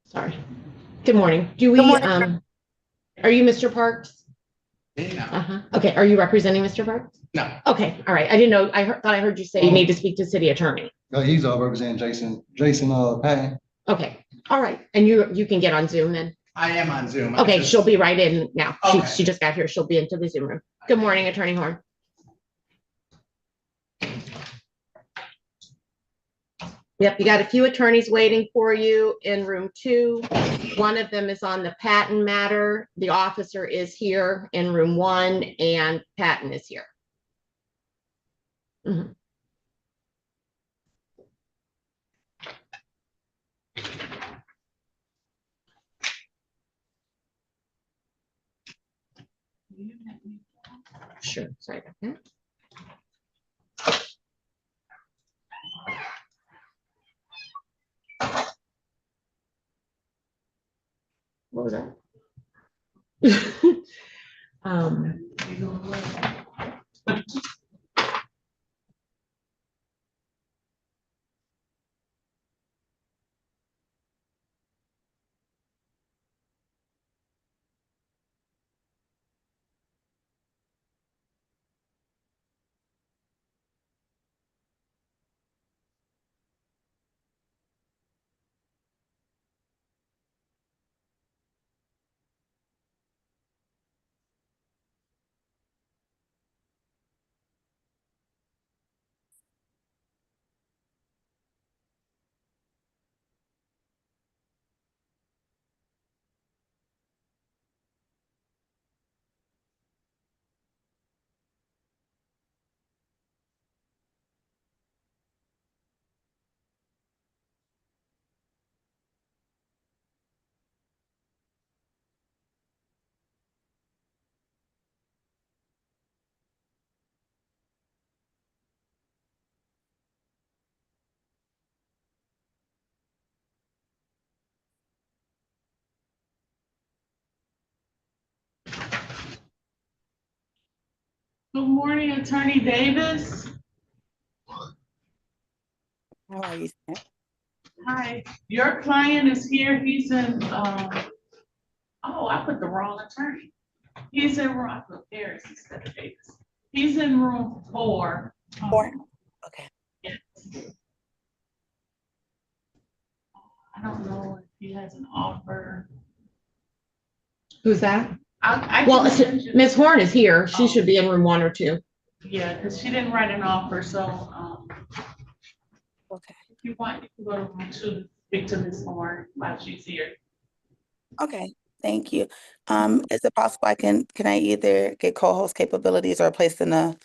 Sorry. Good morning. Do we, Good morning. are you Mr. Parks? No. Okay. Are you representing Mr. Parks? No. Okay. All right. I didn't know. Thought I heard you say you need to speak to city attorney. He's representing Jason Patton. Okay. All right. And you can get on Zoom then? I am on Zoom. Okay. She'll be right in now. Okay. She just got here. She'll be into the Zoom room. Good morning, Attorney Horn. Yep, you got a few attorneys waiting for you in room 2. One of them is on the Patton matter. The officer is here in room 1 and Patton is here. Mm-hmm. Sure, sorry about that. What was that? Good morning, Attorney Davis. How are you, sir? Hi, your client is here. He's in, oh, I put the wrong attorney. He's in room, I put Harris instead of Davis. He's in room 4. 4? Okay. Yes. I don't know if he has an offer. Who's that? I Well, can send you- Ms. Horn is here. She should be in room 1 or 2. Yeah, because she didn't write an offer, so Okay. if you want, you can go to room 2 to speak to Ms. Horn while she's here. Okay. Thank you. Is it possible can I either get co-host capabilities or placed in a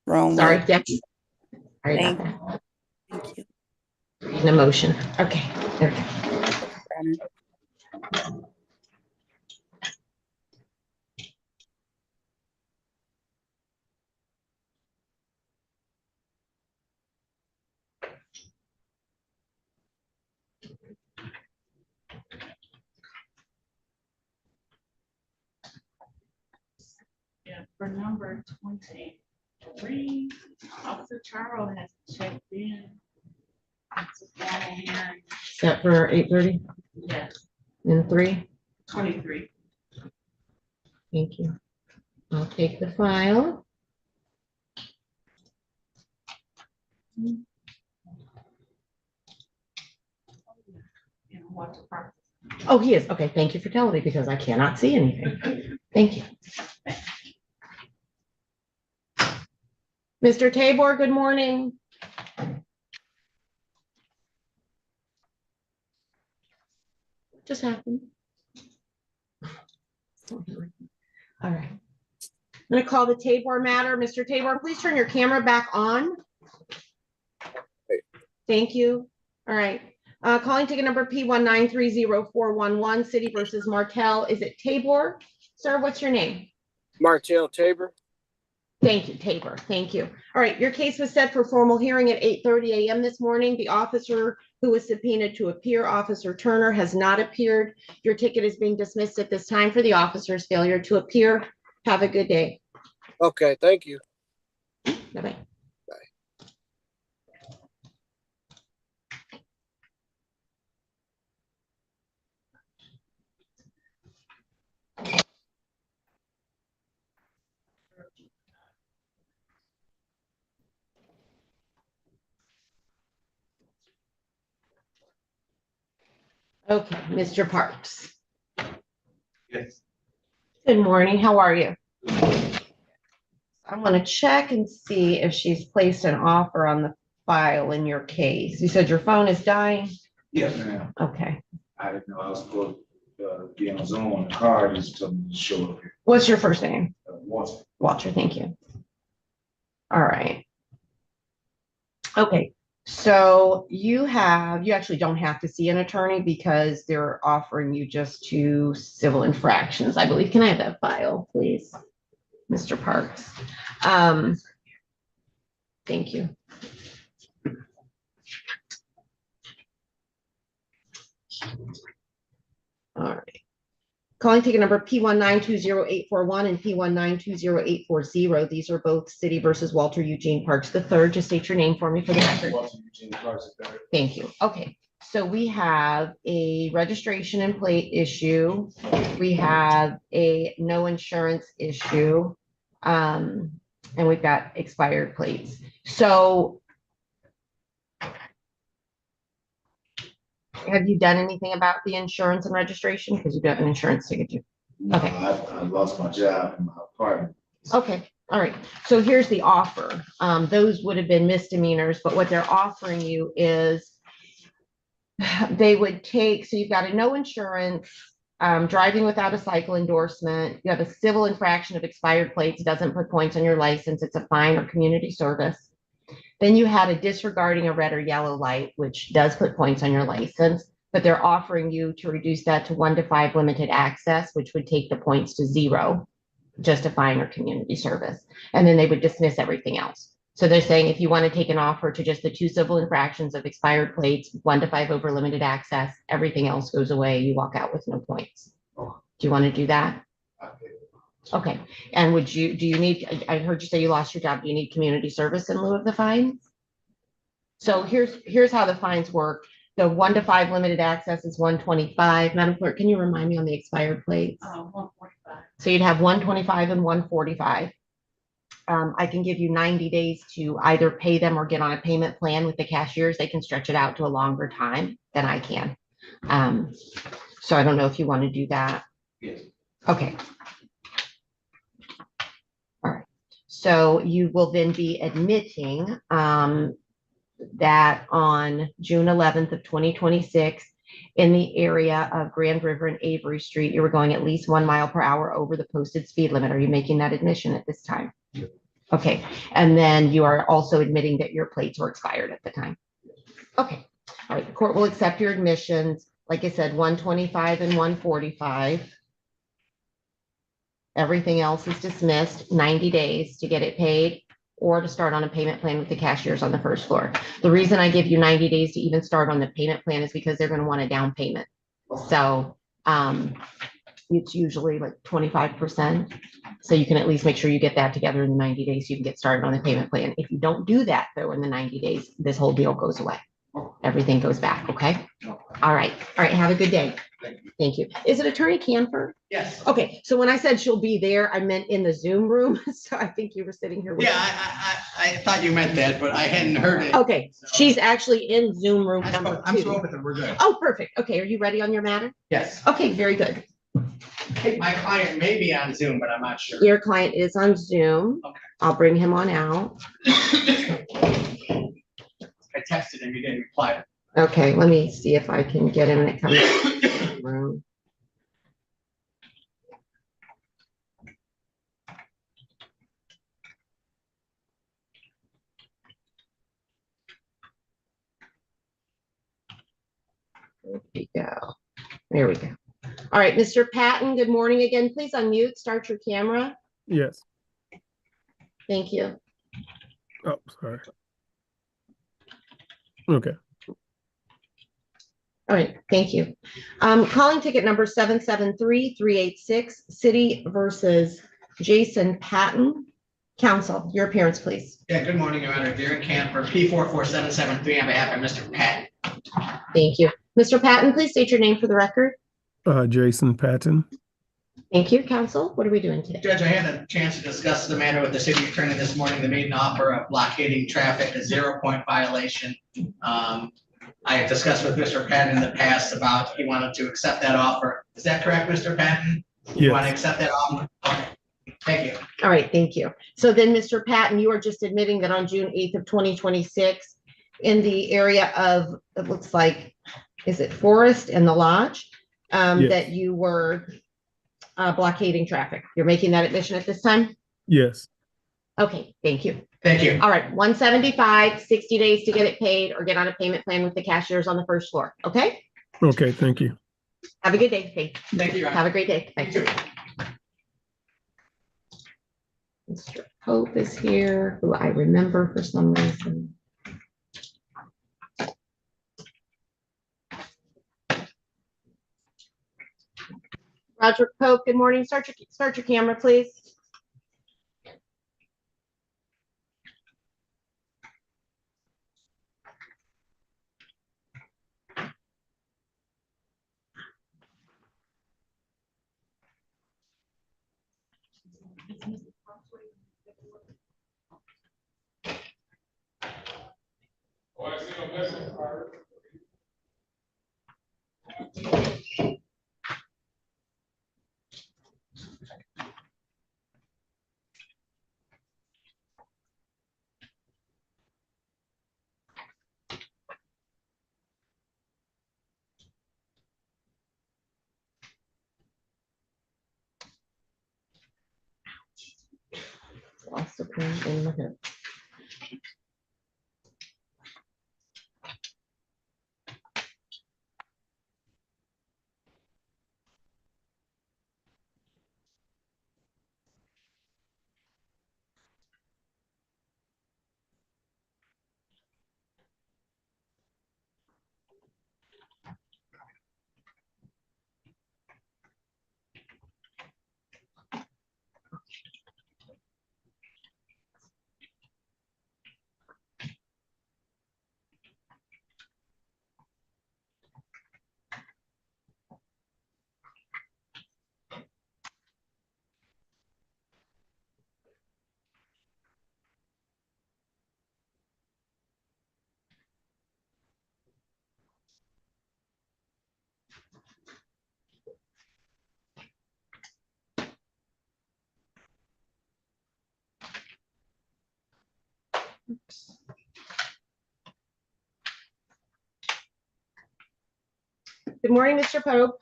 room? Sorry, with- Debbie. Sorry about that. Thank you. An emotion. Okay, there we go. Yeah, for number 23, Officer Charles has checked in. It's a formal hearing. Set for 8:30 Yes, and 3. 23. Thank you. I'll take the file. You know, what the process. Oh, he is. Okay, thank you for telling me because I cannot see anything. Thank you. Mr. Tabor, good morning. What just happened? All right. I'm going to call the Tabor matter. Mr. Tabor, please turn your camera back on. Thank you. All right. Calling ticket number P1930411, City versus Martell. Is it Tabor? Sir, what's your name? Martell Tabor. Thank you, Tabor. Thank you. All right, your case was set for formal hearing at 8:30 a.m. this morning. The officer who was subpoenaed to appear, Officer Turner, has not appeared. Your ticket is being dismissed at this time for the officer's failure to appear. Have a good day. Okay, thank you. Bye-bye. Okay, Mr. Parks. Yes. Good morning. How are you? I want to check and see if she's placed an offer on the file in your case. You said your phone is dying? Yes, ma'am. Okay. I didn't know I was supposed to be on Zoom on the card, just told me to show up here. What's your first name? Once. Walter, thank you. All right. Okay, so you actually don't have to see an attorney because they're offering you just 2 civil infractions, I believe. Can I have that file, please, Mr. Parks? Thank you. All right. Calling ticket number P1920841 and P1920840. These are both City versus Walter Eugene Parks III. Just state your name for me for the record. Walter Eugene Parks III. Thank you. Okay, so we have a registration and plate issue. We have a no insurance issue. And we've got expired plates. So have you done anything about the insurance and registration? Because you have an insurance ticket. No, Okay. I lost my job in my apartment. Okay, all right. So here's the offer. Those would have been misdemeanors, but what they're offering you is they would take, so you've got a no insurance, driving without a cycle endorsement. You have a civil infraction of expired plates, doesn't put points on your license. It's a fine or community service. Then you had a disregarding a red or yellow light, which does put points on your license, but they're offering you to reduce that to 1 to 5 limited access, which would take the points to 0, just a fine or community service. And then they would dismiss everything else. So they're saying if you want to take an offer to just the 2 civil infractions of expired plates, 1 to 5 over limited access, everything else goes away. You walk out with no points. Do you want to do that? Okay. And do you need, I heard you say you lost your job. Do you need community service in lieu of the fines? So here's how the fines work. The 1 to 5 limited access is $125. Madam Clerk, can you remind me on the expired plates? 145. So you'd have 125 and 145. I can give you 90 days to either pay them or get on a payment plan with the cashiers. They can stretch it out to a longer time than I can. So I don't know if you want to do that. Yes. Okay. All right. So you will then be admitting that on June 11th of 2026, in the area of Grand River and Avery Street, you were going at least 1 mile per hour over the posted speed limit. Are you making that admission at this time? Yep. Okay. And then you are also admitting that your plates were expired at the time. Okay. All right. The court will accept your admissions. Like I said, 125 and 145. Everything else is dismissed, 90 days to get it paid or to start on a payment plan with the cashiers on the first floor. The reason I give you 90 days to even start on the payment plan is because they're going to want a down payment. So it's usually like 25%. So you can at least make sure you get that together in the 90 days. So you can get started on the payment plan. If you don't do that though, in the 90 days, this whole deal goes away. Everything goes back. Okay. All right. All right. Have a good day. Thank you. Is it Attorney Canfor? Yes. Okay. So when I said she'll be there, I meant in the Zoom room. So I think you were sitting here. With Yeah, I thought you meant that, but I hadn't heard it. Okay. She's actually in Zoom room number I'm 2. spoken with her, we're good. Oh, perfect. Okay. Are you ready on your matter? Yes. Okay. Very good. Hey, my client may be on Zoom, but I'm not sure. Your client is on Zoom. Okay. I'll bring him on out. I texted him, he didn't reply. Okay. Let me see if I can get him to come in the room. There we go. There we go. All right, Mr. Patton, good morning again. Please unmute, start your camera. Yes. Thank you. Oh, sorry. Okay. All right, thank you. Calling ticket number 773-386, City versus Jason Patton. Counsel, your appearance, please. Yeah, good morning, Your Honor. Darren Camper, P44773 on behalf of Mr. Patton. Thank you. Mr. Patton, please state your name for the record. Jason Patton. Thank you, counsel. What are we doing today? Judge, I had a chance to discuss the matter with the city attorney this morning. They made an offer of blockading traffic, a 0-point violation. I have discussed with Mr. Patton in the past about he wanted to accept that offer. Is that correct, Mr. Patton? You want to Yes, accept that offer? Okay, thank you. All right, thank you. So then, Mr. Patton, you are just admitting that on June 8th of 2026, in the area of, it looks like, is it Forest and the Lodge? Yes. That you were blockading traffic. You're making that admission at this time? yes. Okay, thank you. Thank you. All right, 175, 60 days to get it paid or get on a payment plan with the cashiers on the first floor, okay? Okay, thank you. Have a good day. Thanks. Thank you, Your Honor. Have a great day. You Thanks. too. Mr. Pope is here, who I remember for some reason. Roger Pope, good morning. Start your camera, please. Also in the hip. Good morning, Mr. Pope.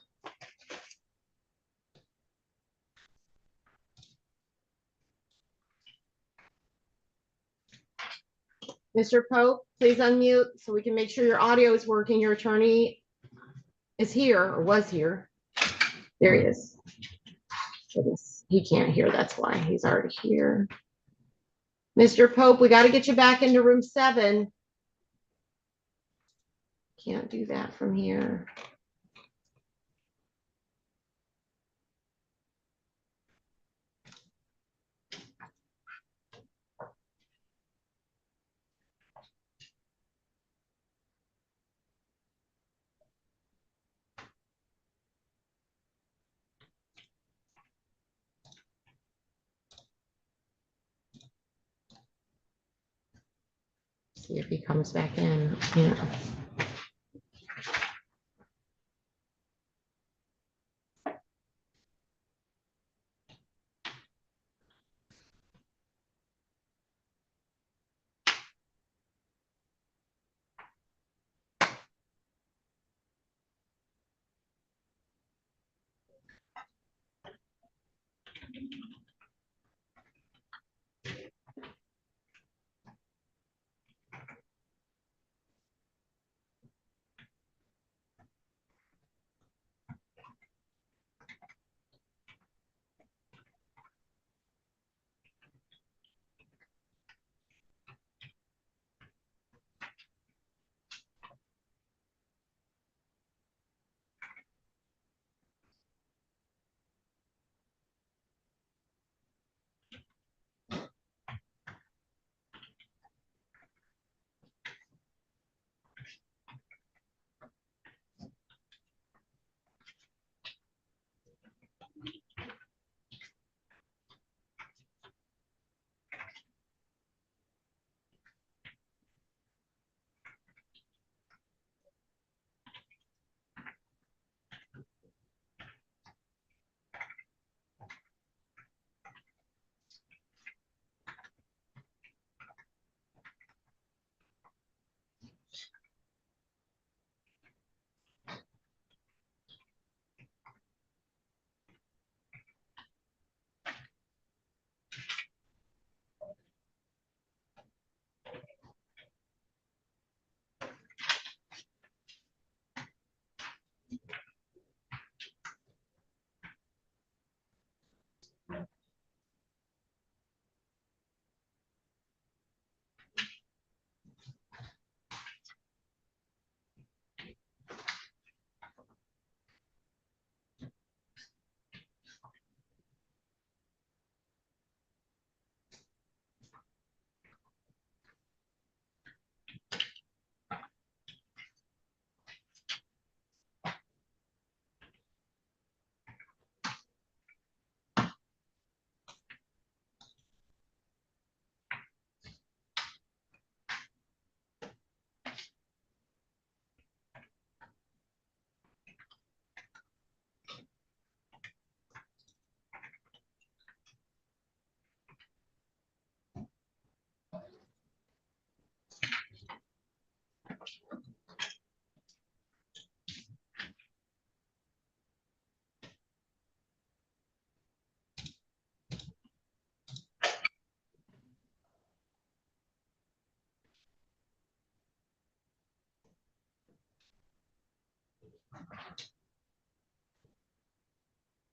Mr. Pope, please unmute so we can make sure your audio is working. Your attorney is here or was here. There he is. Goodness, he can't hear. That's why he's already here. Mr. Pope, we got to get you back into room 7. Can't do that from here. See if he comes back in. Yeah.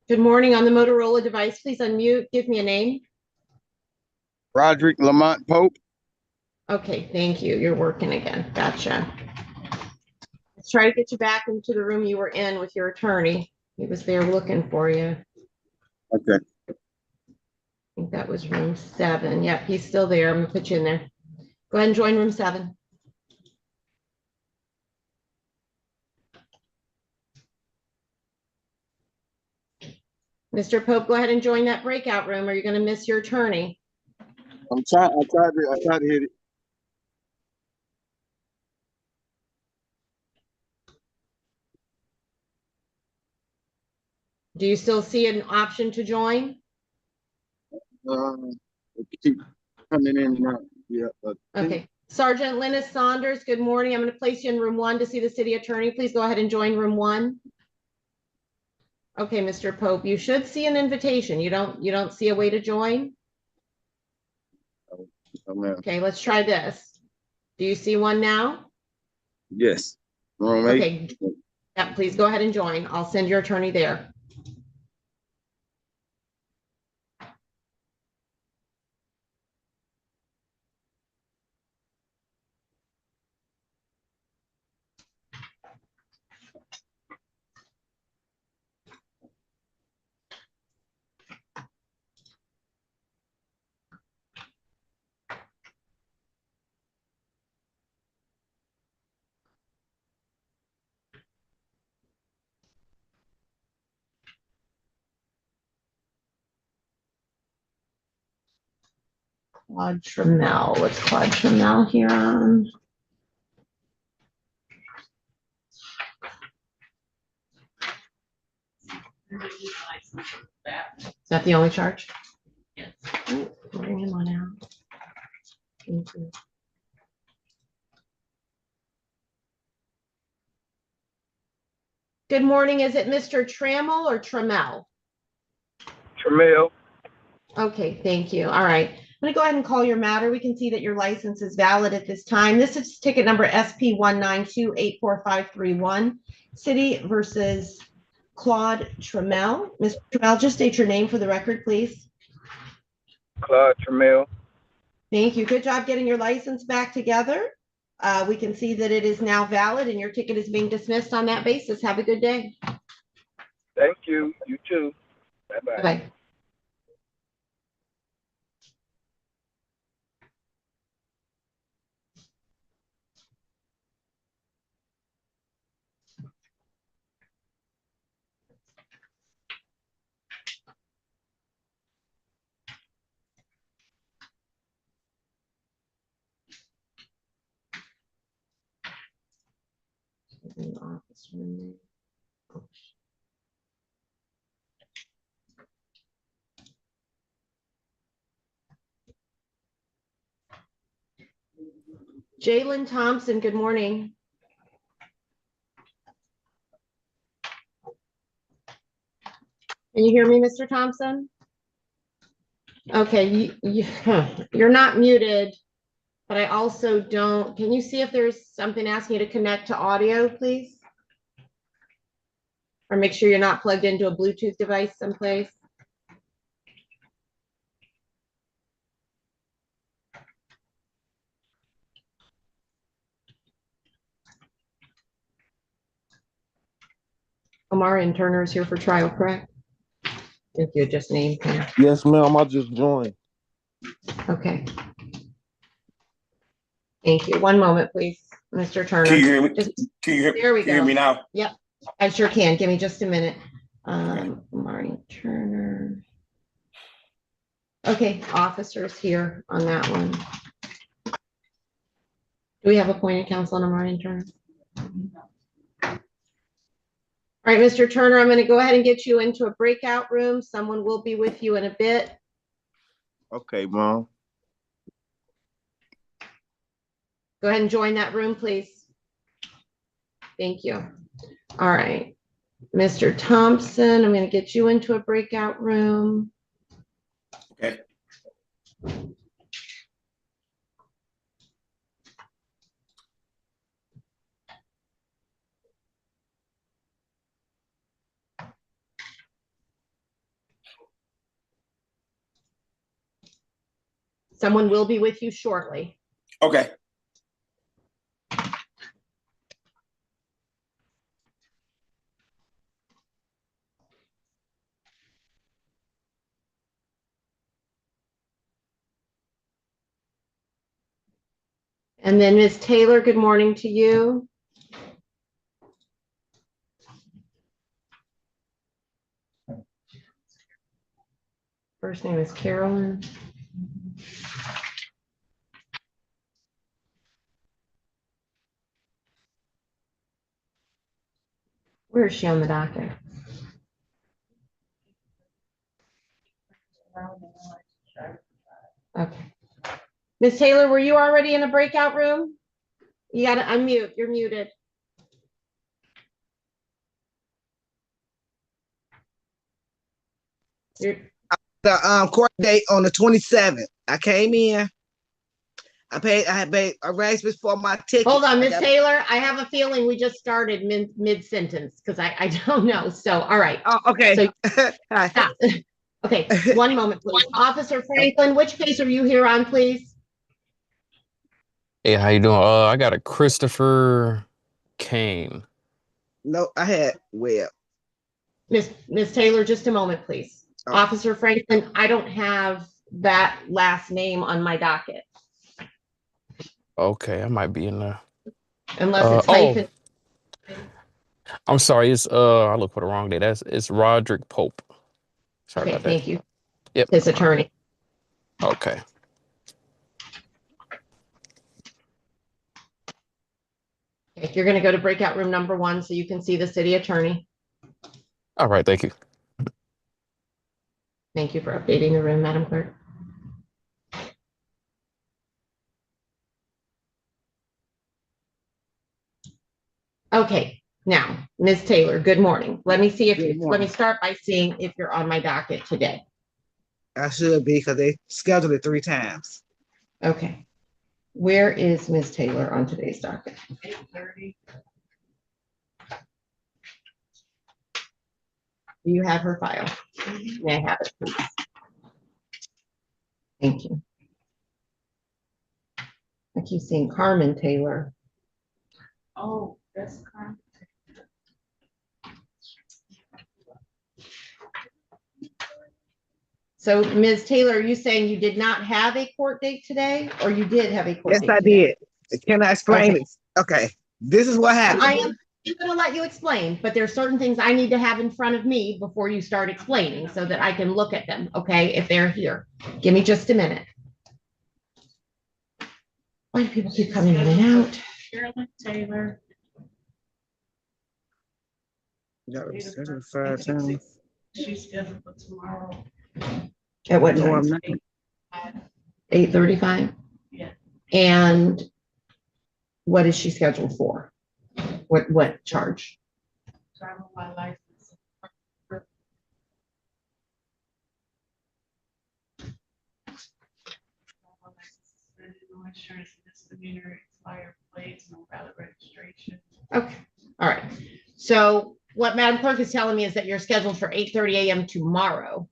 Good morning on the Motorola device. Please unmute. Give me a name. Roderick Lamont Pope. Okay, thank you. You're working again. Gotcha. Let's try to get you back into the room you were in with your attorney. He was there looking for you. Okay. I think that was room 7. Yep, he's still there. I'm gonna put you in there. Go ahead and join room 7. Mr. Pope, go ahead and join that breakout room or you're gonna miss your attorney. I tried to hit it. Do you still see an option to join? It keep coming in and out. Yeah. Okay. Sergeant Linus Saunders, good morning. I'm going to place you in room 1 to see the city attorney. Please go ahead and join room 1. Okay, Mr. Pope, you should see an invitation. You don't see a way to join? Okay, let's try this. Do you see one now? Yes. Room 8. Okay. Yeah, please go ahead and join. I'll send your attorney there. Claude Trammell. What's Claude Trammell here on? Is that the only charge? Yes. Bring him on out. Thank you. Good morning. Is it Mr. Trammell or Trammell? Trammell. Okay, thank you. All right. I'm going to go ahead and call your matter. We can see that your license is valid at this time. This is ticket number SP192-84531, City versus Claude Trammell. Mr. Trammell, just state your name for the record, please. Claude Trammell. Thank you. Good job getting your license back together. We can see that it is now valid and your ticket is being dismissed on that basis. Have a good day. Thank you. You too. Bye-bye. Bye. In the office room. Jalen Thompson, good morning. Can you hear me, Mr. Thompson? Okay, you're not muted, but I also don't. Can you see if there's something asking you to connect to audio, please? Or make sure you're not plugged into a Bluetooth device someplace. Omar and Turner is here for trial, correct? If you just named him. Yes, ma'am. I just joined. Okay. Thank you. One moment, please, Mr. Turner. Can you hear me? There we Can you hear me go. now? Yep, I sure can. Give me just a minute. Marty Turner. Okay, officers here on that one. Do we have appointed counsel on Marty Turner? All right, Mr. Turner, I'm going to go ahead and get you into a breakout room. Someone will be with you in a bit. Okay, Mom. Go ahead and join that room, please. Thank you. All right, Mr. Thompson, I'm going to get you into a breakout room. Okay. Someone will be with you shortly. Okay. And then Ms. Taylor, good morning to you. First name is Carolyn. Where is she on the docket? Okay. Ms. Taylor, were you already in a breakout room? You gotta unmute, you're muted. The court date on the 27th. I came in. I had paid arrangements for my ticket. Hold on, Ms. Taylor, I have a feeling we just started mid-sentence because I don't know. So, all right. Oh, okay. So, Hi. stop. Okay, one moment, please. Officer Franklin, which case are you here on, please? Hey, how you doing? I got a Christopher Kane. No, I had Webb. Ms. Taylor, just a moment, please. Oh. Officer Franklin, I don't have that last name on my docket. Okay, I might be in there. Unless it's hyphen. I'm sorry. It's I looked for the wrong day. It's Roderick Pope. Sorry Okay, about that. thank you. Yep. His attorney. Okay. Okay, you're going to go to breakout room number 1 so you can see the city attorney. All right. Thank you. Thank you for updating the room, Madam Clerk. Okay, now, Ms. Taylor, good morning. Let me see if Good let morning. me start by seeing if you're on my docket today. I should be because they scheduled it 3 times. Okay. Where is Ms. Taylor on today's docket? 8:30. Do you have her file? May I have it, please? Thank you. I keep seeing Carmen Taylor. Oh, that's kind. So, Ms. Taylor, are you saying you did not have a court date today, or you did have a court Yes, date? I today? did. Can I explain Okay. it? Okay. This is what happened. I am going to let you explain, but there's certain things I need to have in front of me before you start explaining so that I can look at them, okay, if they're here. Give me just a minute. Why do people keep coming in and out? Carolyn Taylor. You got it scheduled 5 times. She's scheduled for tomorrow. At what No, time? I'm not. 8:35? Yeah. And what is she scheduled for? What charge? Driver by license. No insurance, misdemeanor, expired plates, no valid registration. Okay, all right. So what Madam Clerk is telling me is that you're scheduled for 8:30 a.m. tomorrow.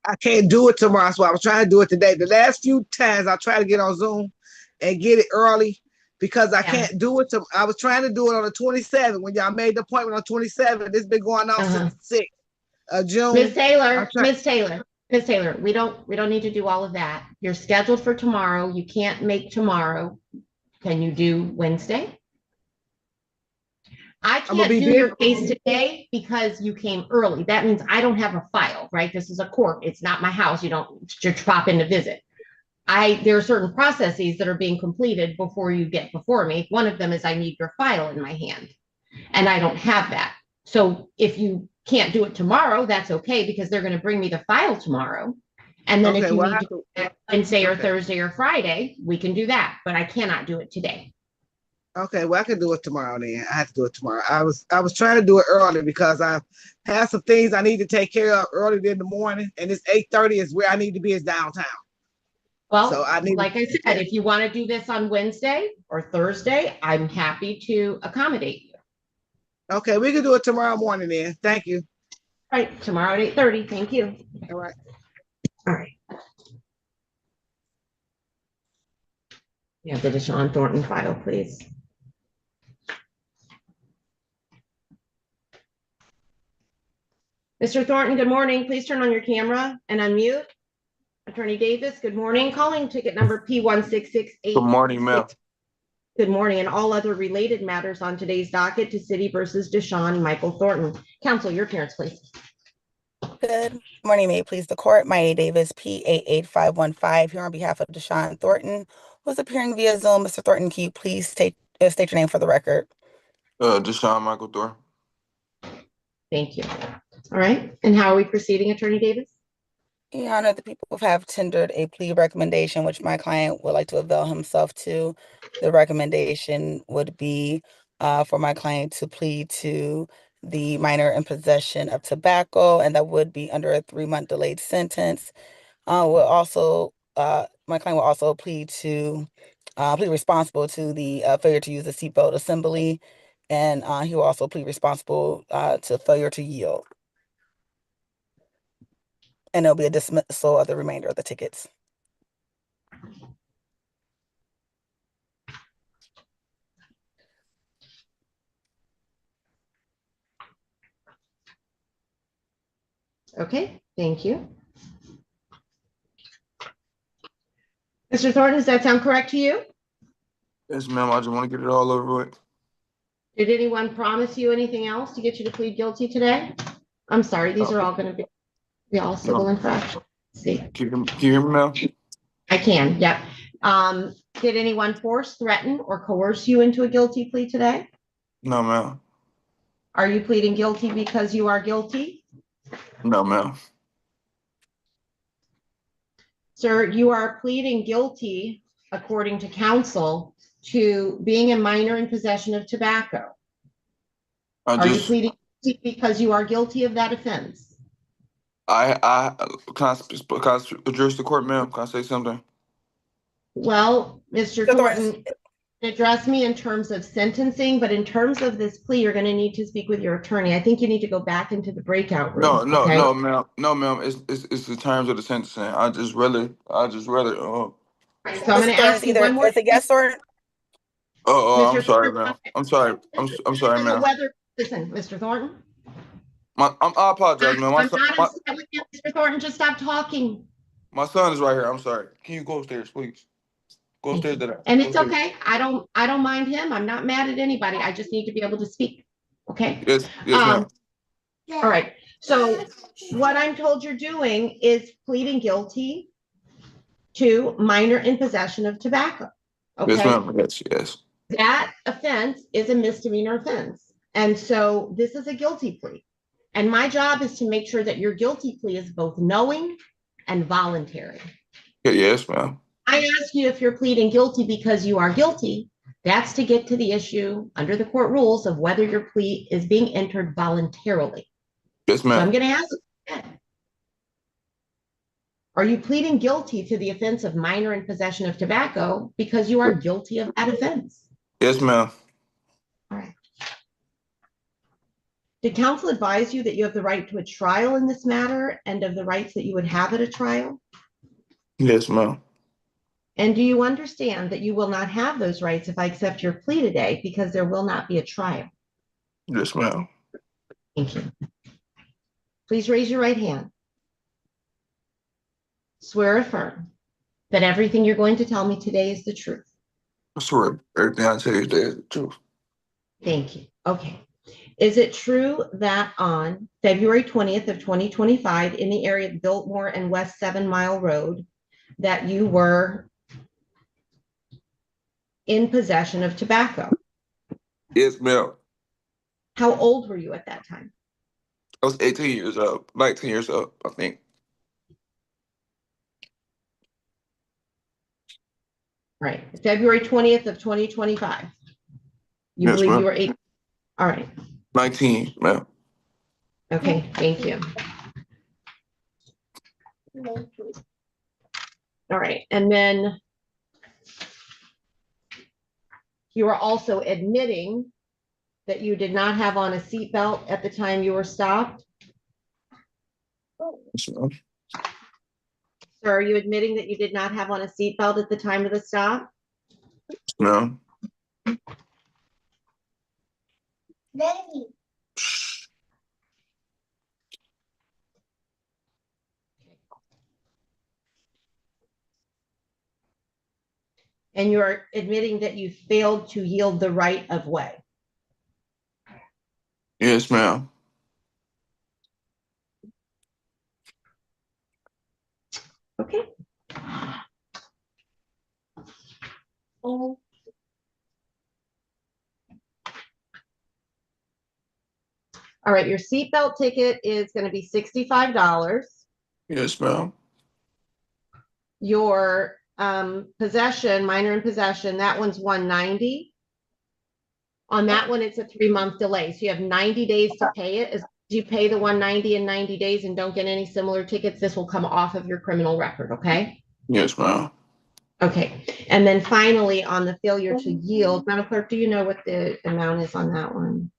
I can't do it tomorrow, so I was trying to do it today. The last few times I tried to get on Zoom and get it early because I can't do it. I was trying to do it on the 27th when y'all made the appointment on 27th. It's been going on since the 6th of June. Ms. Taylor, we don't need to do all of that. You're scheduled for tomorrow. You can't make tomorrow. Can you do Wednesday? I can't do your case today because you came early. That means I don't have a file, right? This is a court. It's not my house. You don't just pop in to visit. There are certain processes that are being completed before you get before me. One of them is I need your file in my hand, and I don't have that. So if you can't do it tomorrow, that's okay because they're going to bring me the file tomorrow. And then if you need to do it Wednesday or Thursday or Friday, we can do that, but I cannot do it today. Okay, well, I can do it tomorrow then. I have to do it tomorrow. I was trying to do it early because I have some things I need to take care of early in the morning, and it's 8:30 is where I need to be is downtown. Well, so like I said, if you want to do this on Wednesday or Thursday, I'm happy to accommodate you. Okay, we can do it tomorrow morning then. Thank you. All right, tomorrow at 8:30. Thank you. All right. All right. You have the Deshaun Thornton file, please. Mr. Thornton, good morning. Please turn on your camera and unmute. Attorney Davis, good morning. Calling ticket number P1668. Good morning, ma'am. Good morning, and all other related matters on today's docket to City versus Deshaun Michael Thornton. Counsel, your appearance, please. Good morning, may it please the court. Maya Davis, P88515, here on behalf of Deshaun Thornton, who's appearing via Zoom. Mr. Thornton, can you please state your name for the record? Deshaun Michael Thornton. Thank you. All right, and how are we proceeding, Attorney Davis? Your Honor, the people have tendered a plea recommendation, which my client would like to avail himself to. The recommendation would be for my client to plead to the minor in possession of tobacco, and that would be under a 3-month delayed sentence. My client will also plead responsible to the failure to use the seatbelt assembly, and he will also plead responsible to failure to yield. And there'll be a dismissal of the remainder of the tickets. Okay, thank you. Mr. Thornton, does that sound correct to you? Yes, ma'am. I just want to get it all over with. Did anyone promise you anything else to get you to plead guilty today? I'm sorry, these are all going to be all civil infractions. See, Can you hear me, ma'am? I can, yep. Did anyone force, threaten, or coerce you into a guilty plea today? No, ma'am. Are you pleading guilty because you are guilty? No, ma'am. Sir, you are pleading guilty, according to counsel, to being a minor in possession of tobacco. Are you pleading guilty because you are guilty of that offense? Can I address the court, ma'am? Can I say something? Well, Mr. Thornton, address me in terms of sentencing, but in terms of this plea, you're going to need to speak with your attorney. I think you need to go back into the breakout room. No, okay? no, ma'am. No, ma'am. It's the terms of the sentencing. I just rather. So I'm going to ask you one more. It's a yes or I'm sorry, ma'am. I'm sorry. I'm sorry, ma'am. Listen, Mr. Thornton. I apologize, ma'am. I'm not upset with you, Mr. Thornton. Just stop talking. My son is right here. I'm sorry. Can you go upstairs, please? Go upstairs. And it's okay. I don't mind him. I'm not mad at anybody. I just need to be able to speak. Okay. Yes, ma'am. All right. So what I'm told you're doing is pleading guilty to minor in possession of tobacco. Okay. Yes, ma'am. Yes. That offense is a misdemeanor offense. And so this is a guilty plea. And my job is to make sure that your guilty plea is both knowing and voluntary. Yes, ma'am. I ask you if you're pleading guilty because you are guilty. That's to get to the issue under the court rules of whether your plea is being entered voluntarily. Yes, ma'am. So I'm going to ask you, are you pleading guilty to the offense of minor in possession of tobacco because you are guilty of that offense? Yes, ma'am. All right. Did counsel advise you that you have the right to a trial in this matter and of the rights that you would have at a trial? Yes, ma'am. And do you understand that you will not have those rights if I accept your plea today because there will not be a trial? Yes, ma'am. Thank you. Please raise your right hand. Swear or affirm that everything you're going to tell me today is the truth. I swear everything I tell you today is the truth. Thank you. Okay. Is it true that on February 20th of 2025 in the area of Biltmore and West 7 Mile Road that you were in possession of tobacco? Yes, ma'am. How old were you at that time? I was 18 years old, 19 years old, I think. Right. February 20th of 2025. You Yes, believe ma'am. you were 18? All right. 19, ma'am. Okay, thank you. All right, and then you are also admitting that you did not have on a seatbelt at the time you were stopped? Yes, ma'am. Sir, are you admitting that you did not have on a seatbelt at the time of the stop? ma'am. And you're admitting that you failed to yield the right of way. Yes, ma'am. Okay. All right, your seatbelt ticket is going to be $65. Yes, ma'am. Your possession, minor in possession, that one's $190. On that one, it's a 3-month delay. So you have 90 days to pay it. As you pay the $190 in 90 days and don't get any similar tickets, this will come off of your criminal record, okay? Yes, ma'am. Okay. And then finally, on the failure to yield, Madam Clerk, do you know what the amount is on that one?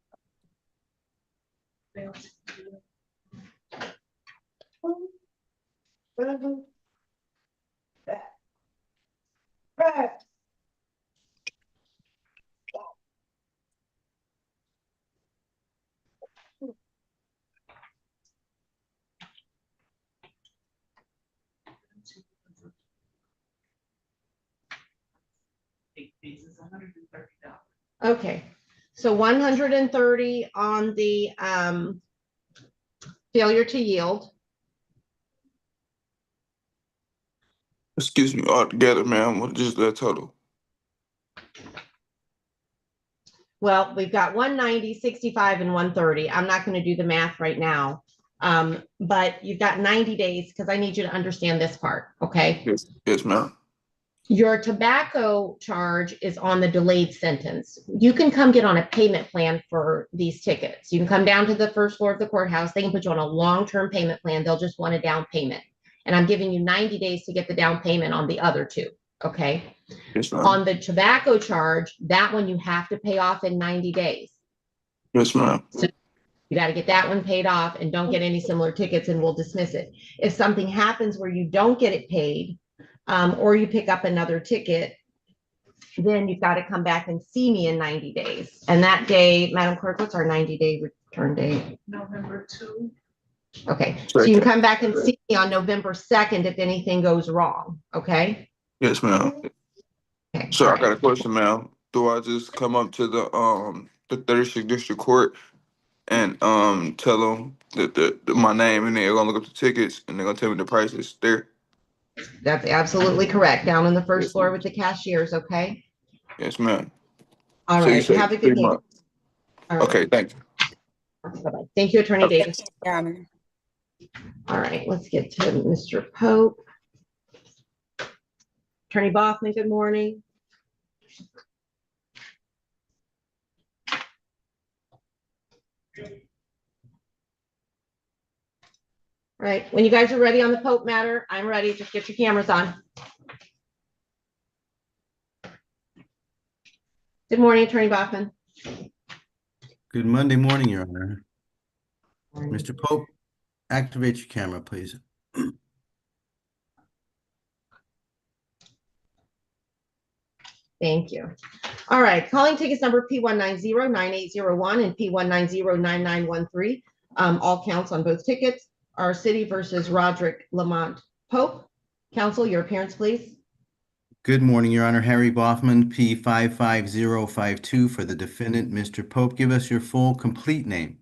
Okay, so 130 on the failure to yield. Excuse me, altogether, ma'am. What is that total? Well, we've got 190, 65, and 130. I'm not going to do the math right now. But you've got 90 days because I need you to understand this part, okay? Yes, ma'am. Your tobacco charge is on the delayed sentence. You can come get on a payment plan for these tickets. You can come down to the first floor of the courthouse. They can put you on a long-term payment plan. They'll just want a down payment. And I'm giving you 90 days to get the down payment on the other two, okay? Yes, ma'am. On the tobacco charge, that one you have to pay off in 90 days. Yes, ma'am. So you got to get that one paid off and don't get any similar tickets and we'll dismiss it. If something happens where you don't get it paid, or you pick up another ticket, then you've got to come back and see me in 90 days. And that day, Madam Clerk, what's our 90-day return date? November 2. Okay, so you can come back and see me on November 2nd if anything goes wrong, okay? Yes, ma'am. Okay, So all I got a right. question, ma'am. Do I just come up to the 36th District Court and tell them that my name, and they're gonna look up the tickets and they're gonna tell me the prices there? That's absolutely correct. Down on the first Yes, floor ma'am. with the cashiers, okay? Yes, ma'am. All So you right, say have a 3 good day. months. All right. Okay, thank you. Bye-bye. Thank you, Attorney Okay. Davis. Your Honor. All right, let's get to Mr. Pope. Attorney Boffman, good morning. All right, when you guys are ready on the Pope matter, I'm ready. Just get your cameras on. Good morning, Attorney Boffman. Good Monday morning, Your Honor. Mr. Pope, activate your camera, please. Thank you. All right, calling tickets number P1909801 and P1909913. All counts on both tickets. Our City versus Roderick Lamont Pope. Counsel, your appearance, please. Good morning, Your Honor. Harry Boffman, P55052 for the defendant, Mr. Pope. Give us your full, complete name.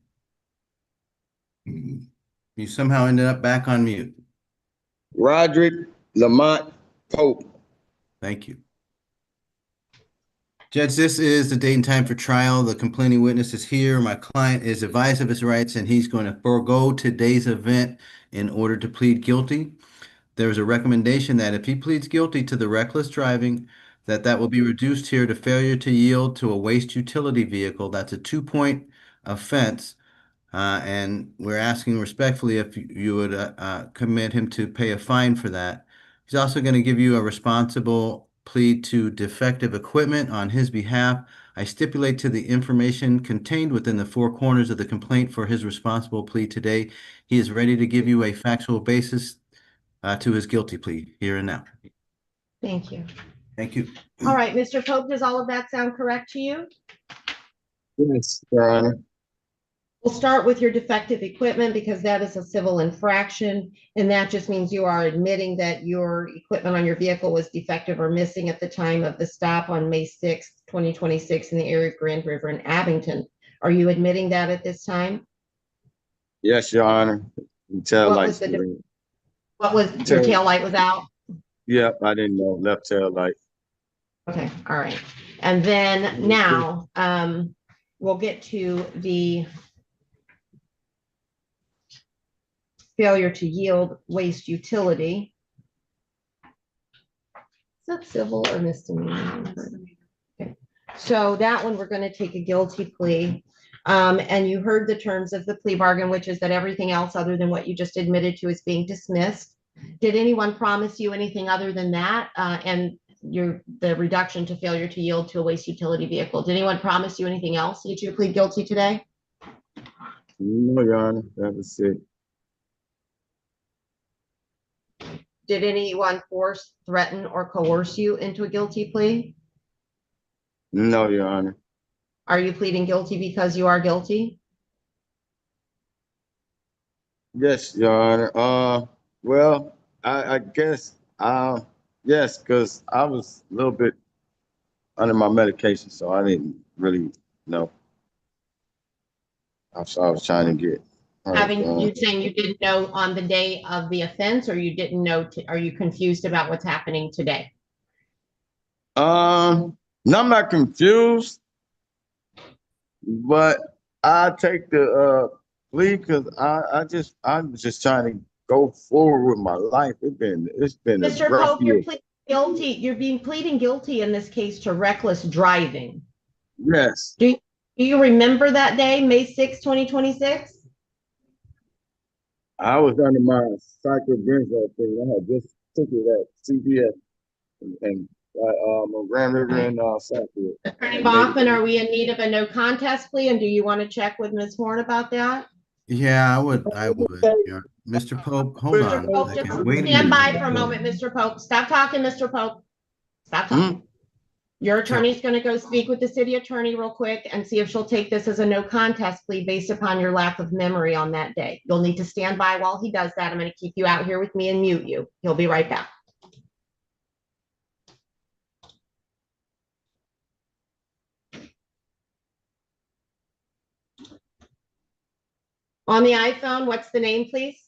You somehow ended up back on mute. Roderick Lamont Pope. Thank you. Judge, this is the date and time for trial. The complaining witness is here. My client is advised of his rights, and he's going to forego today's event in order to plead guilty. There's a recommendation that if he pleads guilty to the reckless driving, that will be reduced here to failure to yield to a waste utility vehicle. That's a 2-point offense. And we're asking respectfully if you would commit him to pay a fine for that. He's also going to give you a responsible plea to defective equipment on his behalf. I stipulate to the information contained within the 4 corners of the complaint for his responsible plea today. He is ready to give you a factual basis to his guilty plea here and now. Thank you. Thank you. All right, Mr. Pope, does all of that sound correct to you? Yes, Your Honor. We'll start with your defective equipment because that is a civil infraction. And that just means you are admitting that your equipment on your vehicle was defective or missing at the time of the stop on May 6th, 2026 in the area of Grand River and Abington. Are you admitting that at this time? Yes, Your Honor. Tail What lights. was your tail light was out? Yep, I didn't know. Left tail light. Okay, all right. And then now, we'll get to the failure to yield waste utility. Is that civil or misdemeanor? Okay. So that one, we're going to take a guilty plea. And you heard the terms of the plea bargain, which is that everything else other than what you just admitted to is being dismissed. Did anyone promise you anything other than that? And the reduction to failure to yield to a waste utility vehicle. Did anyone promise you anything else to get you to plead guilty today? No, Your Honor. That was it. Did anyone force, threaten, or coerce you into a guilty plea? No, Your Honor. Are you pleading guilty because you are guilty? Yes, Your Honor. Well, I guess, yes, because I was a little bit under my medication, so I didn't really know. I was trying to get. You saying you didn't know on the day of the offense, or you didn't know? Are you confused about what's happening today? No, I'm not confused, but I take the plea because I'm just trying to go forward with my life. It's been a Mr. rough Pope, you're year. pleading guilty. You're being pleading guilty in this case to reckless driving. Yes. Do you remember that day, May 6, 2026? I was under my psychobenzo thing. I had just took it at CBS and Grand River and Southfield. Attorney Baughman, are we in need of a no contest plea? And do you want to check with Ms. Horn about that? Yeah, I would. Yeah. Mr. Pope, hold on a Pope, just second. Wait a stand minute. by for a moment, Mr. Pope. Stop talking, Mr. Pope. Stop talking. Your attorney's going to go speak with the city attorney real quick and see if she'll take this as a no contest plea based upon your lack of memory on that day. You'll need to stand by while he does that. I'm going to keep you out here with me and mute you. He'll be right back. On the iPhone, what's the name, please?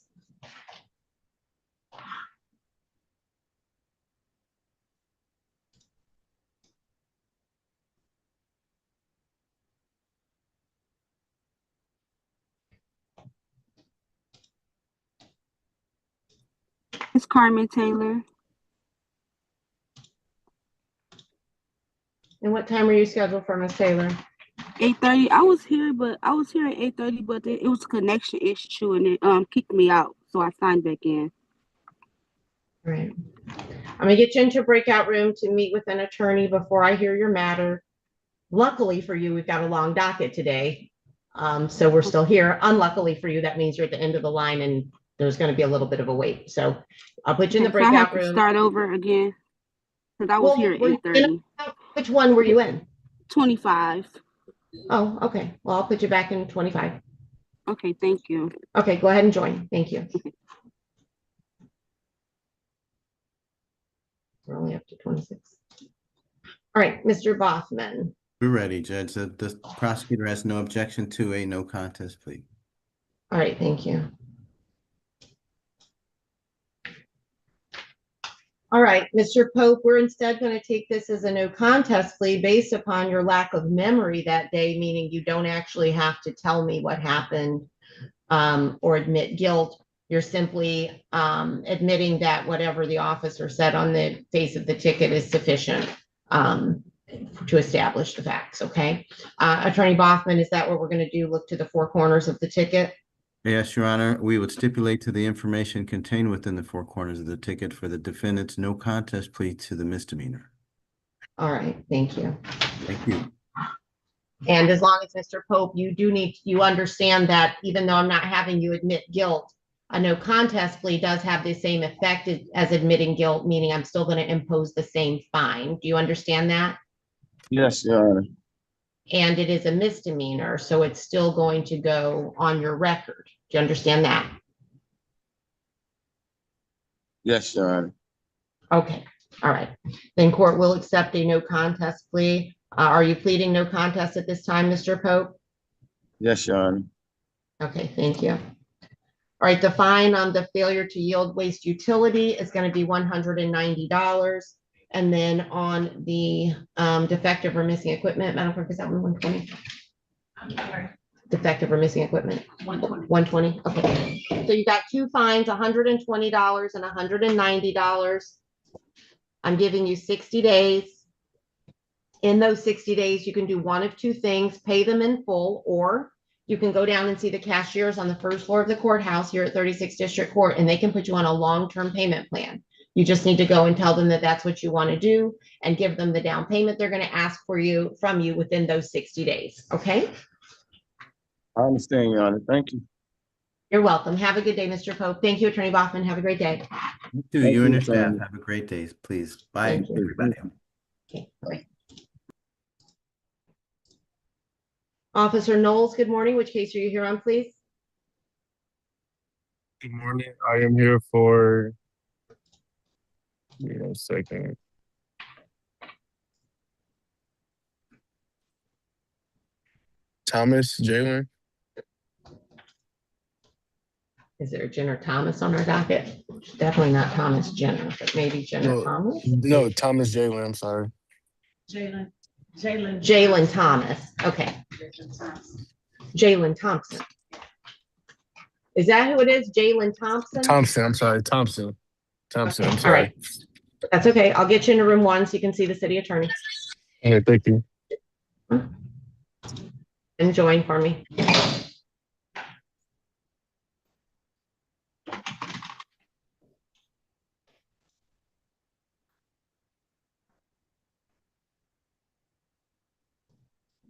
It's Carmen Taylor. And what time are you scheduled for, Miss Taylor? 8:30. I was here at 8:30, but it was a connection issue and it kicked me out. So I signed back in. All right. I'm gonna get you into a breakout room to meet with an attorney before I hear your matter. Luckily for you, we've got a long docket today. So we're still here. Unluckily for you, that means you're at the end of the line and there's going to be a little bit of a wait. So I'll put you in the breakout I have room. To start over again because I was here at 8:30. Which one were you in? 25. Oh, okay. Well, I'll put you back in 25. Okay, thank you. Okay, go ahead and join. Thank you. Okay. We're only up to 26. All right, Mr. Baughman. We're ready, Judge. The prosecutor has no objection to a no contest plea. All right, thank you. All right, Mr. Pope, we're instead going to take this as a no contest plea based upon your lack of memory that day, meaning you don't actually have to tell me what happened or admit guilt. You're simply admitting that whatever the officer said on the face of the ticket is sufficient to establish the facts, okay? Attorney Baughman, is that what we're going to do? Look to the four corners of the ticket? Yes, Your Honor. We would stipulate to the information contained within the four corners of the ticket for the defendant's no contest plea to the misdemeanor. All right, thank you. Thank you. And as long as Mr. Pope, you understand that even though I'm not having you admit guilt, A no contest plea does have the same effect as admitting guilt, meaning I'm still going to impose the same fine. Do you understand that? Yes, Your Honor. And it is a misdemeanor, so it's still going to go on your record. Do you understand that? Yes, Your Honor. Okay, all right. Then court will accept a no contest plea. Are you pleading no contest at this time, Mr. Pope? Yes, Your Honor. Okay, thank you. All right, the fine on the failure to yield waste utility is going to be $190. And then on the defective or missing equipment, Madam Clerk, is that 120? I'm sorry, Defective or missing equipment? 120. 120, okay. So you got two fines, $120 and $190. I'm giving you 60 days. In those 60 days, you can do one of two things, pay them in full, or you can go down and see the cashiers on the first floor of the courthouse here at 36th District Court, and they can put you on a long-term payment plan. You just need to go and tell them that that's what you want to do and give them the down payment they're going to ask for you from you within those 60 days. Okay? I understand, Your Honor. Thank you. You're welcome. Have a good day, Mr. Pope. Thank you, Attorney Bachman. Have a great day. You too. Thank You and you, your staff Attorney. have a great day. Please. Bye, Thank you. everybody. Okay, bye. Officer Knowles, good morning. Which case are you here on, please? Good morning. I am here for, give me a second. Thomas Jalen. Is there a Jenner Thomas on our docket? Definitely not Thomas Jenner, but maybe Jenner No, Thomas. no, Thomas Jalen. I'm sorry. Jalen Thomas. Okay. Jalen Thompson. Is that who it is? Jalen Thompson? Thompson. I'm sorry. Thompson. Thompson. Okay, I'm all sorry. right. That's okay. I'll get you into room 1 so you can see the city attorney. Okay, thank you. And join for me.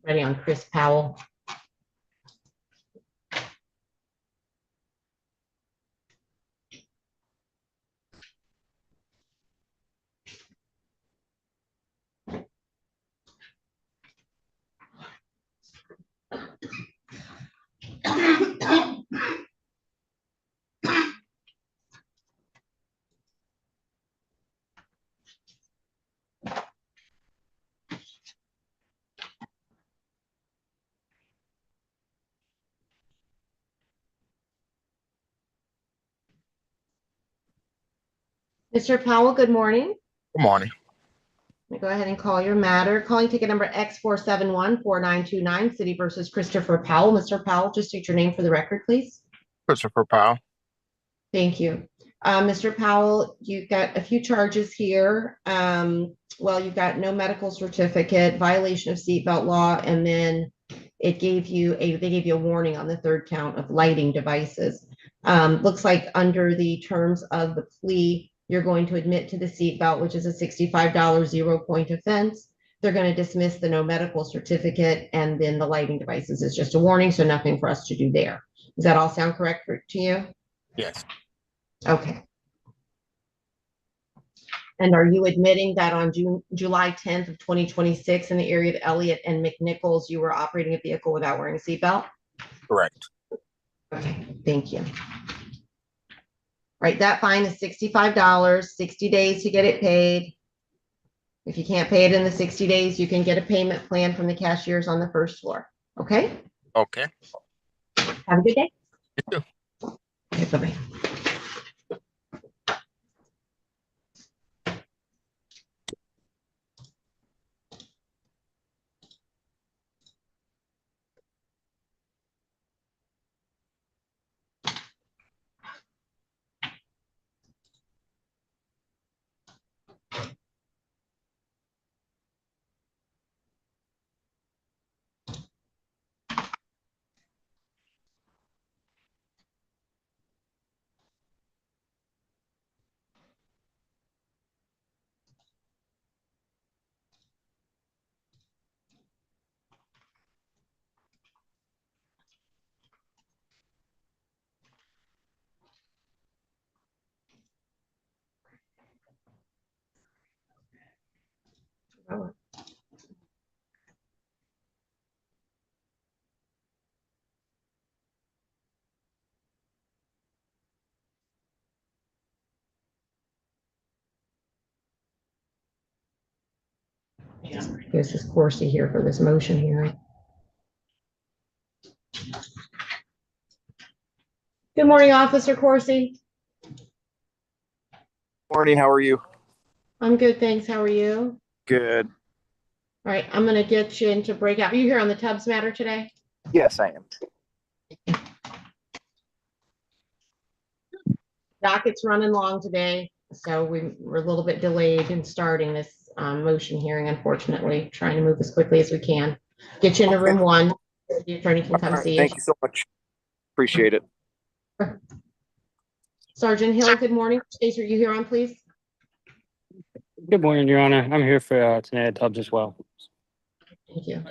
Ready on Chris Powell. Mr. Powell, good morning. Good morning. Let me go ahead and call your matter. Calling ticket number X4714929, City versus Christopher Powell. Mr. Powell, just state your name for the record, please. Christopher Powell. Thank you. Mr. Powell, you've got a few charges here. Well, you've got no medical certificate, violation of seatbelt law, and then they gave you a warning on the third count of lighting devices. Looks like under the terms of the plea, you're going to admit to the seatbelt, which is a $65 0-point offense. They're going to dismiss the no medical certificate, and then the lighting devices is just a warning, so nothing for us to do there. Does that all sound correct to you? Yes. Okay. And are you admitting that on July 10th of 2026 in the area of Elliott and McNichols, you were operating a vehicle without wearing a seatbelt? Correct. Okay, thank you. Right, that fine is $65, 60 days to get it paid. If you can't pay it in the 60 days, you can get a payment plan from the cashiers on the first floor. Okay? Okay. Have a good day. You too. Okay, bye-bye. Oh. This is Corsi here for this motion hearing. Good morning, Officer Corsi. Morning, how are you? I'm good, thanks. How are you? Good. All right, I'm gonna get you into breakout. Are you here on the Tubbs matter today? Yes, I am. Docket's running long today, so we're a little bit delayed in starting this motion hearing, unfortunately, trying to move as quickly as we can. Get you into room 1. The attorney can come All right, see thank you. you so much. Appreciate it. Sergeant Hill, good morning. Case are you here on, please? Good morning, Your Honor. I'm here for Tanea Tubbs as well. Thank you.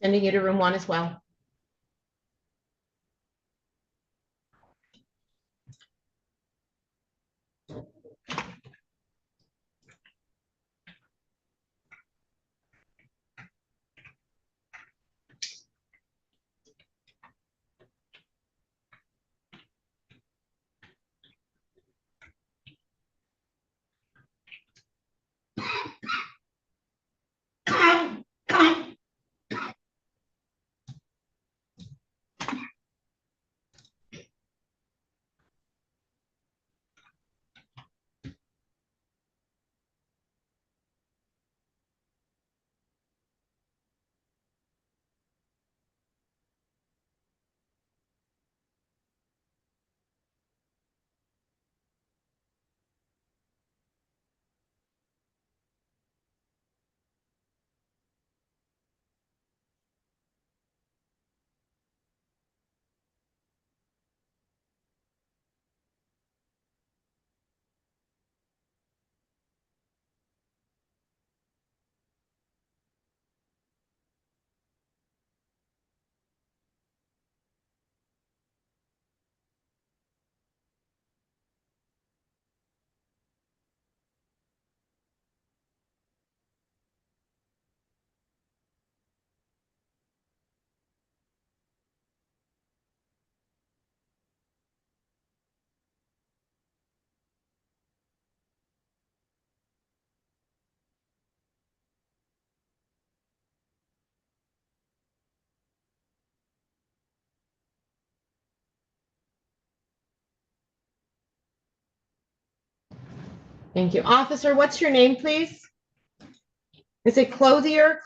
Sending you to room 1 as well. Thank you. Officer, what's your name, please? Is it Clothier?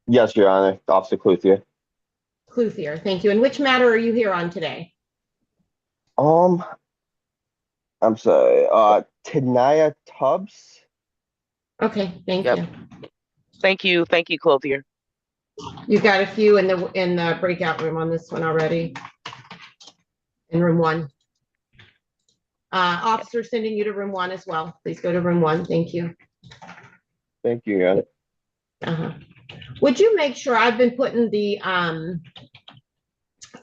Yes, Your Honor. Officer Cluthier. Clothier, thank you. And which matter are you here on today? I'm sorry. Tanaya Tubbs. Okay, thank Yep. you. Thank you, Clothier. You've got a few in the breakout room on this one already. In room 1. Officer sending you to room 1 as well. Please go to room 1. Thank you. Thank you, Your Honor. Would you make sure I've been putting the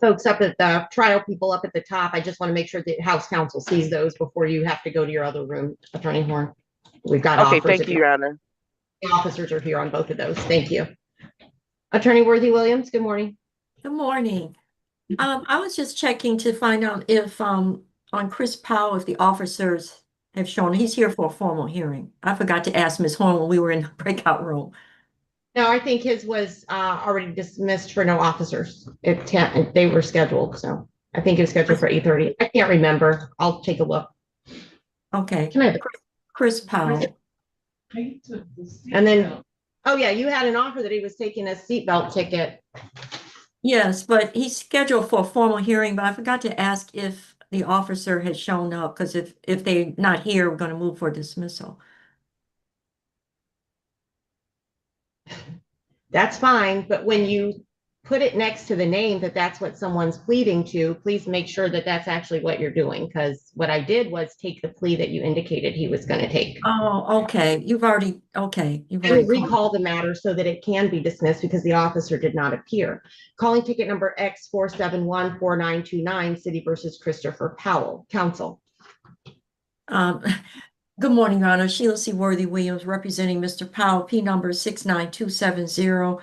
folks up at the trial people up at the top? I just want to make sure that House Counsel sees those before you have to go to your other room, Attorney Horn. We've got Okay, offers. thank you, Your Honor. The officers are here on both of those. Thank you. Attorney Worthy Williams, good morning. Good morning. I was just checking to find out if on Chris Powell, if the officers have shown, he's here for a formal hearing. I forgot to ask Ms. Horn when we were in the breakout room. No, I think his was already dismissed for no officers. They were scheduled, so I think it was scheduled for 8:30. I can't remember. I'll take a look. Okay. Can I have Chris Powell. And then, oh yeah, you had an offer that he was taking a seatbelt ticket. Yes, but he's scheduled for a formal hearing, but I forgot to ask if the officer has shown up, because if they're not here, we're going to move for dismissal. That's fine, but when you put it next to the name that that's what someone's pleading to, please make sure that that's actually what you're doing. Because what I did was take the plea that you indicated he was going to take. Oh, okay. You've already I will called. recall the matter so that it can be dismissed because the officer did not appear. Calling ticket number X4714929, City versus Christopher Powell. Counsel. Good morning, Your Honor. Sheila C. Worthy Williams, representing Mr. Powell, P number 69270.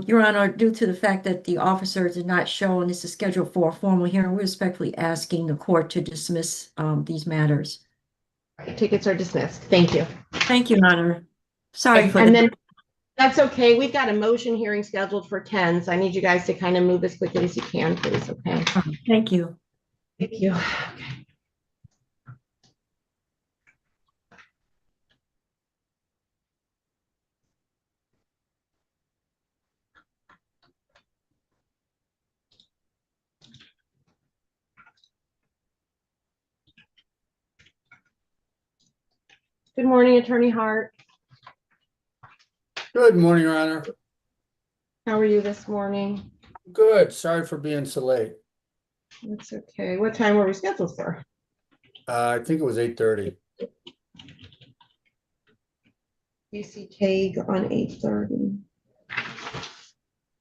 Your Honor, due to the fact that the officer did not show and this is scheduled for a formal hearing, we're respectfully asking the court to dismiss these matters. Tickets are dismissed. Thank you. Thank you, Your Honor. Sorry for And the. then that's okay. We've got a motion hearing scheduled for 10, so I need you guys to kind of move as quickly as you can, please. Okay. Thank you. Thank you. Good morning, Attorney Hart. Good morning, Your Honor. How are you this morning? Good. Sorry for being so late. That's okay. What time were we scheduled for? I think it was 8:30. UC Tague on 8:30.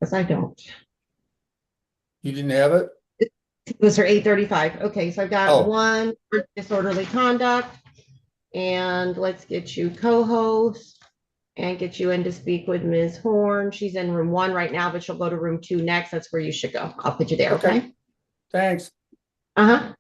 Because I don't. You didn't have it? It was for 8:35. Okay, so I've got Oh. one for disorderly conduct. And let's get you co-host and get you in to speak with Ms. Horn. She's in room 1 right now, but she'll go to room 2 next. That's where you should go. I'll put you there, okay? Thanks. Uh-huh.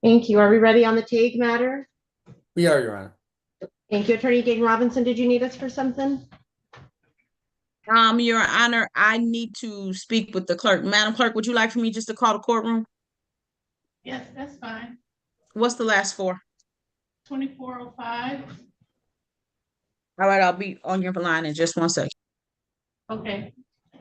Thank you. Are we ready on the Tague matter? We are, Your Honor. Thank you. Attorney Gaten Robinson, did you need us for something? Your Honor, I need to speak with the clerk. Madam Clerk, would you like for me just to call the courtroom? Yes, that's fine. What's the last four? 2405. All right, I'll be on your line in just 1 second. Okay.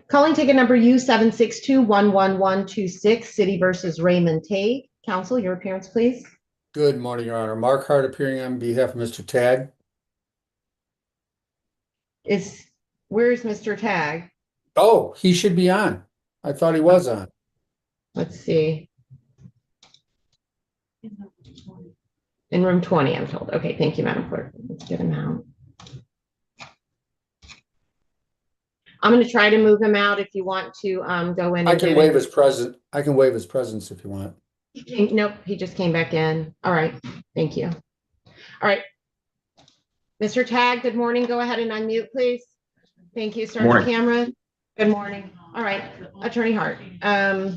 Calling ticket number U762-11126, City versus Raymond Tague. Counsel, your appearance, please. Good morning, Your Honor. Mark Hart appearing on behalf of Mr. Tagg. Where's Mr. Tague? Oh, he should be on. I thought he was on. Let's see. In room 20, I'm told. Okay, thank you, Madam Clerk. Let's get him out. I'm going to try to move him out if you want to go in. I can waive his presence. I can waive his presence if you want. Nope, he just came back in. All right, thank you. All right. Mr. Tague, good morning. Go ahead and unmute, please. Thank you. Start the camera. Good morning. All right, Attorney Hart. How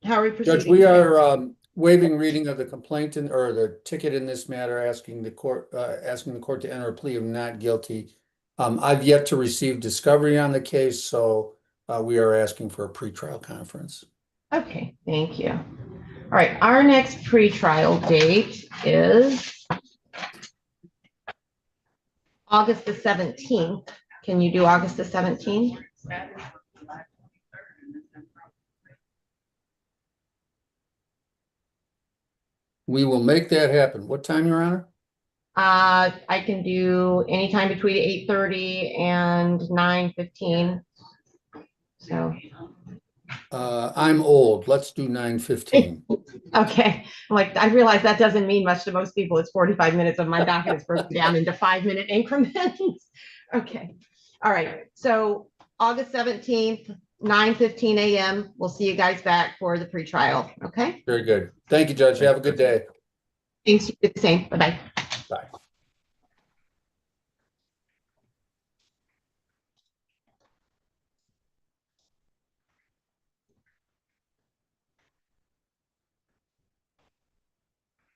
are we proceeding? Judge, we are waiving reading of the complaint or the ticket in this matter, asking the court to enter a plea of not guilty. I've yet to receive discovery on the case, so we are asking for a pretrial conference. Okay, thank you. All right, our next pretrial date is August the 17th. Can you do August the 17th? We will make that happen. What time, Your Honor? I can do anytime between 8:30 and 9:15. So. I'm old. Let's do 9:15. Okay, I realize that doesn't mean much to most people. It's 45 minutes of my docket is broken down into 5-minute increments. Okay, all right. So August 17th, 9:15 a.m. We'll see you guys back for the pretrial. Okay. Very good. Thank you, Judge. Have a good day. Thanks. You do the same. Bye-bye. Bye.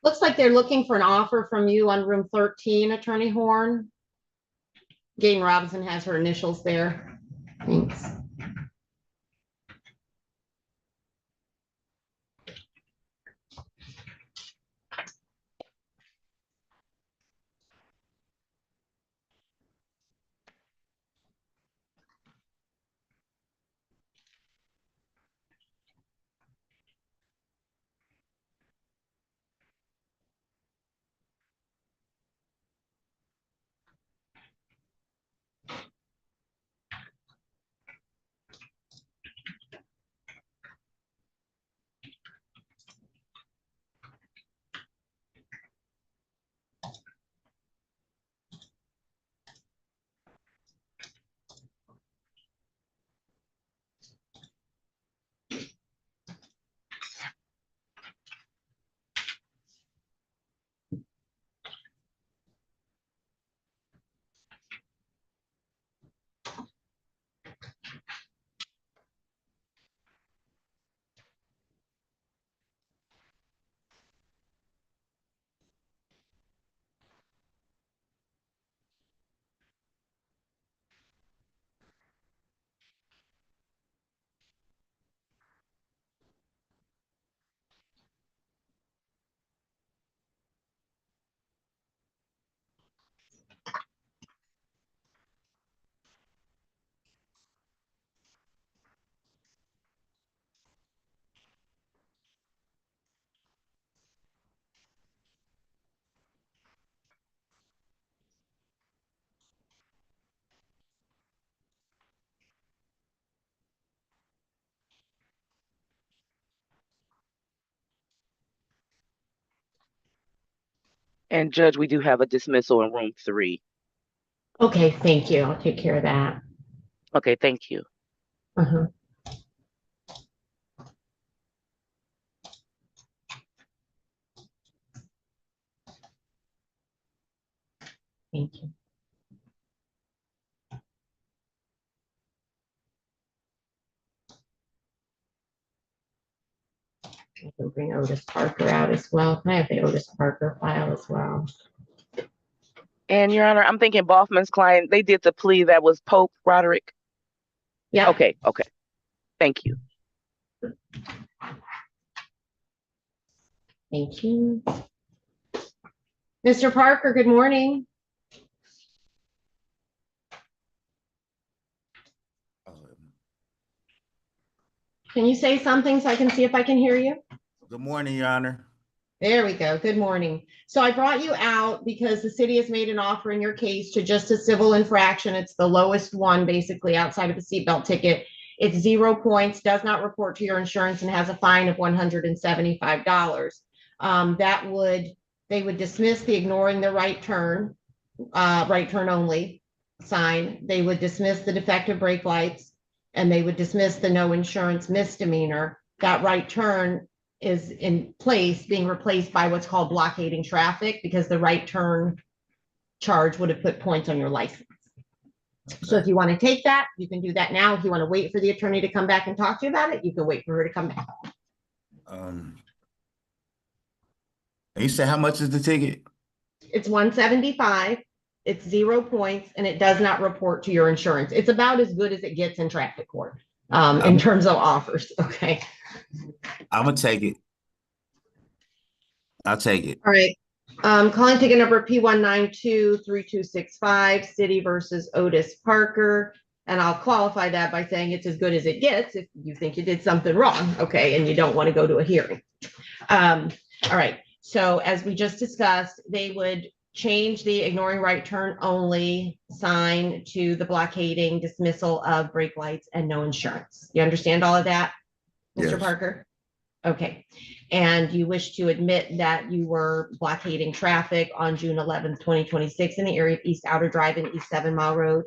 Looks like they're looking for an offer from you on room 13, Attorney Horn. Gaten Robinson has her initials there. Thanks. And Judge, we do have a dismissal in room 3. Okay, thank you. I'll take care of that. Okay, thank you. Uh-huh. Thank you. I can bring Otis Parker out as well. Can I have the Otis Parker file as well? And Your Honor, I'm thinking Boffman's client, they did the plea that was Pope Roderick. Yeah. Okay, okay. Thank you. Thank you. Mr. Parker, good morning. Can you say something so I can see if I can hear you? Good morning, Your Honor. There we go. Good morning. So I brought you out because the city has made an offer in your case to just a civil infraction. It's the lowest one, basically, outside of the seatbelt ticket. It's 0 points, does not report to your insurance, and has a fine of $175. They would dismiss the ignoring the right turn only sign. They would dismiss the defective brake lights, and they would dismiss the no insurance misdemeanor. That right turn is in place, being replaced by what's called blockading traffic, because the right turn charge would have put points on your license. So if you want to take that, you can do that now. If you want to wait for the attorney to come back and talk to you about it, you can wait for her to come back. You said how much is the ticket? It's $175. It's 0 points, and it does not report to your insurance. It's about as good as it gets in traffic court in terms of offers. Okay. I'm gonna take it. I'll take it. All right. Calling ticket number P1923265, City versus Otis Parker. And I'll qualify that by saying it's as good as it gets if you think you did something wrong, okay, and you don't want to go to a hearing. All right. So as we just discussed, they would change the ignoring right turn only sign to the blockading dismissal of brake lights and no insurance. You understand all of that, Mr. Yes. Parker? Okay. And you wish to admit that you were blockading traffic on June 11th, 2026 in the area of East Outer Drive and East 7 Mile Road?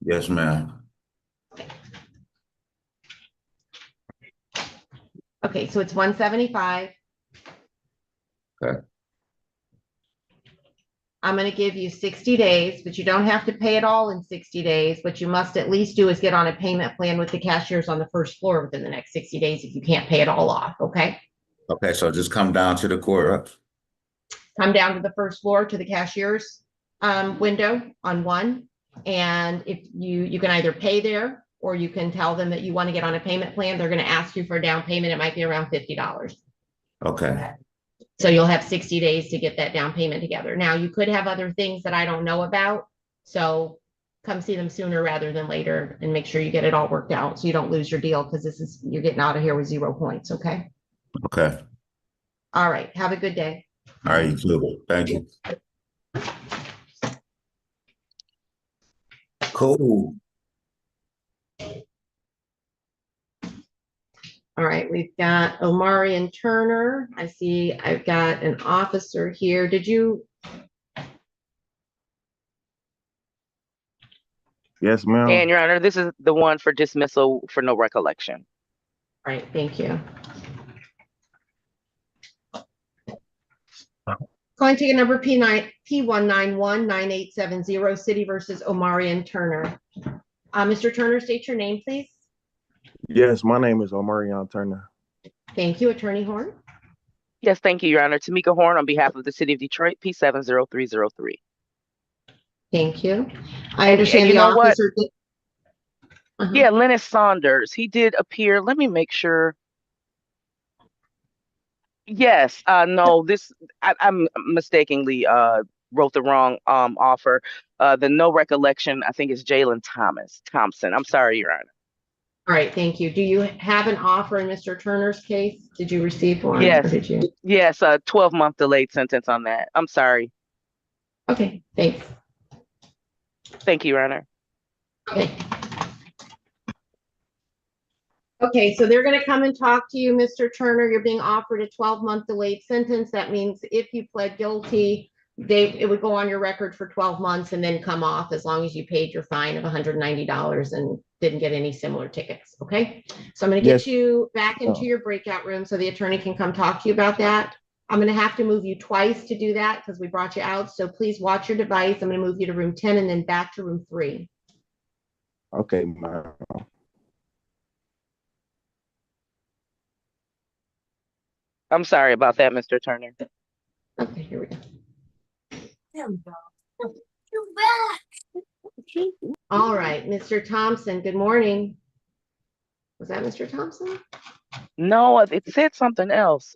Yes, ma'am. Okay, so it's 175. Okay. I'm going to give you 60 days, but you don't have to pay it all in 60 days. What you must at least do is get on a payment plan with the cashiers on the first floor within the next 60 days if you can't pay it all off, okay? Okay, so just come down to the court. Come down to the first floor to the cashier's window on 1. And if you can either pay there, or you can tell them that you want to get on a payment plan. They're going to ask you for a down payment. It might be around $50. Okay. So you'll have 60 days to get that down payment together. Now, you could have other things that I don't know about. So come see them sooner rather than later and make sure you get it all worked out so you don't lose your deal, because you're getting out of here with 0 points, okay? Okay. All right. Have a good day. All right, you too. Thank you. Cool. All right, we've got Omari and Turner. I see I've got an officer here. Did you? Yes, ma'am. And Your Honor, this is the one for dismissal for no recollection. All right, thank you. Calling ticket number P1919870, City versus Omari and Turner. Mr. Turner, state your name, please. Yes, my name is Omarion Turner. Thank you. Attorney Horn. Yes, thank you, Your Honor. Tamika Horn on behalf of the City of Detroit, P70303. Thank you. I understand you the know what? officer. Yeah, Lennis Saunders. He did appear. Let me make sure. Yes, no, I'm mistakenly wrote the wrong offer. The no recollection, I think, is Jalen Thompson. I'm sorry, Your Honor. All right, thank you. Do you have an offer in Mr. Turner's case? Did you receive one? Yes. Or did you? Yes, a 12-month delayed sentence on that. I'm sorry. Okay, thanks. Thank you, Your Honor. Okay. Okay, so they're going to come and talk to you, Mr. Turner. You're being offered a 12-month delayed sentence. That means if you pled guilty, it would go on your record for 12 months and then come off as long as you paid your fine of $190 and didn't get any similar tickets. Okay, so I'm going to get you back into your breakout room so the attorney can come talk to you about that. I'm going to have to move you twice to do that because we brought you out. So please watch your device. I'm going to move you to room 10 and then back to room 3. Okay, ma'am. I'm sorry about that, Mr. Turner. Okay, here we go. There we go. You're back. All right, Mr. Thompson, good morning. Was that Mr. Thompson? No, it said something else.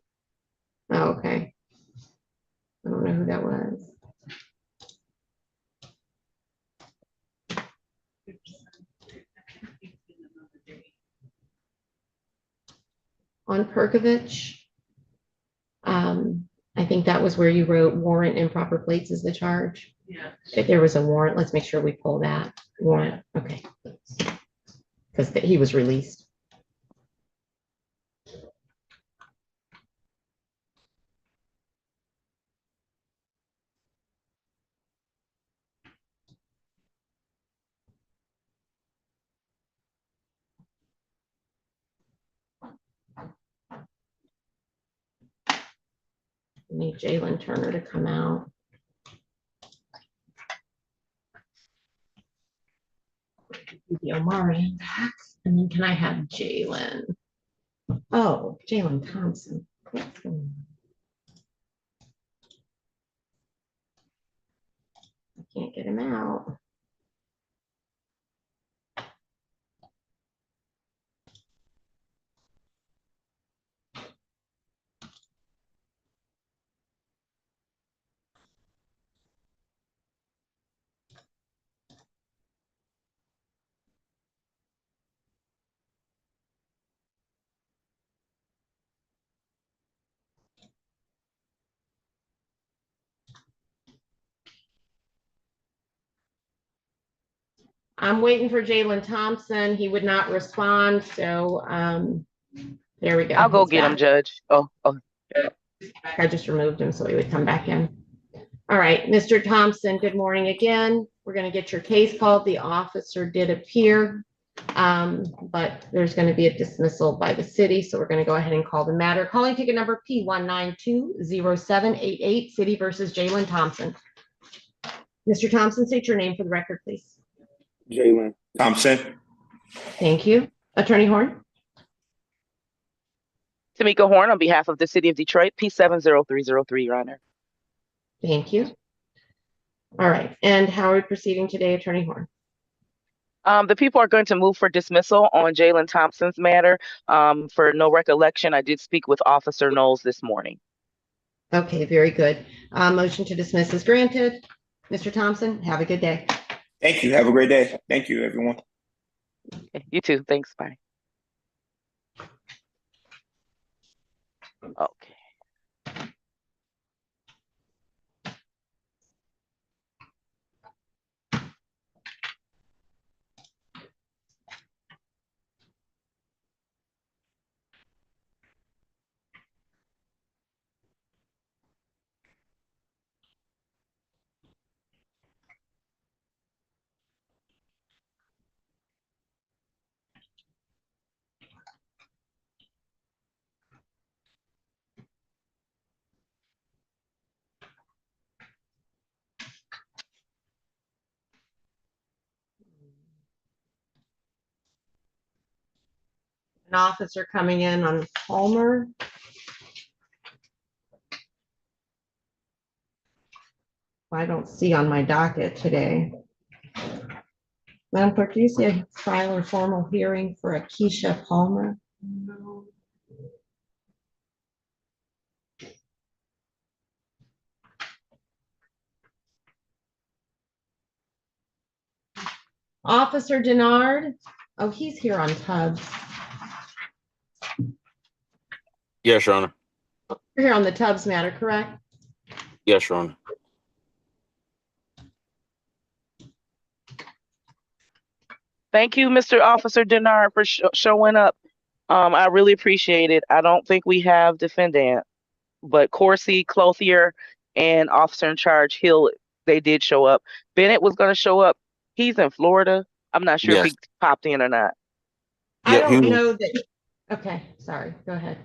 Oh, okay. I don't know who that was. On Perkovich, I think that was where you wrote warrant improper plates is the charge. Yeah. If there was a warrant, let's make sure we pull that warrant. Okay. Because he was released. We need Jalen Turner to come out. The Omari, and then can I have Jalen? Oh, Jalen Thompson. What's going on? I can't get him out. I'm waiting for Jalen Thompson. He would not respond, so there we go. I'll go He's get him, back. Judge. Oh. I just removed him so he would come back in. All right, Mr. Thompson, good morning again. We're going to get your case called. The officer did appear, but there's going to be a dismissal by the city, so we're going to go ahead and call the matter. Calling ticket number P1920788, City versus Jalen Thompson. Mr. Thompson, state your name for the record, please. Jalen Thompson. Thank you. Attorney Horn. Tamika Horn on behalf of the City of Detroit, P70303, Your Honor. Thank you. All right, and how are we proceeding today, Attorney Horn? The people are going to move for dismissal on Jalen Thompson's matter. For no recollection, I did speak with Officer Knowles this morning. Okay, very good. Motion to dismiss is granted. Mr. Thompson, have a good day. Thank you. Have a great day. Thank you, everyone. Okay, you too. Thanks. Bye. Okay. An officer coming in on Palmer. I don't see on my docket today. Madam Clerk, do you see a trial or formal hearing for Akeisha Palmer? No. Officer Denard. Oh, he's here on Tubbs. Yes, Your Honor. You're here on the Tubbs matter, correct? Yes, Your Honor. Thank you, Mr. Officer Denard, for showing up. I really appreciate it. I don't think we have defendant, but Corsi, Clothier, and officer in charge Hill, they did show up. Bennett was going to show up. He's in Florida. I'm not sure if he popped in or not. I don't know that. Okay, sorry. Go ahead.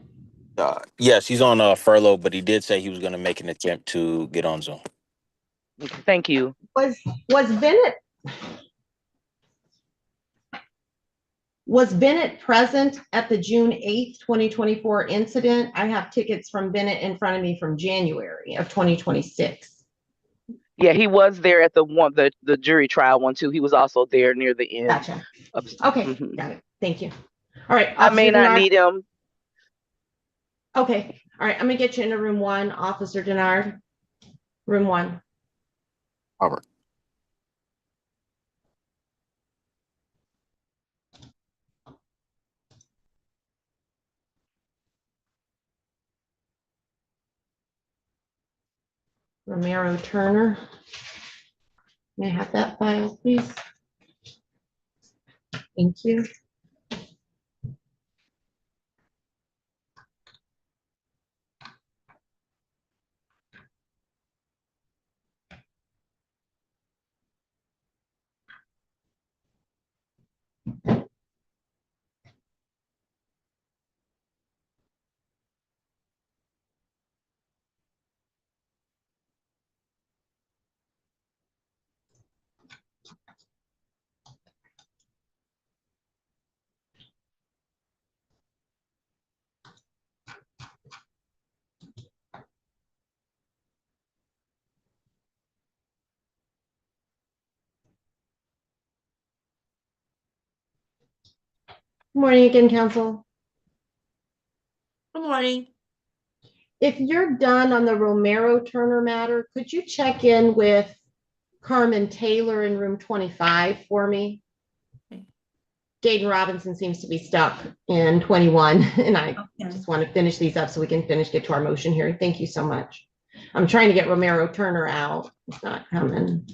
Yes, he's on furlough, but he did say he was going to make an attempt to get on Zoom. Thank you. Was Bennett present at the June 8th, 2024 incident? I have tickets from Bennett in front of me from January of 2026. Yeah, he was there at the jury trial one too. He was also there near the end. Gotcha. Okay, got it. Thank you. All right. I may Officer not Denard. need him. Okay. All right. I'm gonna get you into room 1, Officer Denard. Room 1. All right. Romero Turner. May I have that file, please? Thank you. Good morning again, counsel. Good morning. If you're done on the Romero Turner matter, could you check in with Carmen Taylor in room 25 for me? Jaden Robinson seems to be stuck in 21, and I just want to finish these up so we can get to our motion hearing. Thank you so much. I'm trying to get Romero Turner out. It's not coming.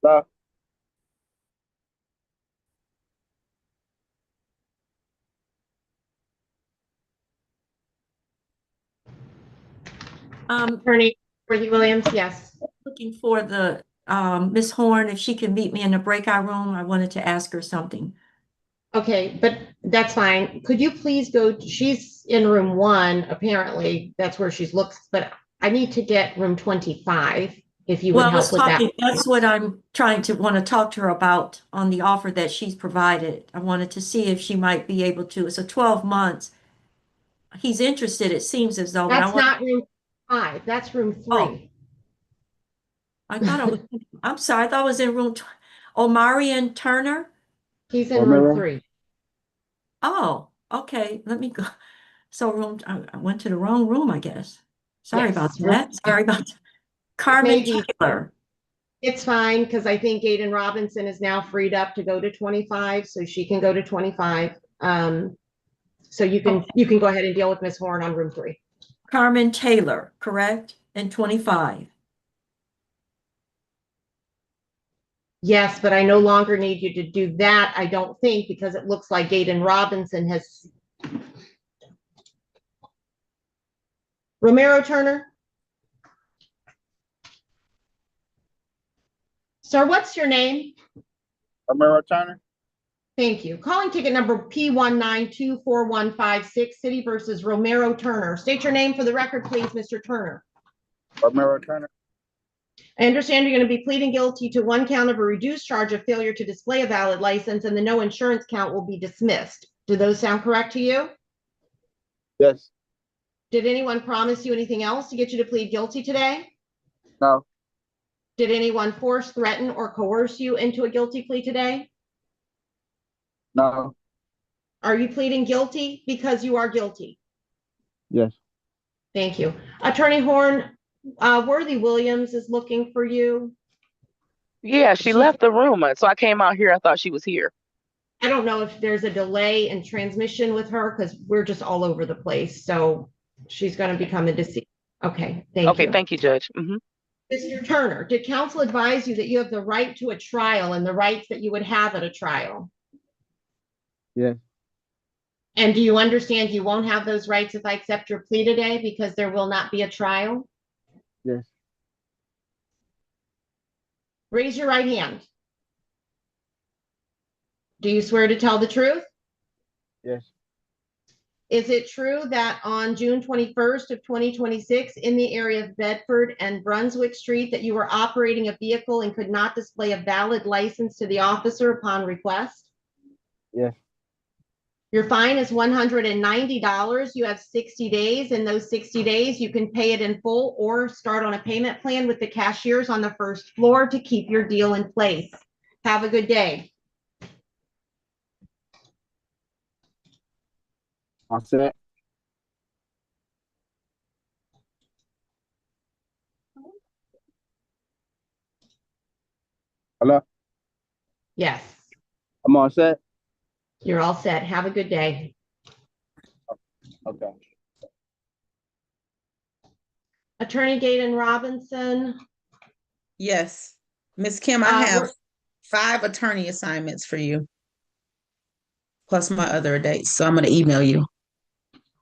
Hello? Attorney Worthy Williams, yes. Looking for the Miss Horn, if she can meet me in the breakout room. I wanted to ask her something. Okay, but that's fine. Could you please go, she's in room 1, apparently, that's where she's looks, but I need to get room 25, if you would Well, I was help with that. talking, that's what I'm trying to want to talk to her about on the offer that she's provided. I wanted to see if she might be able to. It's a 12 months. He's interested, it seems as though, but I That's want. not room 5, that's room 3. Oh, I thought I was, I'm sorry, I thought I was in room, Omarion Turner? He's in room 3. Oh, okay, let me go. So room, I went to the wrong room, I guess. Sorry about Yes. that. Sorry about Carmen Taylor. It's fine, because I think Gaden Robinson is now freed up to go to 25, so she can go to 25. So you can go ahead and deal with Miss Horn on room 3. Carmen Taylor, correct? And 25. Yes, but I no longer need you to do that, I don't think, because it looks like Gaden Robinson has. Romero Turner? Sir, what's your name? Romero Turner. Thank you. Calling ticket number P1924156, City versus Romero Turner. State your name for the record, please, Mr. Turner. Romero Turner. I understand you're going to be pleading guilty to 1 count of a reduced charge of failure to display a valid license, and the no insurance count will be dismissed. Do those sound correct to you? Yes. Did anyone promise you anything else to get you to plead guilty today? No. Did anyone force, threaten, or coerce you into a guilty plea today? No. Are you pleading guilty because you are guilty? Yes. Thank you. Attorney Horn, Worthy Williams is looking for you. Yeah, she left the room, so I came out here. I thought she was here. I don't know if there's a delay in transmission with her because we're just all over the place. So she's going to be coming to see. Okay, thank you. Okay, thank you, Judge. Mr. Turner, did counsel advise you that you have the right to a trial and the rights that you would have at a trial? Yes. And do you understand you won't have those rights if I accept your plea today because there will not be a trial? Yes. Raise your right hand. Do you swear to tell the truth? Yes. Is it true that on June 21st of 2026 in the area of Bedford and Brunswick Street that you were operating a vehicle and could not display a valid license to the officer upon request? Yes. Your fine is $190. You have 60 days. In those 60 days, you can pay it in full or start on a payment plan with the cashiers on the first floor to keep your deal in place. Have a good day. All set. Hello. Yes, I'm all set. you're all set. Have a good day. Okay. Attorney Gaden Robinson. Yes. Ms. Kim, I have 5 attorney assignments for you, plus my other dates. So I'm going to email you.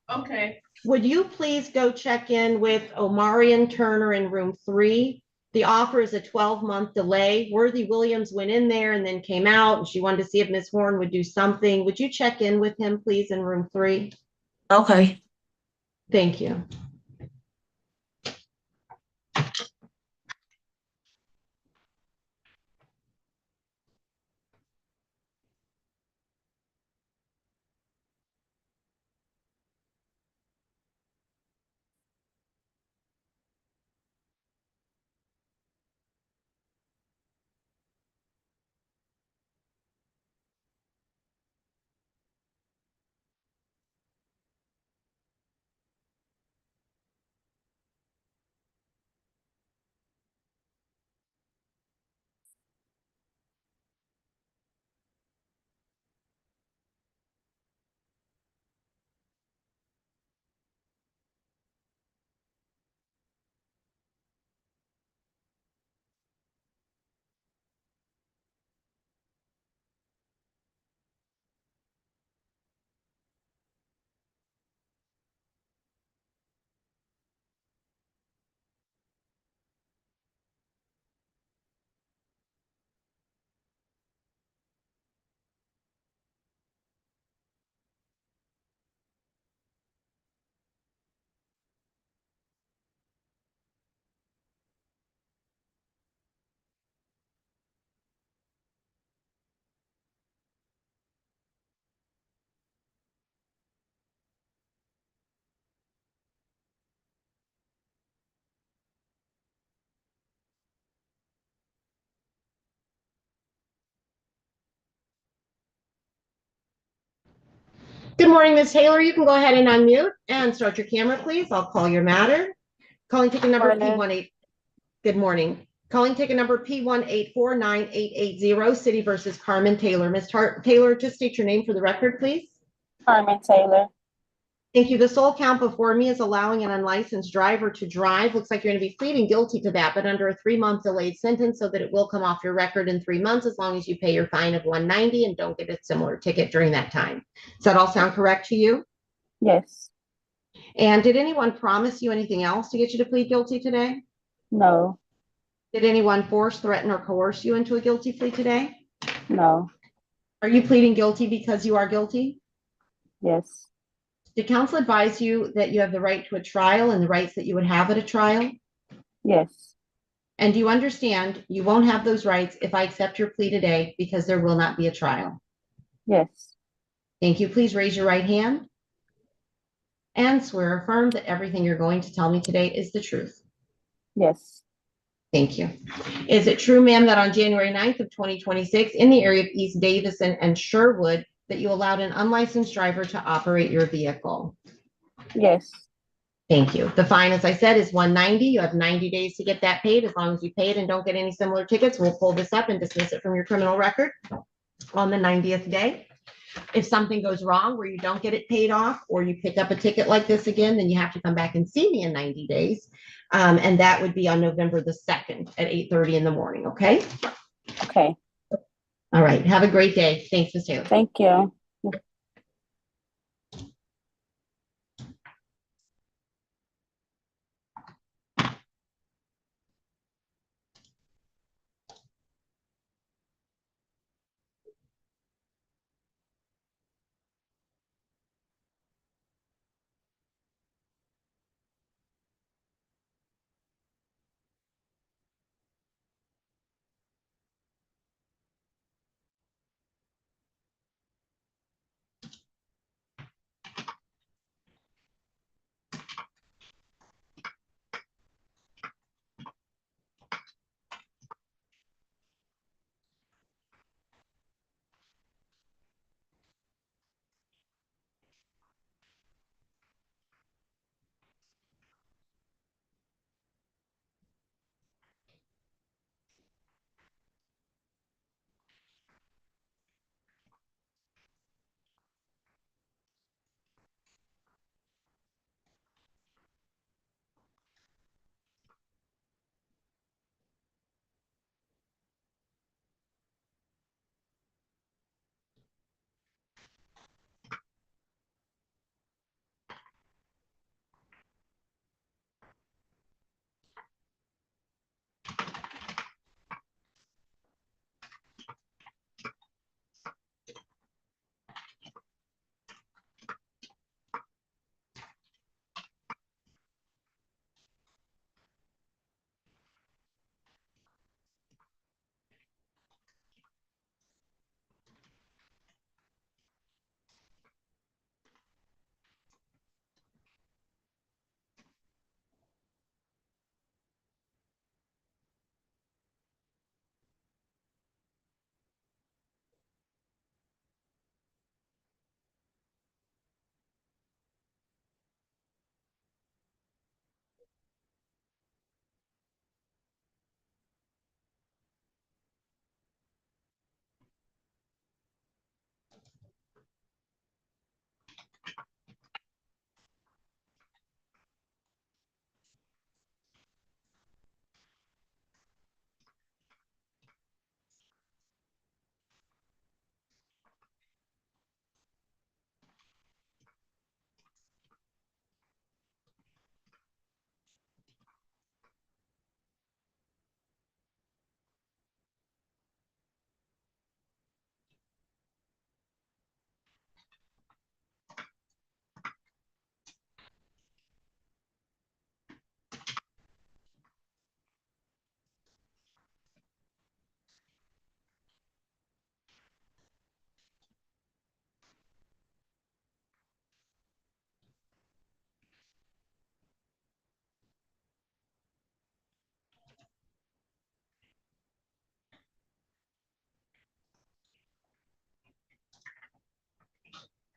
Okay. Would you please go check in with Omarion Turner in room 3? The offer is a 12-month delay. Worthy Williams went in there and then came out, and she wanted to see if Ms. Horn would do something. Would you check in with him, please, in room 3? Okay. Thank you. Good morning, Ms. Taylor. You can go ahead and unmute and start your camera, please. I'll call your matter. Calling ticket number P18. Good morning. Calling ticket number P1849880, City versus Carmen Taylor. Ms. Taylor, just state your name for the record, please. Carmen Taylor. Thank you. The sole count before me is allowing an unlicensed driver to drive. Looks like you're going to be pleading guilty to that, but under a 3-month delayed sentence so that it will come off your record in 3 months as long as you pay your fine of $190 and don't get a similar ticket during that time. Does that all sound correct to you? Yes. And did anyone promise you anything else to get you to plead guilty today? No. Did anyone force, threaten, or coerce you into a guilty plea today? No. Are you pleading guilty because you are guilty? Yes. Did counsel advise you that you have the right to a trial and the rights that you would have at a trial? Yes. And do you understand you won't have those rights if I accept your plea today because there will not be a trial? Yes. Thank you. Please raise your right hand and swear or affirm that everything you're going to tell me today is the truth. Yes. Thank you. Is it true, ma'am, that on January 9th of 2026 in the area of East Davison and Sherwood that you allowed an unlicensed driver to operate your vehicle? Yes. Thank you. The fine, as I said, is $190. You have 90 days to get that paid. As long as you pay it and don't get any similar tickets, we'll pull this up and dismiss it from your criminal record on the 90th day. If something goes wrong where you don't get it paid off or you pick up a ticket like this again, then you have to come back and see me in 90 days. And that would be on November the 2nd at 8:30 in the morning. Okay. Okay. All right. Have a great day. Thanks, Ms. Taylor. Thank you.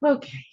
Okay.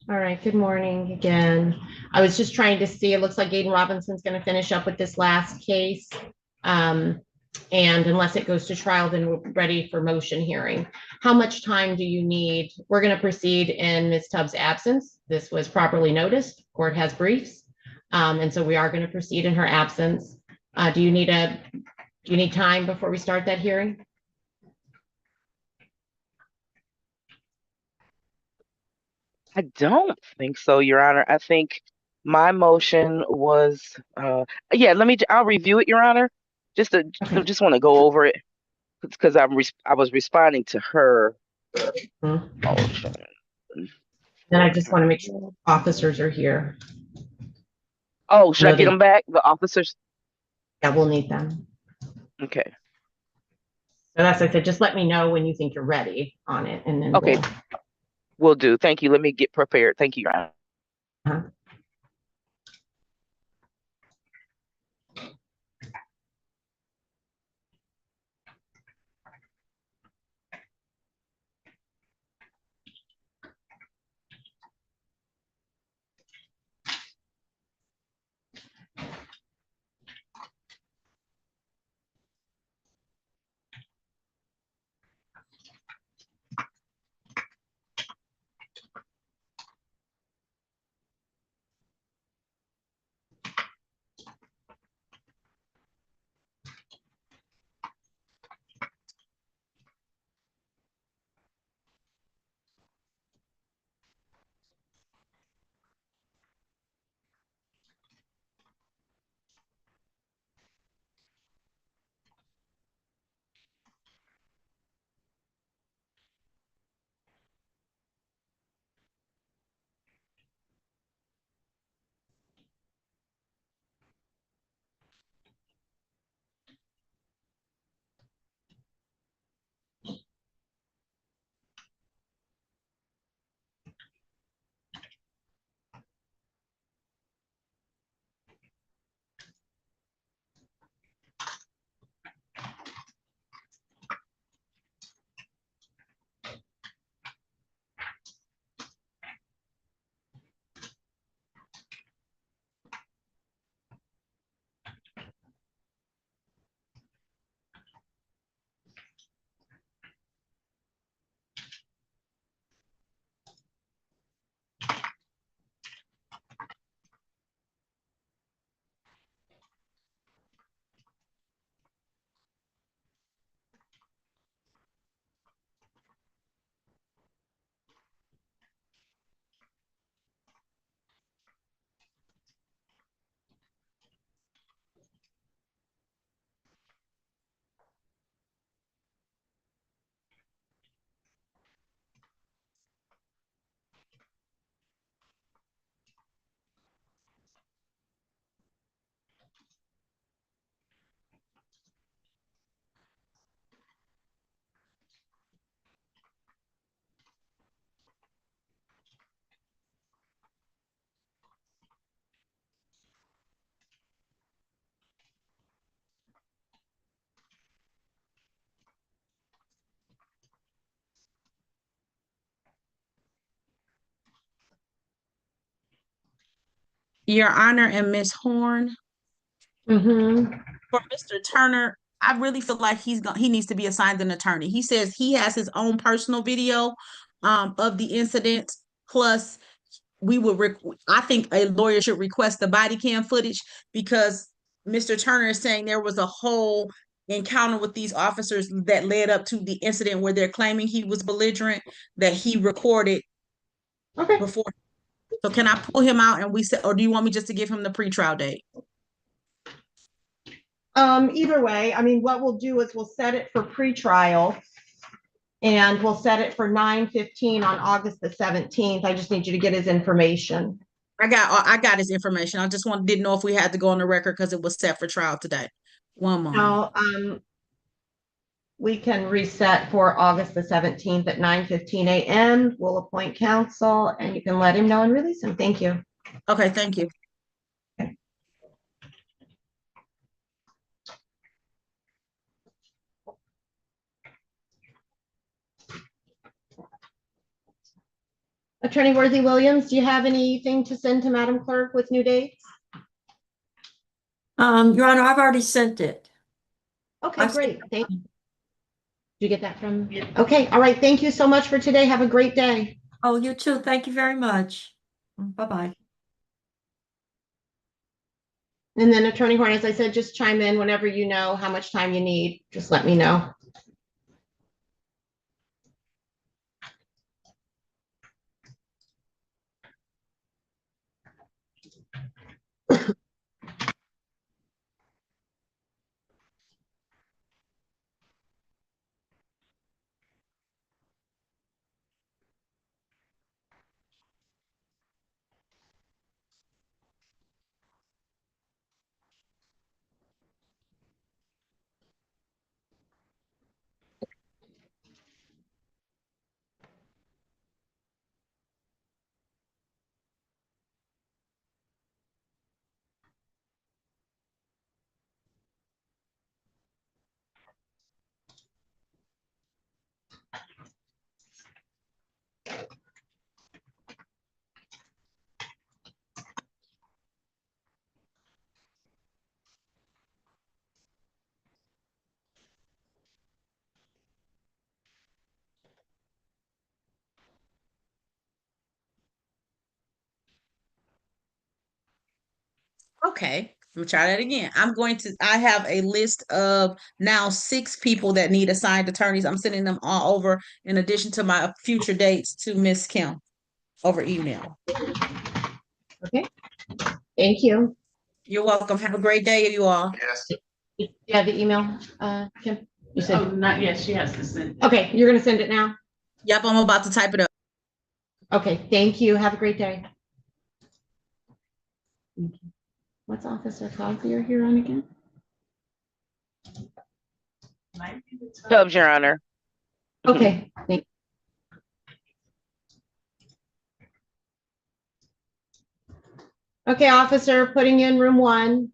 All right, good morning again. I was just trying to see, it looks like Aiden Robinson's going to finish up with this last case. And unless it goes to trial, then we're ready for motion hearing. How much time do you need? We're going to proceed in Ms. Tubbs' absence. This was properly noticed. Court has briefs. And so we are going to proceed in her absence. Do you need time before we start that hearing? I don't think so, Your Honor. I think my motion was, yeah, I'll review it, Your Honor. Just want to go over it because I was responding to her motion. And I just want to make sure officers are here. Oh, should I get them back? The officers? Yeah, we'll need them. Okay. So that's what I said, just let me know when you think you're ready on it, and then Okay. Will do. Thank you. Let me get prepared. Thank you, Your Honor. Your Honor and Miss Horn. For Mr. Turner, I really feel like he needs to be assigned an attorney. He says he has his own personal video of the incident. Plus, I think a lawyer should request the body cam footage because Mr. Turner is saying there was a whole encounter with these officers that led up to the incident where they're claiming he was belligerent that he recorded before. So can I pull him out and or do you want me just to give him the pretrial date? Either way, I mean, what we'll do is we'll set it for pretrial and we'll set it for 9:15 on August the 17th. I just need you to get his information. I got his information. I just didn't know if we had to go on the record because it was set for trial today. One moment. No, we can reset for August the 17th at 9:15 a.m. We'll appoint counsel and you can let him know and release him. Thank you. Okay, thank you. Attorney Worthy Williams, do you have anything to send to Madam Clerk with new dates? Your Honor, I've already sent it. Okay, great. Thank you. Did you get that from? Yeah. Okay, all right. Thank you so much for today. Have a great day. Oh, you too. Thank you very much. Bye-bye. And then Attorney Horn, as I said, just chime in whenever you know how much time you need. Just let me know. Okay, we'll try that again. I have a list of now 6 people that need assigned attorneys. I'm sending them all over in addition to my future dates to Miss Kim over email. Okay. Thank you. You're welcome. Have a great day, you all. Yes. Do you have the email, Kim? You said. Oh, not yet. She has to send it. Okay, you're gonna send it now? Yep, I'm about to type it up. Okay, thank you. Have a great day. What's Officer Coslier here on again? Tubbs, Your Honor. Okay, thank. Okay, officer, putting you in room 1.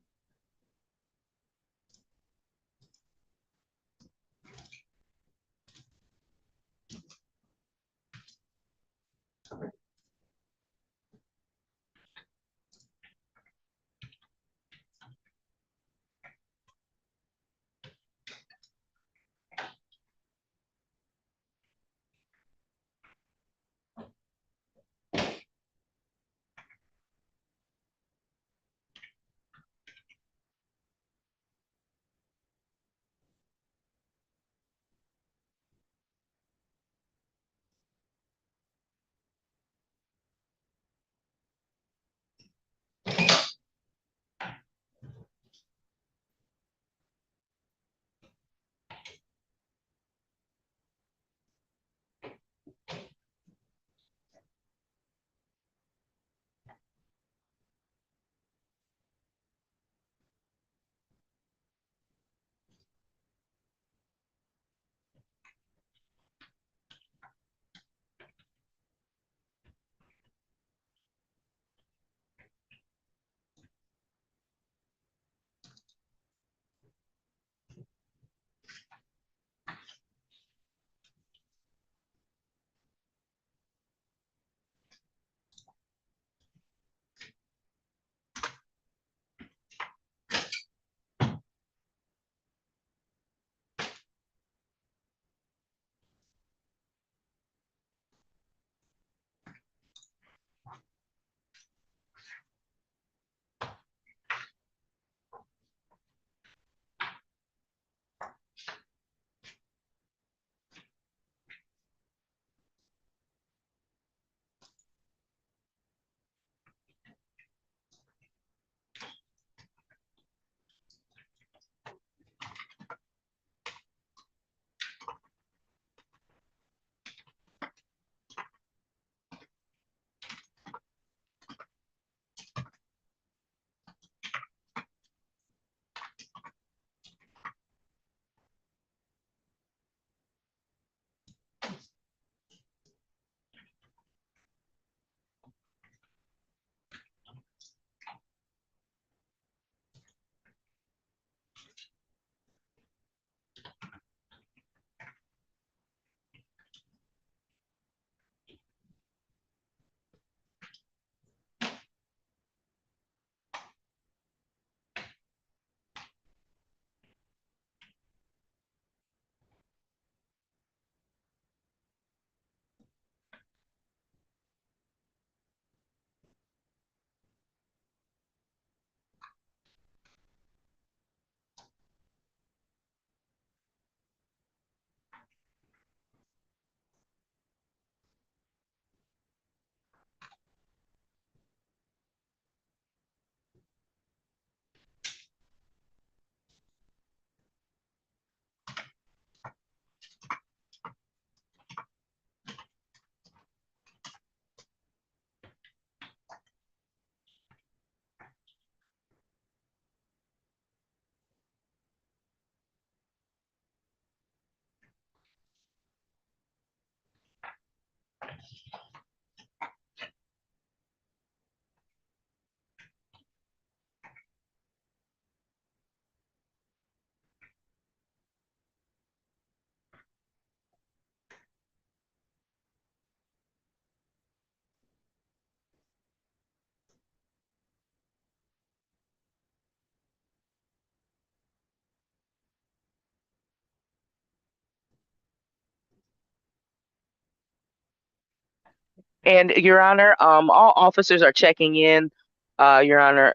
And Your Honor, all officers are checking in, Your Honor.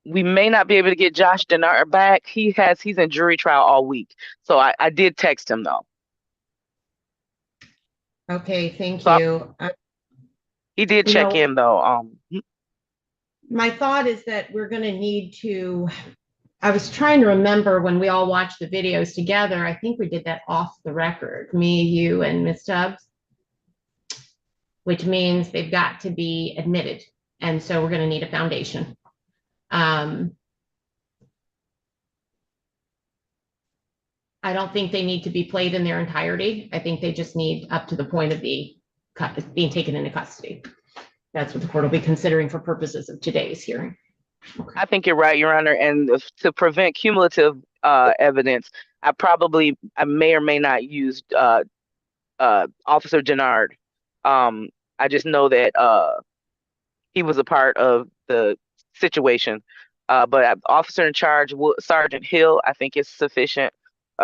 We may not be able to get Josh Denard back. He's in jury trial all week. So I did text him though. Okay, thank So you. he did You check know, in though. my thought is that we're going to need to, I was trying to remember when we all watched the videos together. I think we did that off the record, me, you, and Ms. Tubbs, which means they've got to be admitted. And so we're going to need a foundation. I don't think they need to be played in their entirety. I think they just need up to the point of being taken into custody. That's what the court will be considering for purposes of today's hearing. I think you're right, Your Honor. And to prevent cumulative evidence, I may or may not use Officer Denard. I just know that he was a part of the situation. But officer in charge, Sergeant Hill, I think is sufficient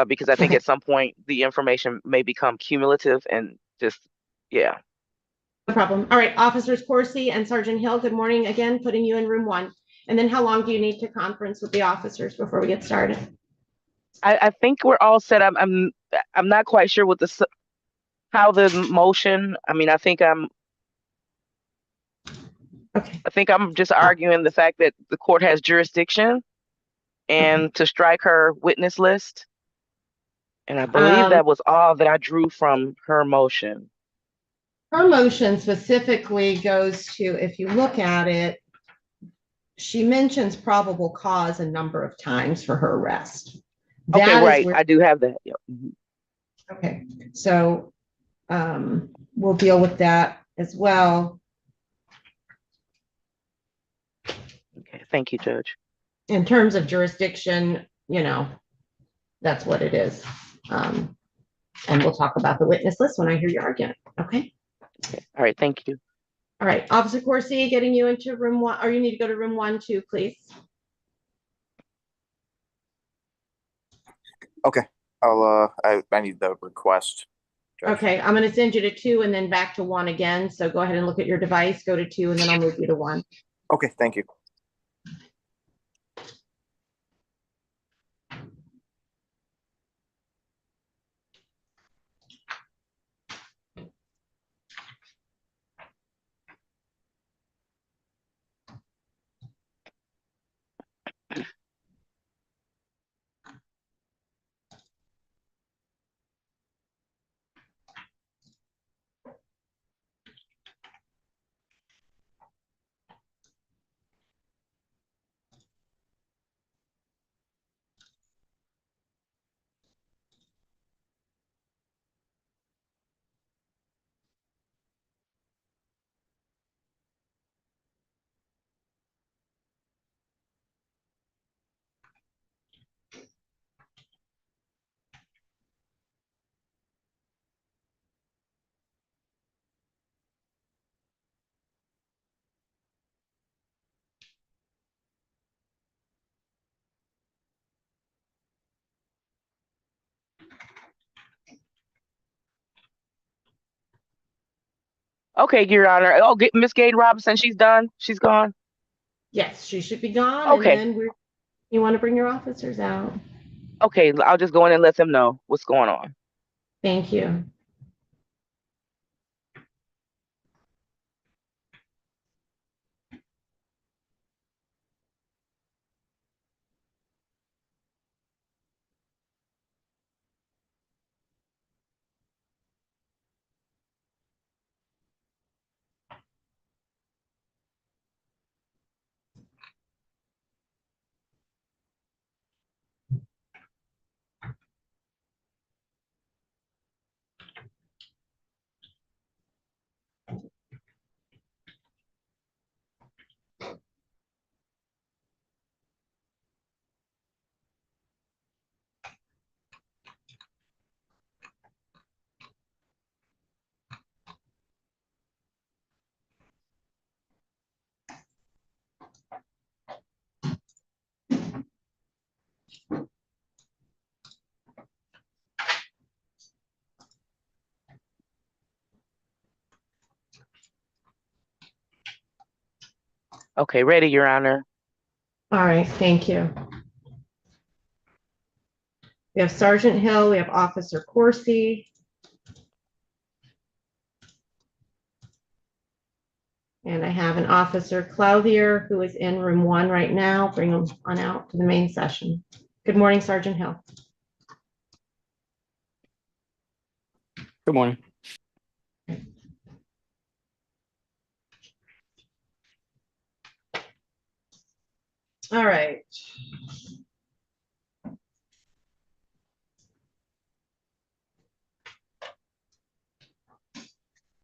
because I think Okay. at some point the information may become cumulative and just, yeah. No problem. All right, Officers Corsi and Sergeant Hill, good morning again, putting you in room 1. And then how long do you need to conference with the officers before we get started? I think we're all set up. I'm not quite sure what how the motion. I mean, I think I'm just arguing the fact that the court has jurisdiction and to strike her witness list. And I believe that was all that I drew from her motion. Her motion specifically goes to, if you look at it, she mentions probable cause a number of times for her arrest. Okay, That is right. where, I do have that. Yep. okay, so we'll deal with that as well. Okay, thank you, Judge. In terms of jurisdiction, you know, that's what it is. And we'll talk about the witness list when I hear your argument. Okay. Okay. All right. Thank you. All right. Officer Corsi, getting you into room 1, or you need to go to room 1 too, please. Okay. I need the request. Judge. Okay, I'm going to send you to 2 and then back to 1 again. So go ahead and look at your device, go to 2, and then I'll move you to 1. Okay, thank you. Okay, Your Honor. Oh, get Miss Gade Robinson. She's done. She's gone. Yes, she should be gone. Okay. And then you want to bring your officers out. Okay, I'll just go in and let them know what's going on. Thank you. Okay, ready, Your Honor. All right, thank you. We have Sergeant Hill, we have Officer Corsi. And I have an Officer Clouthier who is in room 1 right now. Bring him on out to the main session. Good morning, Sergeant Hill. Good morning. All right.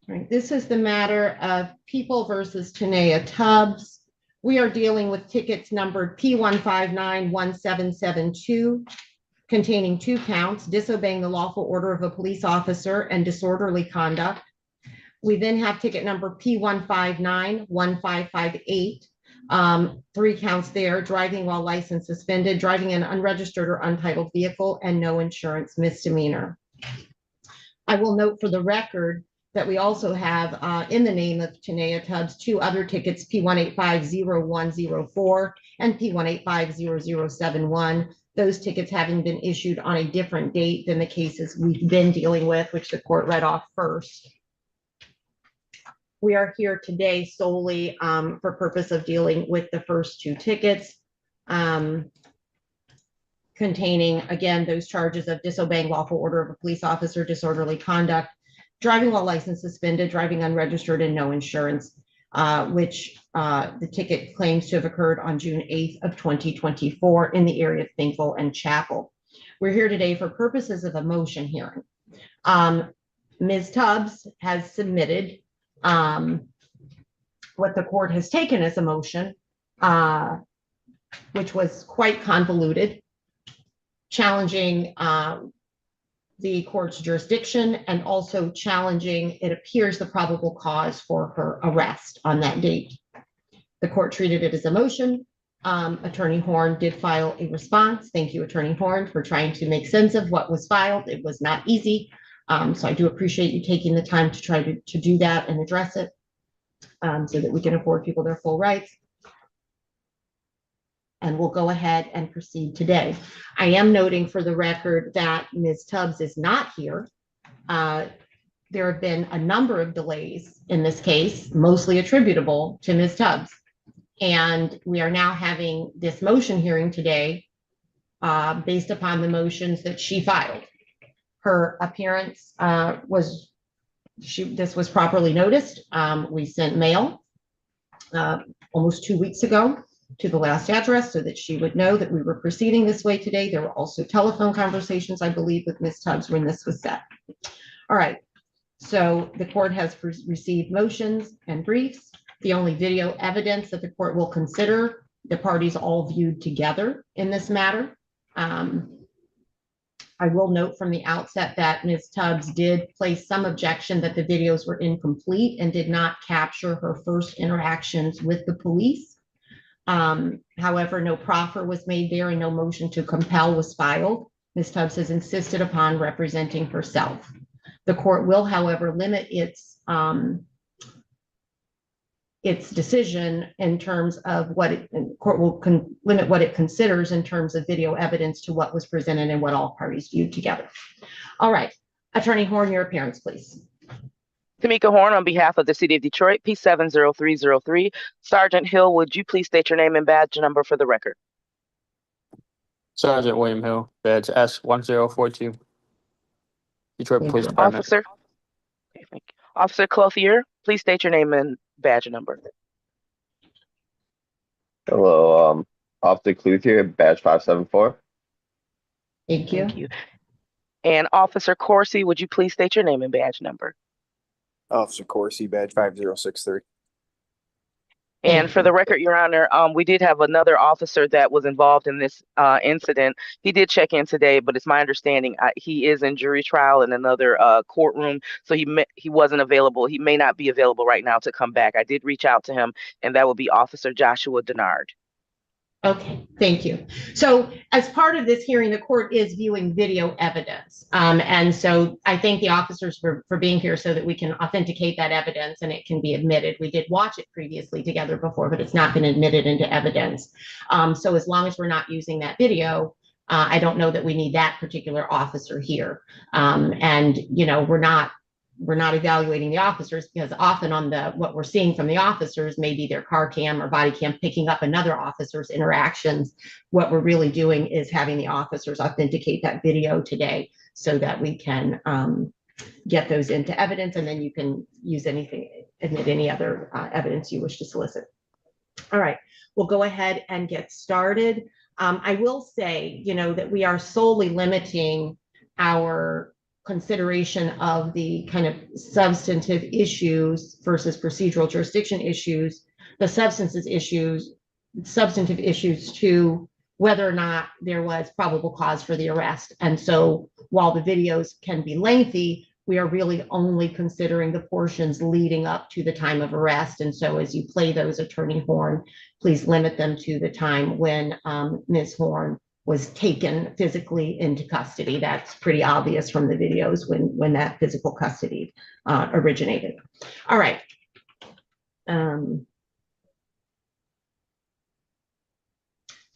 Right, this is the matter of People versus Tanea Tubbs. We are dealing with tickets numbered P1591772, containing 2 counts, disobeying the lawful order of a police officer and disorderly conduct. We then have ticket number P1591558, 3 counts there, driving while license suspended, driving an unregistered or untitled vehicle, and no insurance misdemeanor. I will note for the record that we also have in the name of Tanea Tubbs 2 other tickets, P1850104 and P1850071. Those tickets having been issued on a different date than the cases we've been dealing with, which the court read off first. We are here today solely for purpose of dealing with the first 2 tickets, containing, again, those charges of disobeying lawful order of a police officer, disorderly conduct, driving while license suspended, driving unregistered, and no insurance, which the ticket claims to have occurred on June 8th of 2024 in the area of Thinkville and Chapel. We're here today for purposes of a motion hearing. Ms. Tubbs has submitted what the court has taken as a motion, which was quite convoluted, challenging the court's jurisdiction and also challenging, it appears, the probable cause for her arrest on that date. The court treated it as a motion. Attorney Horn did file a response. Thank you, Attorney Horn, for trying to make sense of what was filed. It was not easy. So I do appreciate you taking the time to try to do that and address it so that we can afford people their full rights. And we'll go ahead and proceed today. I am noting for the record that Ms. Tubbs is not here. There have been a number of delays in this case, mostly attributable to Ms. Tubbs. And we are now having this motion hearing today based upon the motions that she filed. Her appearance this was properly noticed. We sent mail almost 2 weeks ago to the last address so that she would know that we were proceeding this way today. There were also telephone conversations, I believe, with Ms. Tubbs when this was set. All right, so the court has received motions and briefs. The only video evidence that the court will consider, the parties all viewed together in this matter. I will note from the outset that Ms. Tubbs did place some objection that the videos were incomplete and did not capture her first interactions with the police. However, no proffer was made there and no motion to compel was filed. Ms. Tubbs has insisted upon representing herself. The court will, however, limit its decision in terms of court will limit what it considers in terms of video evidence to what was presented and what all parties viewed together. All right, Attorney Horn, your appearance, please. Tamika Horn on behalf of the City of Detroit, P70303. Sergeant Hill, would you please state your name and badge number for the record? Sergeant William Hill, badge S1042. Detroit Police Department. Officer. Okay, thank you. Officer Clouthier, please state your name and badge number. Hello, Officer Clouthier, badge 574. Thank you. Thank you. And Officer Corsi, would you please state your name and badge number? Officer Corsi, badge 5063. And for the record, Your Honor, we did have another officer that was involved in this incident. He did check in today, but it's my understanding he is in jury trial in another courtroom, so he wasn't available. He may not be available right now to come back. I did reach out to him, and that would be Officer Joshua Denard. Okay, thank you. So as part of this hearing, the court is viewing video evidence. And so I thank the officers for being here so that we can authenticate that evidence and it can be admitted. We did watch it previously together before, but it's not been admitted into evidence. So as long as we're not using that video, I don't know that we need that particular officer here. And, you know, we're not evaluating the officers because often on what we're seeing from the officers, maybe their car cam or body cam picking up another officer's interactions. What we're really doing is having the officers authenticate that video today so that we can get those into evidence, and then you can use admit any other evidence you wish to solicit. All right, we'll go ahead and get started. I will say, you know, that we are solely limiting our consideration of the kind of substantive issues versus procedural jurisdiction issues, the substantive issues to whether or not there was probable cause for the arrest. And so while the videos can be lengthy, we are really only considering the portions leading up to the time of arrest. And so as you play those, Attorney Horn, please limit them to the time when Ms. Horn was taken physically into custody. That's pretty obvious from the videos when that physical custody originated. All right. So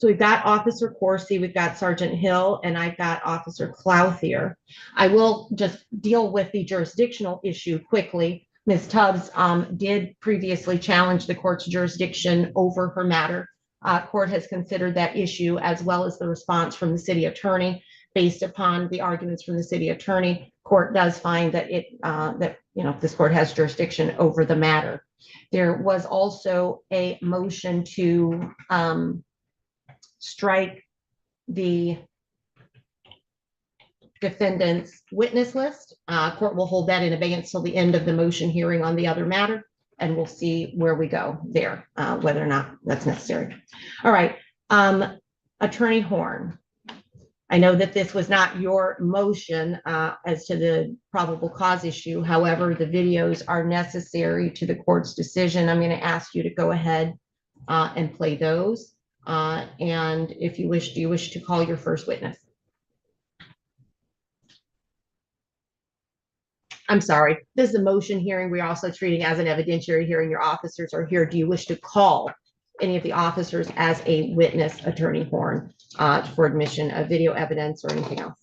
we've got Officer Coursey, we've got Sergeant Hill, and I've got Officer Clouthier. I will just deal with the jurisdictional issue quickly. Ms. Tubbs did previously challenge the court's jurisdiction over her matter. Court has considered that issue as well as the response from the city attorney. Based upon the arguments from the city attorney, court does find that this court has jurisdiction over the matter. There was also a motion to strike the defendant's witness list. Court will hold that in abeyance till the end of the motion hearing on the other matter, and we'll see where we go there, whether or not that's necessary. All right, Attorney Horn, I know that this was not your motion as to the probable cause issue. However, the videos are necessary to the court's decision. I'm going to ask you to go ahead and play those. And if you wish, do you wish to call your first witness? I'm sorry, this is a motion hearing. We're also treating as an evidentiary hearing. Your officers are here. Do you wish to call any of the officers as a witness, Attorney Horn, for admission of video evidence or anything else?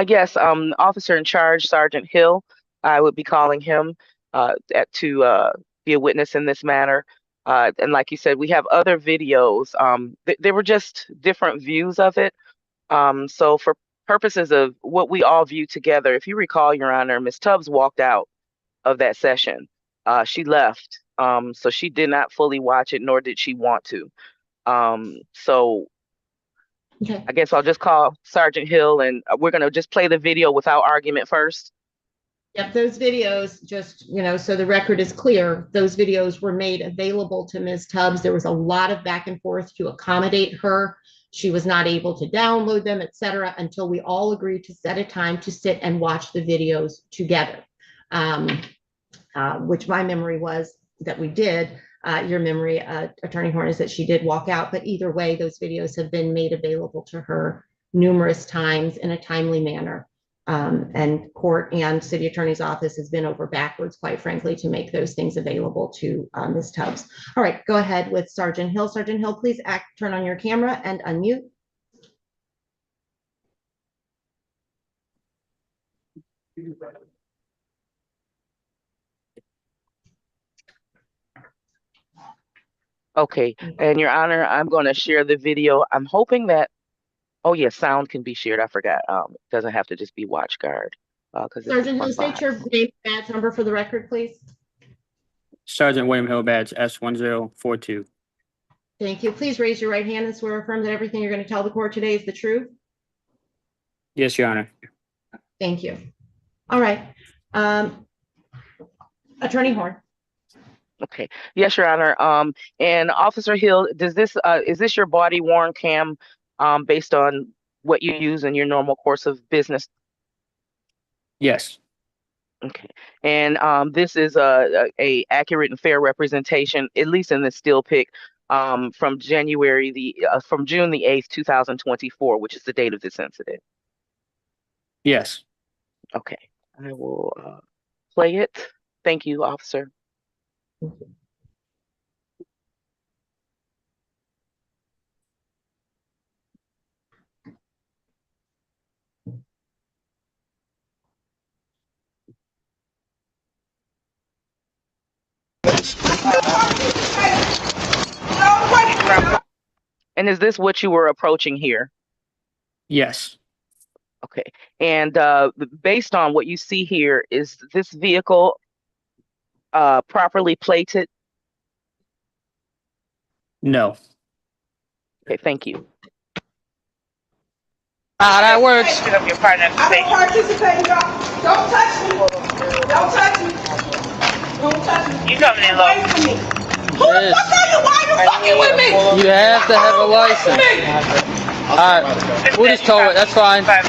Yes, officer in charge, Sergeant Hill. I would be calling him to be a witness in this matter. And like you said, we have other videos. They were just different views of it. So for purposes of what we all view together, if you recall, Your Honor, Ms. Tubbs walked out of that session. She left. So she did not fully watch it, nor did she want to. So okay. I guess I'll just call Sergeant Hill, and we're going to just play the video without argument first. Yep, those videos, just, you know, so the record is clear, those videos were made available to Ms. Tubbs. There was a lot of back and forth to accommodate her. She was not able to download them, etc., until we all agreed to set a time to sit and watch the videos together, which my memory was that we did. Your memory, Attorney Horn, is that she did walk out, but either way, those videos have been made available to her numerous times in a timely manner. And court and city attorney's office has been over backwards, quite frankly, to make those things available to Ms. Tubbs. All right, go ahead with Sergeant Hill. Sergeant Hill, please turn on your camera and unmute. Okay, and Your Honor, I'm going to share the video. I'm hoping that, oh yeah, sound can be shared. I forgot. It doesn't have to just be watch guard. Sergeant Hill, state your name, badge number for the record, please. Sergeant William Hill, badge S1042. Thank you. Please raise your right hand and swear or affirm that everything you're going to tell the court today is the truth. Yes, Your Honor. Thank you. All right. Attorney Horn. Okay. Yes, Your Honor. And Officer Hill, does this is this your body worn cam based on what you use in your normal course of business? Yes. Okay. And this is a accurate and fair representation, at least in the still pic, from June the 8th, 2024, which is the date of this incident? Yes. Okay, I will play it. Thank you, officer. And is this what you were approaching here? Yes. Okay. And based on what you see here, is this vehicle properly plated? No. Okay, thank you. That works. I don't participate, y'all. Don't touch me. Don't touch me. Don't touch me. You coming in low. Wait for me. Who the fuck are you? Why are you fucking with me? You have to have a license. All right. We'll just tow it. That's fine. We're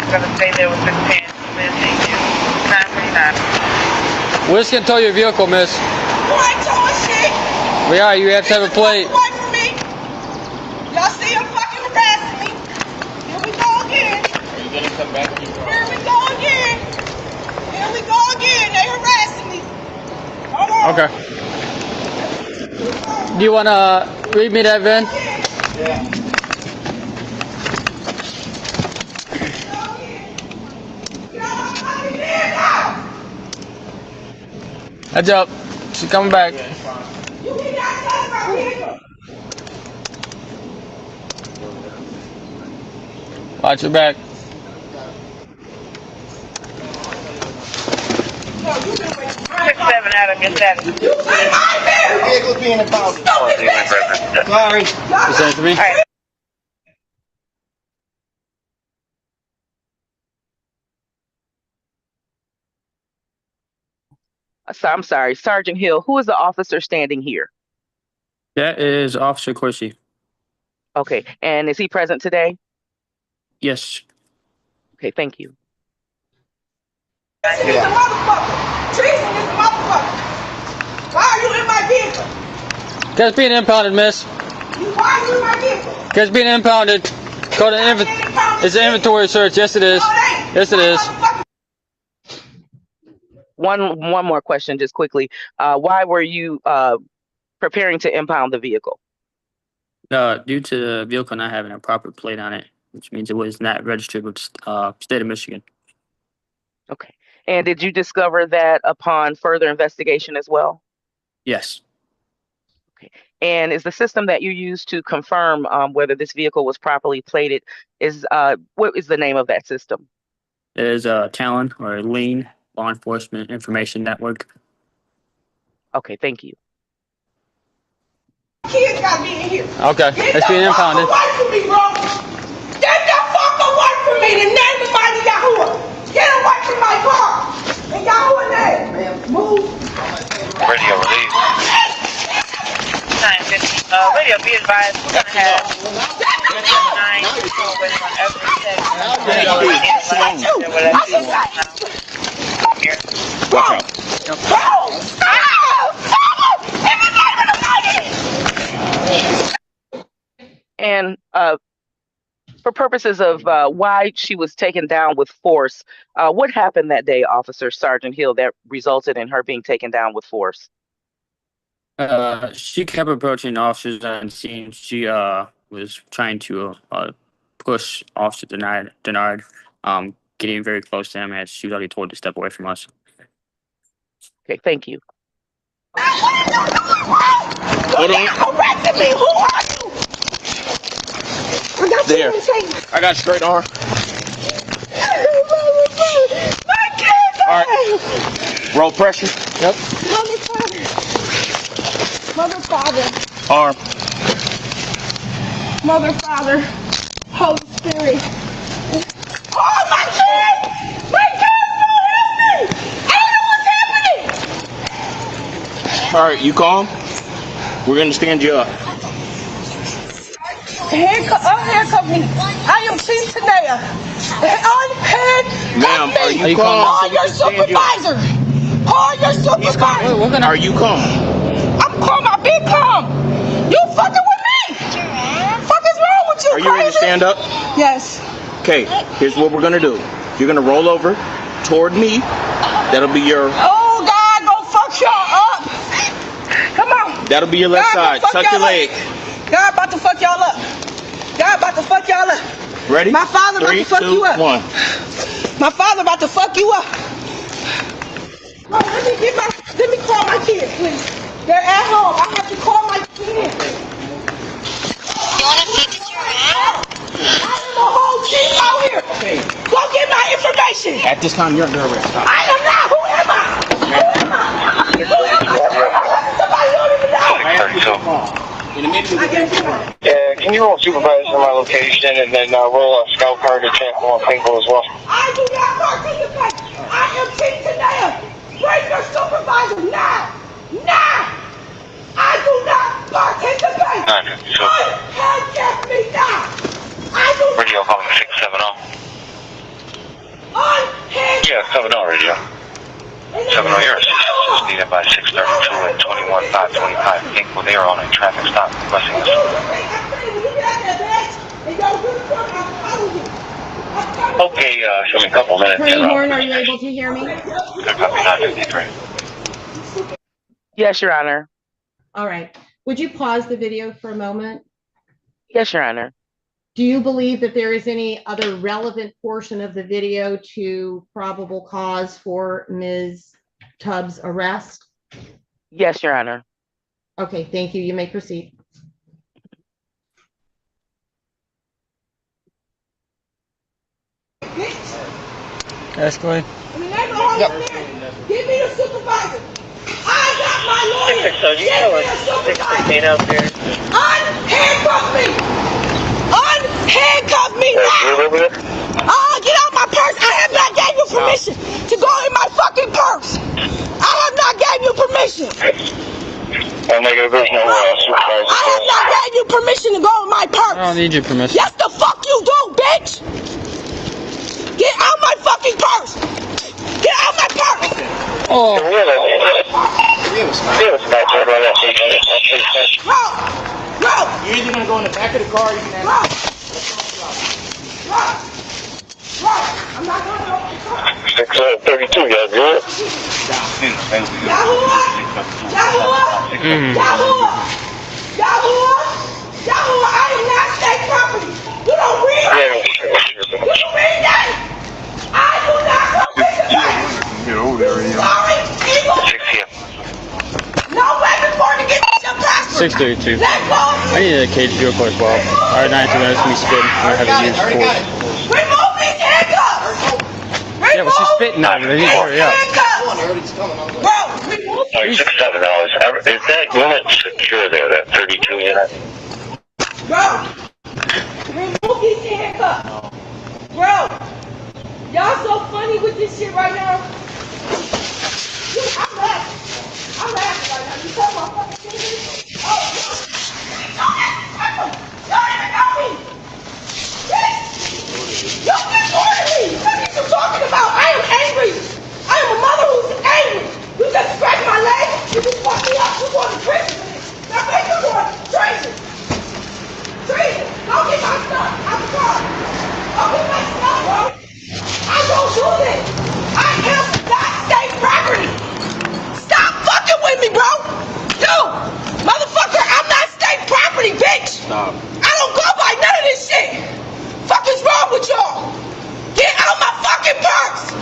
just going to tow your vehicle, miss. You ain't towing shit. We are. You have to have a plate. Wait for me. Y'all see him fucking harassing me. Here we go again. Are you gonna come back? Here we go again. Here we go again. They harassing me. Hold on. Okay. Do you want to read me that, VIN? Yeah. Heads up. She's coming back. You cannot touch my vehicle. Watch your back. No, you been waiting. 6-7 Adam, get that. You see my vehicle. Vehicle's being impounded. Sorry. You sent it to me? I'm sorry, Sergeant Hill. Who is the officer standing here? That is Officer Corsi. Okay, and is he present today? Yes. Okay, thank you. Treason is a motherfucker. Treason is a motherfucker. Why are you in my vehicle? Because it's being impounded, miss. Why are you in my vehicle? Because it's being impounded. Go to it's an inventory search. Yes, it is. Yes, it is. One more question, just quickly. Why were you preparing to impound the vehicle? Due to the vehicle not having a proper plate on it, which means it was not registered with state of Michigan. Okay. And did you discover that upon further investigation as well? Yes. Okay. And is the system that you use to confirm whether this vehicle was properly plated what is the name of that system? It is Talon or Lean Law Enforcement Information Network. Okay, thank you. Kids got me in here. Okay, it's being impounded. Get the fuck away from me, bro. Get the fuck away from me. The name of mighty Yahuwah. Get away from my car. In Yahuwah's name. Move. Radio release. 950. Radio, be advised. We're going to have 9 people waiting on every second. Here. Bro. And for purposes of why she was taken down with force, what happened that day, Officer Sergeant Hill, that resulted in her being taken down with force? She kept approaching officers on scene. She was trying to push Officer Denard, getting very close to him as she was already told to step away from us. Okay, thank you. Hold on. Arrested me. Who are you? There. I got straight arm. My kids. All right. Roll pressure. Yep. Mother, Father. Arm. Mother, Father. Holy Spirit. Oh, my kids! My kids don't help me! I don't know what's happening! All right, you calm? We're gonna stand you up. Handcuff me. I am Chief Tanea. Ma'am, are you calm? Call your supervisor. Call your supervisor. Are you calm? I'm calm. I've been calm. You fucking with me? Are you ready to stand up? Yes. Okay, here's what we're gonna do. You're gonna roll over toward me. That'll be your. Oh, God, go fuck y'all up. Come on. That'll be your left side. Tuck your leg. God about to fuck y'all up. God about to fuck y'all up. Ready? My father about to fuck you up. 3, 2, 1. My father about to fuck you up. Oh, let me call my kids, please. They're at home. I have to call my kids. You want to keep it your ass? I am a whole team out here. Okay. Go get my information. At this time, you're under arrest. Stop. I am not. Who am I? Who am I? Who am I? Somebody you don't even know. In a minute, we'll get you one. Yeah, can you roll supervisor to my location and then roll a scout card to check on people as well? I do not participate. I am Chief Tanea. Bring your supervisor now. Now. I do not participate. Unhandcuff me now. I do not. Radio calling 670. Unhandcuff. Yeah, 70 radio. 70 yours. Just needed by 632 and 21-525. I think they are on a traffic stop. Blessing us. Okay, show me a couple minutes. Attorney Horn, are you able to hear me? Copy 953. Yes, Your Honor. All right. Would you pause the video for a moment? Yes, Your Honor. Do you believe that there is any other relevant portion of the video to probable cause for Ms. Tubbs' arrest? Yes, Your Honor. Okay, thank you. You may proceed. Escalade. Yep. Give me the supervisor. I got my lawyer. Give me the supervisor. Out there. Unhandcuff me. Unhandcuff me now. Get out my purse. I have not gave you permission to go in my fucking purse. I have not gave you permission. And there's no supervisor. I have not gave you permission to go in my purse. I don't need your permission. Yes, the fuck you do, bitch. Get out my fucking purse. Get out my purse. Oh. We have a sniper on that station. Bro. You're either gonna go in the back of the car or you can have. Bro. I'm not going to open the car. 632, y'all good? Yahuwah, I am not state property. You don't read that? You don't read that? I do not participate. Sorry, evil. 6 p.m. No weapon for to get your passport. 632. Let go of me. I need a cage vehicle as well. Alright, 9 minutes we spin. I have a huge force. Remove these handcuffs. Yeah, but she's spitting on me. They need to hurry up. Bro, remove $6,700. Is that unit secure there, that 32 unit? Bro, remove these handcuffs. Bro, y'all so funny with this shit right now. I'm laughing. I'm laughing right now. You talking about fucking shit? Oh, don't even know me. You reported me. What are you talking about? I am angry. I am a mother who's angry. You just scratched my leg. You just fucked me up. You going to prison for this. Now make you going treason. Treason. Don't get my stuff out the car. Don't get my stuff, bro. I don't do this. I am not state property. Stop fucking with me, bro. You, motherfucker, I'm not state property, bitch. Stop. I don't go by none of this shit. Fuck is wrong with y'all? Get out my fucking purse.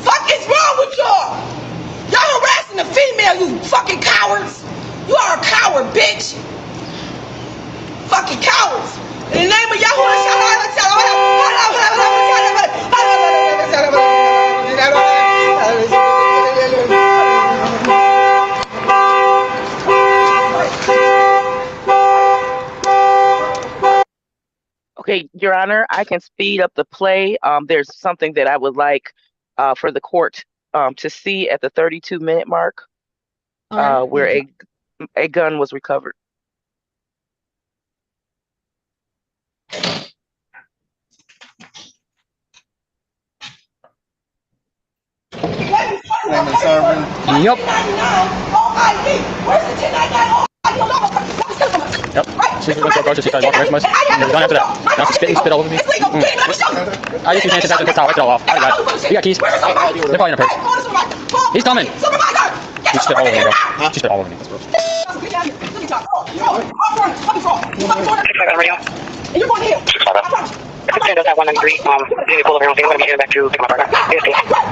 Fuck is wrong with y'all? Y'all harassing a female, you fucking cowards. You are a coward, bitch. Fucking cowards. In the name of Yahuwah, okay, Your Honor, I can speed up the play. There's something that I would like for the court to see at the 32-minute mark, where a gun was recovered. Yep. Yep. Since we went to our grocery, she started walking away from us. And it was done after that. Now she spit all over me. I used to change that towel, wiped it all off. I got it. You got keys? They're probably in her purse. He's coming. She spit all over me, bro. She spit all over me. That's gross. And you're going to hell. If it does have 193, you need to pull over. I'm going to be heading back to pick up my partner. Yes, yes.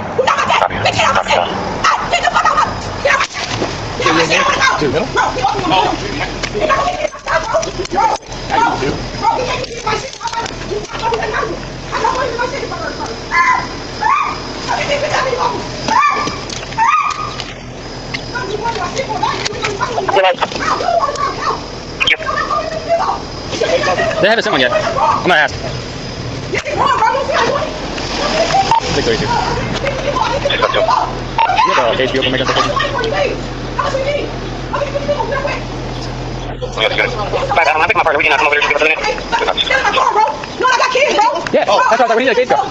They haven't sent one yet. I'm gonna ask. 632. You have a case vehicle making something. I'm picking my partner. We can come over there and give us a minute. Yeah, that's why I was like, we need a case card.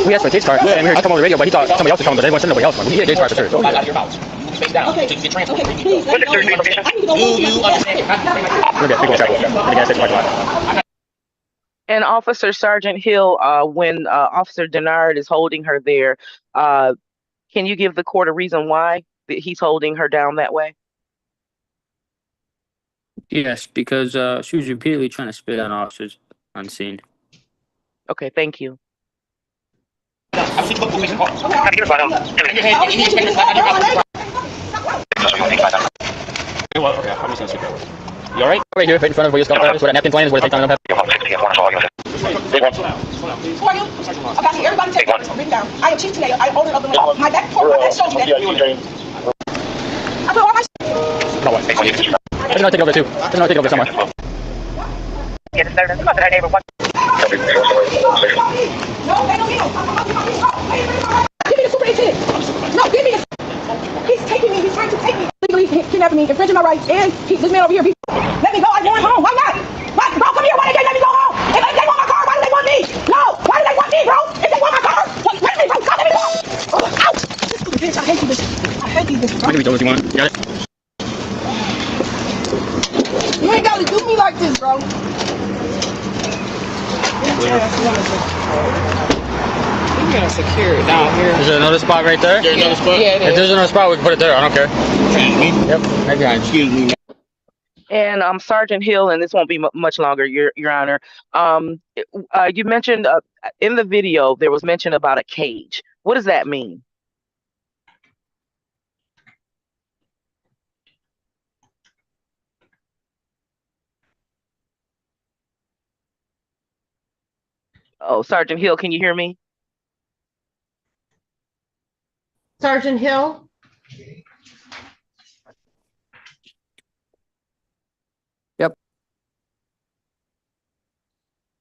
We asked for a case card, and we heard come on the radio, but he thought somebody else was coming, but they didn't send nobody else. We need a case card for sure. Out of your mouth. Face down. Okay. To get transported. Okay, please. What's your location? Do you understand? We're good. We're going to get a parking lot. And Officer Sergeant Hill, when Officer Denard is holding her there, can you give the court a reason why he's holding her down that way? Yes, because she was repeatedly trying to spit on officers on scene. Okay, thank you. Okay, I'm just gonna sit there. You alright? Right here, right in front of where your skull is, where that napkin's laying is where they take down the Who are you? Okay, I see everybody take one. Written down. I am Chief Tenaya. I am owner of the law. My back shows you that. I put all my no what? There's another take over too. There's another take over somewhere. Get it started. Come on, neighbor. What? No, they don't need him. Give me the superintendent. No, give me the. He's taking me. He's trying to take me. Legally kidnapping me, infringing my rights, and this man over here. Let me go. I'm going home. Why not? Why? Bro, come here. Why did they let me go home? If they want my car, why do they want me? No. Why do they want me, bro? If they want my car, wait a minute, bro. Come, let me go. Oh, ouch. This stupid bitch. I hate you, bitch. I hate these bitches. I'll give you those if you want. You got it? You ain't gotta do me like this, bro. We're gonna secure it down here. Is there another spot right there? Is there another spot? Yeah, if there's another spot, we can put it there. I don't care. Excuse me. Yep, right behind. Excuse me. And Sergeant Hill, and this won't be much longer, Your Honor. You mentioned in the video there was mention about a cage. What does that mean? Oh, Sergeant Hill, can you hear me? Sergeant Hill? Yep.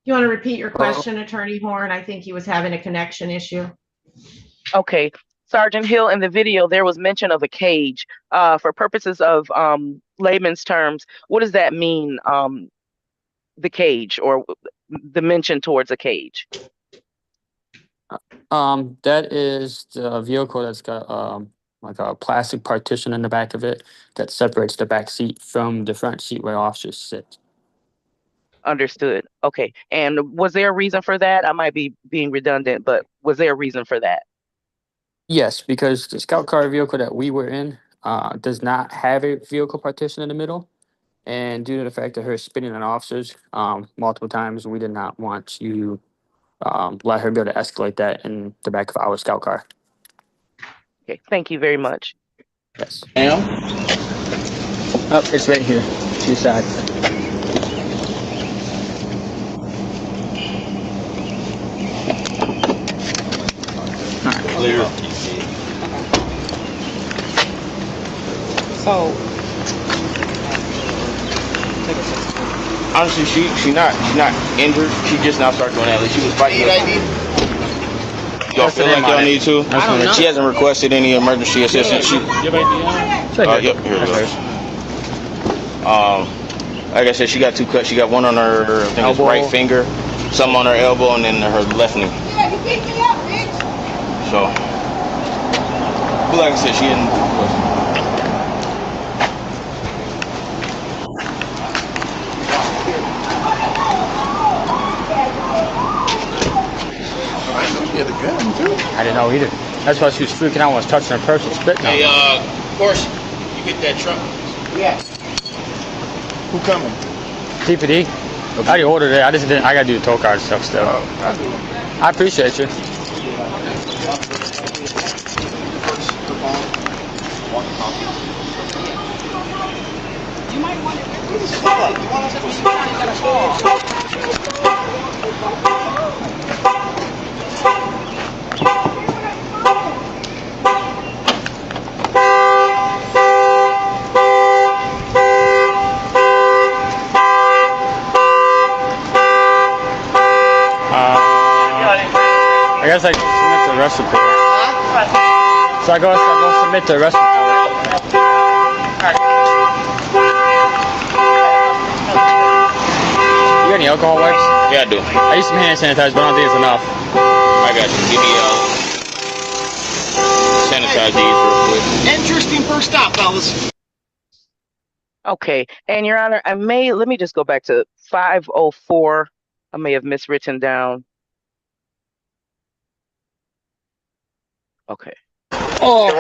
You want to repeat your question, Attorney Horn? I think he was having a connection issue. Okay. Sergeant Hill, in the video, there was mention of a cage. For purposes of layman's terms, what does that mean, the cage, or the mention towards a cage? That is the vehicle that's got like a plastic partition in the back of it that separates the back seat from the front seat where officers sit. Understood. Okay. And was there a reason for that? I might be being redundant, but was there a reason for that? Yes, because the scout car vehicle that we were in does not have a vehicle partition in the middle. And due to the fact that her spitting on officers multiple times, we did not want to let her be able to escalate that in the back of our scout car. Okay, thank you very much. Yes. Ma'am? Oh, it's right here. To your side. Clear. So, honestly, she's not injured. She just now started doing that. Like, she was fighting. Y'all feel like y'all need to? I don't know. She hasn't requested any emergency assistance. Yep, here it is. Like I said, she got two cuts. She got one on her, I think it's right finger, some on her elbow, and then her left knee. So, but like I said, she didn't request. I didn't know either. That's why she was freaking out when I was touching her purse and spitting on Hey, her. of course, you get that truck. Yeah. Who coming? TPD. I already ordered it. I just didn't. I gotta do the toll card stuff still. I'll do it. I appreciate you. You might want to read this book. You want to see what you got a call. I guess I can submit the arrest report. So I go submit the arrest report. You got any alcohol wipes? Yeah, I do. I use some hand sanitizer, but I don't think it's enough. I got you. Give me sanitize these real quick. Interesting first stop, fellas. Okay, and Your Honor, let me just go back to 504. I may have miswritten down. Okay. Oh.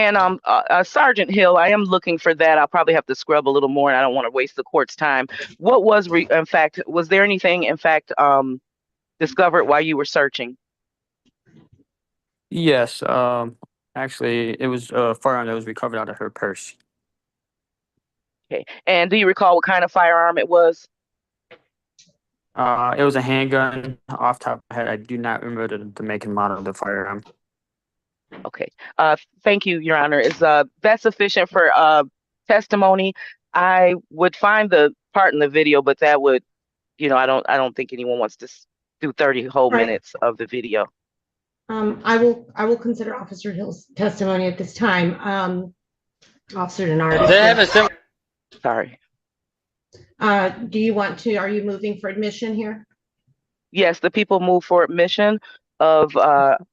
And Sergeant Hill, I am looking for that. I'll probably have to scrub a little more, and I don't want to waste the court's time. What was, in fact, was there anything, in fact, discovered while you were searching? Yes. Actually, it was a firearm that was recovered out of her purse. Okay. And do you recall what kind of firearm it was? It was a handgun. Off the top of my head, I do not remember the make and model of the firearm. Okay. Thank you, Your Honor. Is that sufficient for testimony? I would find the part in the video, but that would, I don't think anyone wants to do 30 whole minutes of the video. I will consider Officer Hill's testimony at this time. Officer Denard. Sorry. Do you want to, are you moving for admission here? Yes, the people move for admission of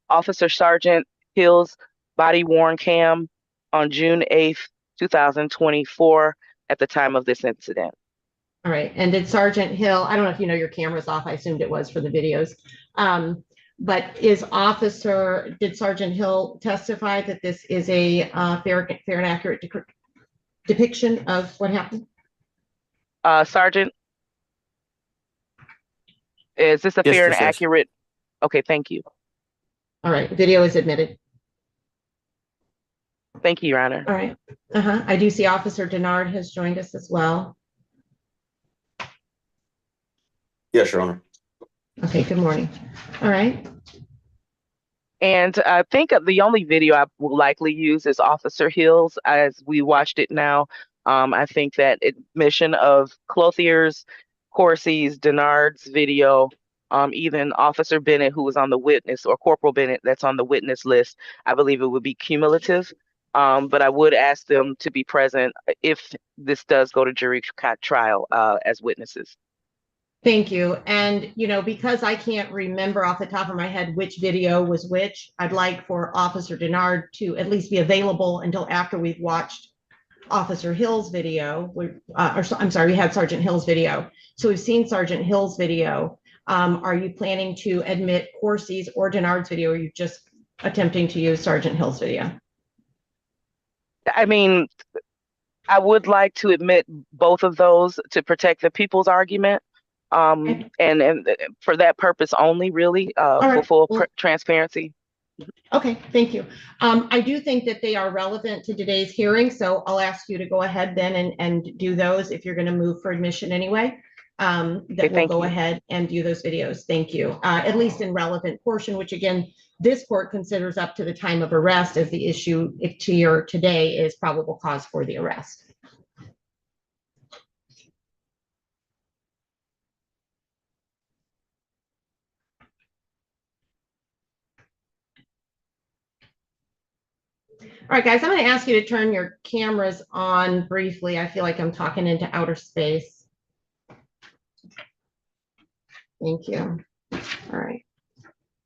Officer Sergeant Hill's body worn cam on June 8th, 2024 at the time of this incident. All right. And did Sergeant Hill, I don't know if you know your camera's off, I assumed it was for the videos. But did Sergeant Hill testify that this is a fair and accurate depiction of what happened? Sergeant, is this a fair and accurate? Okay, thank you. All right, video is admitted. Thank you, Your Honor. All right. I do see Officer Denard has joined us as well. Yes, Your Honor. Okay, good morning. All right. And I think the only video I will likely use is Officer Hill's as we watched it now. I think that admission of Clothier's, Corsi's, Denard's video, even Officer Bennett, who was on the witness, or Corporal Bennett, that's on the witness list, I believe it would be cumulative. But I would ask them to be present if this does go to jury trial as witnesses. Thank you. And, because I can't remember off the top of my head which video was which, I'd like for Officer Denard to at least be available until after we've watched Officer Hill's video. I'm sorry, we had Sergeant Hill's video. So we've seen Sergeant Hill's video. Are you planning to admit Corsi's or Denard's video, or are you just attempting to use Sergeant Hill's video? I mean, I would like to admit both of those to protect the people's argument. And for that purpose only, really, for full transparency. Okay, thank you. I do think that they are relevant to today's hearing, so I'll ask you to go ahead then and do those if you're going to move for admission anyway. We'll go ahead and do those videos. Thank you. At least in relevant portion, which again, this court considers up to the time of arrest as the issue today is probable cause for the arrest. All right, guys, I'm going to ask you to turn your cameras on briefly. I feel like I'm talking into outer space. Thank you. All right.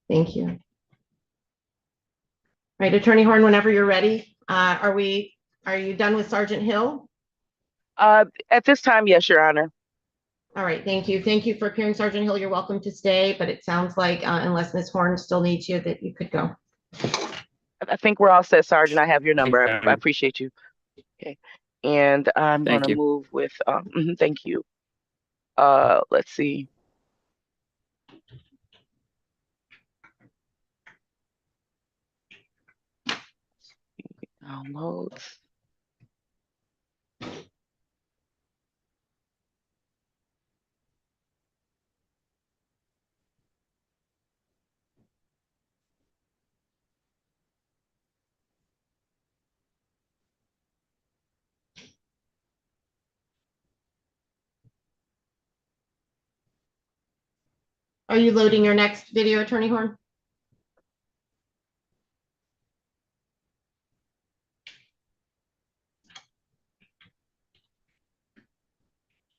Thank you. All right, Attorney Horn, whenever you're ready. Are you done with Sergeant Hill? At this time, yes, Your Honor. All right, thank you. Thank you for appearing, Sergeant Hill. You're welcome to stay, but it sounds like unless Ms. Horn still needs you, that you could go. I think we're all set, Sergeant. I have your number. I appreciate you. Okay. And I'm going Thank to you. move with, thank you. Let's see. Downloads. Are you loading your next video, Attorney Horn?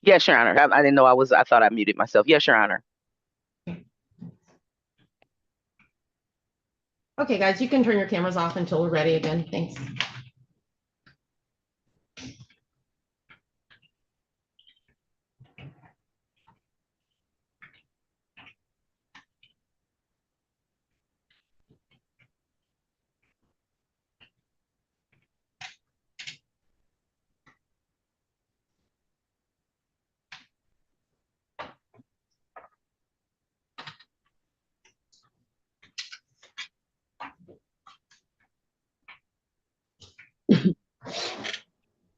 Yes, Your Honor. I didn't know I thought I muted myself. Yes, Your Honor. Okay, guys, you can turn your cameras off until we're ready again. Thanks.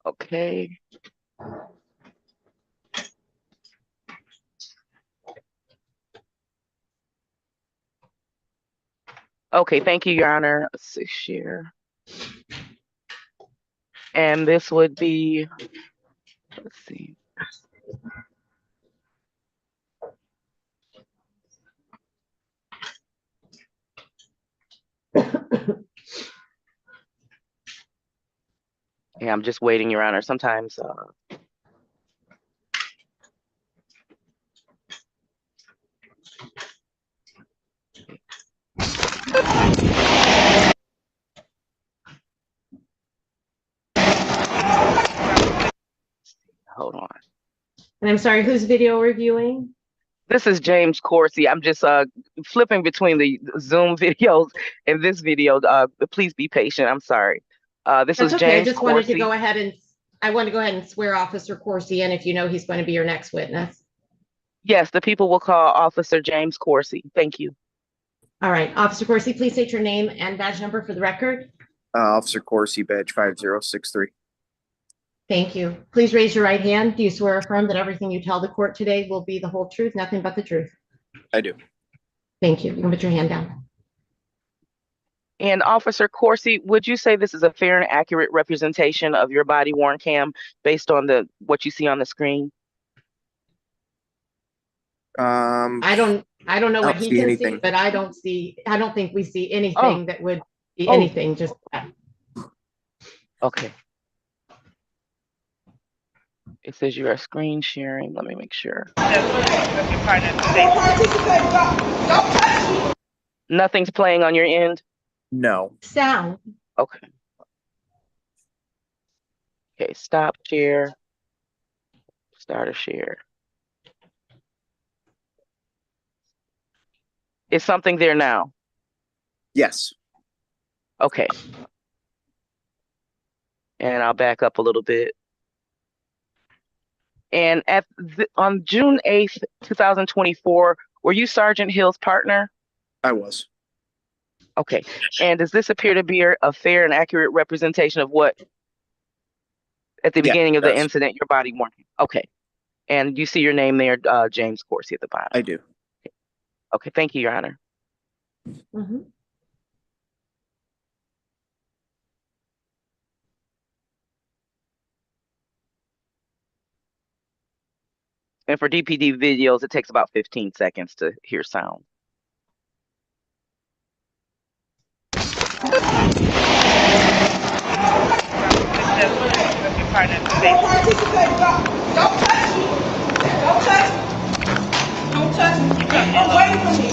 Okay. Okay, thank you, Your Honor. 6-year. And this would be, let's see. Yeah, I'm just waiting, Your Honor. Sometimes hold on. And I'm sorry, who's video reviewing? This is James Coursey. I'm just flipping between the Zoom videos and this video. Please be patient. I'm sorry. This That's was okay. I James just wanted to Coursey. go ahead and swear Officer Coursey in if you know he's going to be your next witness. Yes, the people will call Officer James Coursey. Thank you. All right, Officer Coursey, please state your name and badge number for the record. Officer Coursey, badge 5063. Thank you. Please raise your right hand. Do you swear or affirm that everything you tell the court today will be the whole truth, nothing but the truth? I do. Thank you. You can put your hand down. And Officer Coursey, would you say this is a fair and accurate representation of your body worn cam based on what you see on the screen? I don't know what he can anything. see, but I don't think we see anything that would be anything, just that. Okay. It says you are screen sharing. Let me make sure. Nothing's playing on your end? No. Sound. Okay. Okay, stop share. Start a share. Is something there now? Yes. Okay. And I'll back up a little bit. And on June 8th, 2024, were you Sergeant Hill's partner? I was. Okay. And does this appear to be a fair and accurate representation of what, at the beginning of the incident, your body worn? Okay. And you see your name there, James Coursey, at the bottom? I do. Okay. Thank you, Your Honor. Mm-hmm. And for DPD videos, it takes about 15 seconds to hear sound. won't participate. Don't touch me. Don't touch me. Don't touch me. Away from me.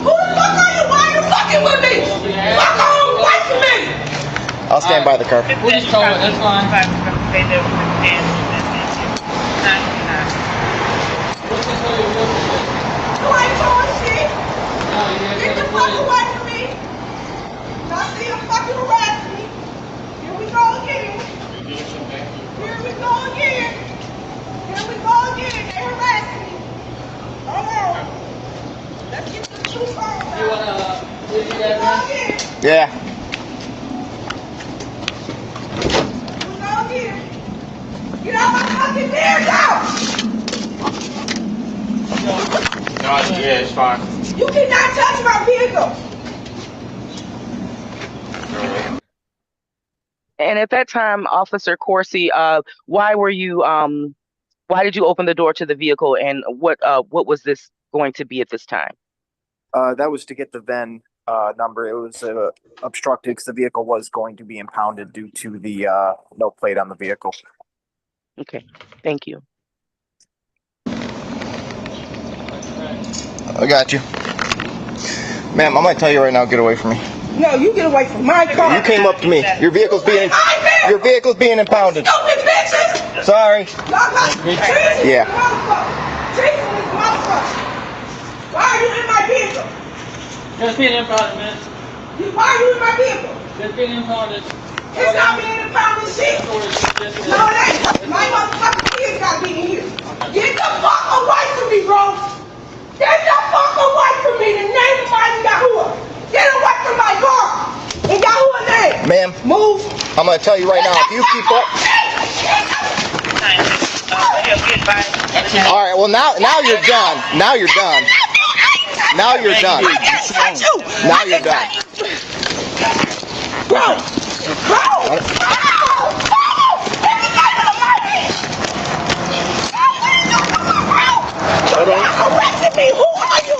Who the fuck are you? Why are you fucking with me? Fuck on, away from me. I'll stand by the car. We'll just call it. That's fine. You ain't doing shit. Get the fuck away from me. Y'all see him fucking harassing me. Here we go again. Here we go again. Here we go again. They harassing me. Hold on. Let's get the truth on. You wanna leave Here we go again. Yeah. Here we go again. Get out my fucking vehicle. Yeah, it's fine. You cannot touch my vehicle. And at that time, Officer Coursey, why did you open the door to the vehicle, and what was this going to be at this time? That was to get the VIN number. It was obstructed because the vehicle was going to be impounded due to the no plate on the vehicle. Okay, thank you. I got you. Ma'am, I'm gonna tell you right now, get away from me. No, you get away from my car. You came up to me. Your vehicle's being impounded. Stupid bitches. Sorry. Y'all got treason. Yeah. Treason is motherfucker. Why are you in my vehicle? Just being impounded, man. Why are you in my vehicle? Just being impounded. It's not being impounded shit. No, it ain't. My motherfucking kids got to be in here. Get the fuck away from me, bro. Get the fuck away from me. The name of my Yahuwah. Get away from my car. And Yahuwah's name. Ma'am. Move. I'm gonna tell you right now, if you keep up. All right, well now you're done. Now you're done. Now you're done. Now you're done. Bro. Hold on. Arrested me. Who are you?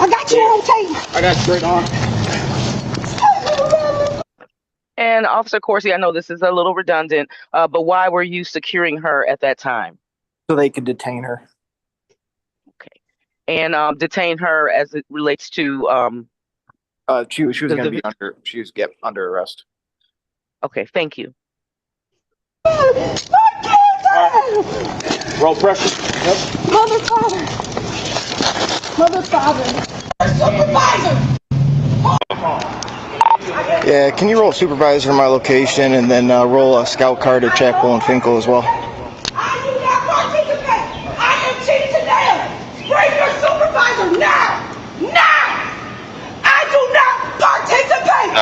I got you on tape. I got straight on. And Officer Coursey, I know this is a little redundant, but why were you securing her at that time? So they could detain her. Okay. And detain her as it relates to she was going to be under arrest. Okay, thank you. Roll pressure. Yep. Mother, father. Supervisor. Yeah, can you roll supervisor in my location and then roll a scout car to Chapel and Finkel as well? I do not participate. I am Chief Tadeo. Bring your supervisor now. Now. I do not participate.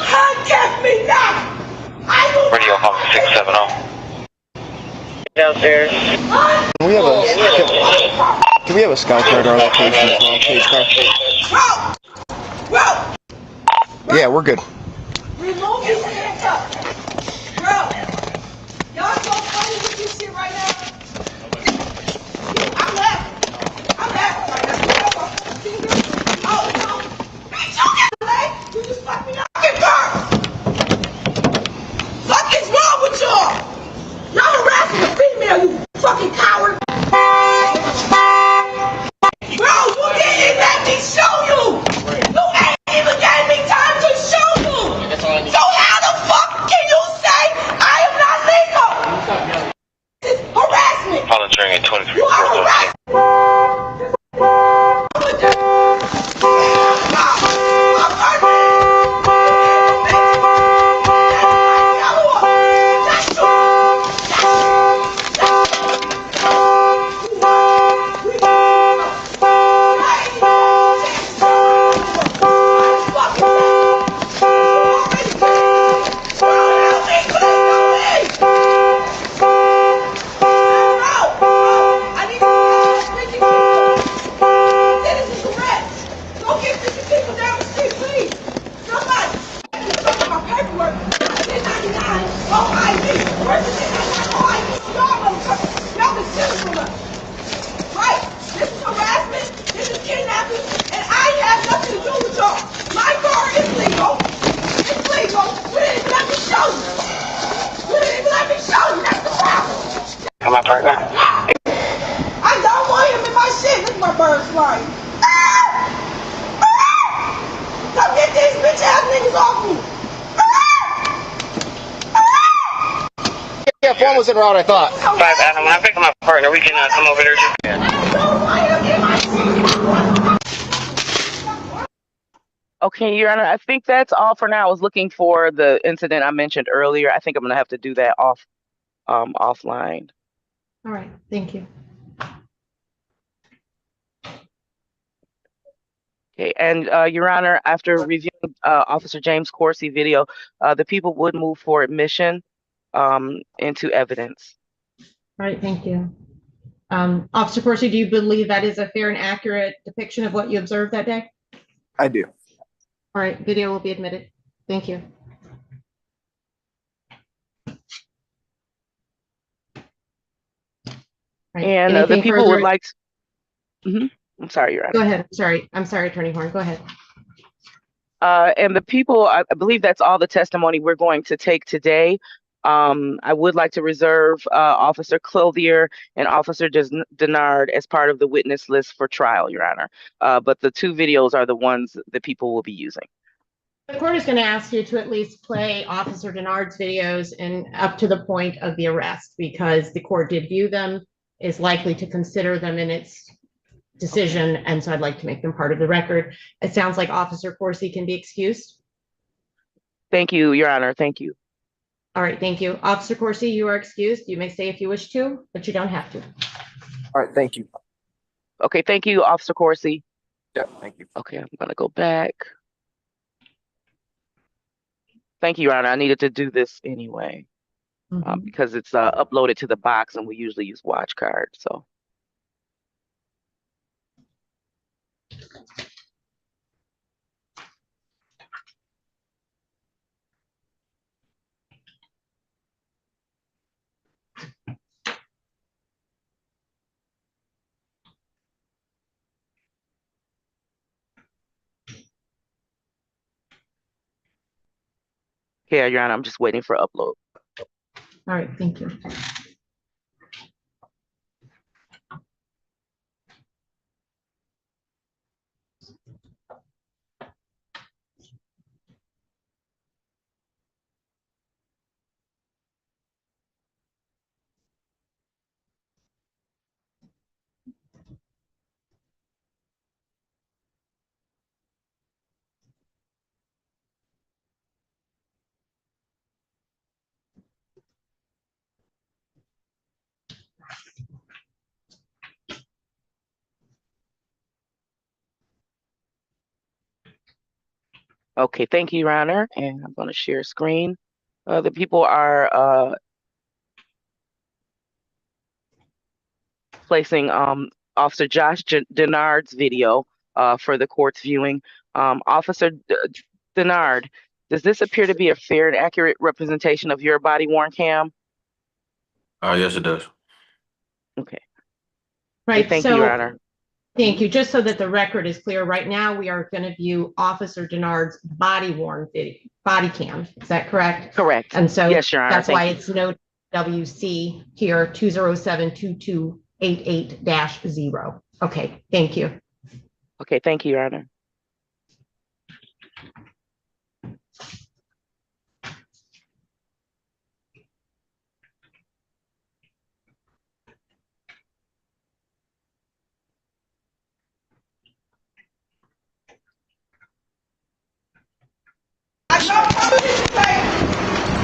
Handcuff me now. Radio Hawk 670. Downstairs. Can we have a scout car at our location as well, cage car? Bro. Yeah, we're good. Remove these handcuffs. Bro. Y'all so funny with this shit right now. I'm left right now. Oh, no. Bitch, you get late. You just fucked me up. Fucking car. Fuck is wrong with y'all? Y'all harassing a female, you fucking coward. Bro, you didn't let me show you. You ain't even gave me time to show you. So how the fuck can you say I am not legal? This is harassment. Volunteering at 23. You are harassment. Come on, partner. I don't want him in my shit. Look at my birds flying. Come get these bitch ass niggas off me. Yeah, form was en route, I thought. 5 Adam, when I pick up my partner, we can come over there. Okay, Your Honor, I think that's all for now. I was looking for the incident I mentioned earlier. I think I'm gonna have to do that offline. All right, thank you. Okay, and Your Honor, after reviewing Officer James Coursey video, the people would move for admission into evidence. All right, thank you. Officer Coursey, do you believe that is a fair and accurate depiction of what you observed that day? I do. All right, video will be admitted. Thank you. Right. And the Anything people further? would like to... I'm sorry, Your Honor. Go ahead. I'm sorry, Attorney Horn. Go ahead. And the people, I believe that's all the testimony we're going to take today. I would like to reserve Officer Clothier and Officer Denard as part of the witness list for trial, Your Honor. But the two videos are the ones that people will be using. The court is going to ask you to at least play Officer Denard's videos and up to the point of the arrest, because the court did view them, is likely to consider them in its decision, and so I'd like to make them part of the record. It sounds like Officer Coursey can be excused. Thank you, Your Honor. Thank you. All right, thank you. Officer Coursey, you are excused. You may stay if you wish to, but you don't have to. All right, thank you. Okay, thank you, Officer Coursey. Yeah, thank you. Okay, I'm gonna go back. Thank you, Your Honor. I needed to do this anyway because it's uploaded to the box, and we usually use watch cards. So. Yeah, Your Honor, I'm just waiting for upload. All right, thank you. Okay, thank you, Your Honor. And I'm going to share screen. The people are placing Officer Josh Denard's video for the court's viewing. Officer Denard, does this appear to be a fair and accurate representation of your body-worn cam? Yes, it does. Okay. Right. Thank you, Your Honor. Thank you. Just so that the record is clear, right now we are going to view Officer Denard's body-worn video, body cam. Is that correct? Correct. And so yes, Your Honor. That's why it's note WC here 2072288-0. Okay. Thank you. Okay. Thank you, Your Honor. I don't participate.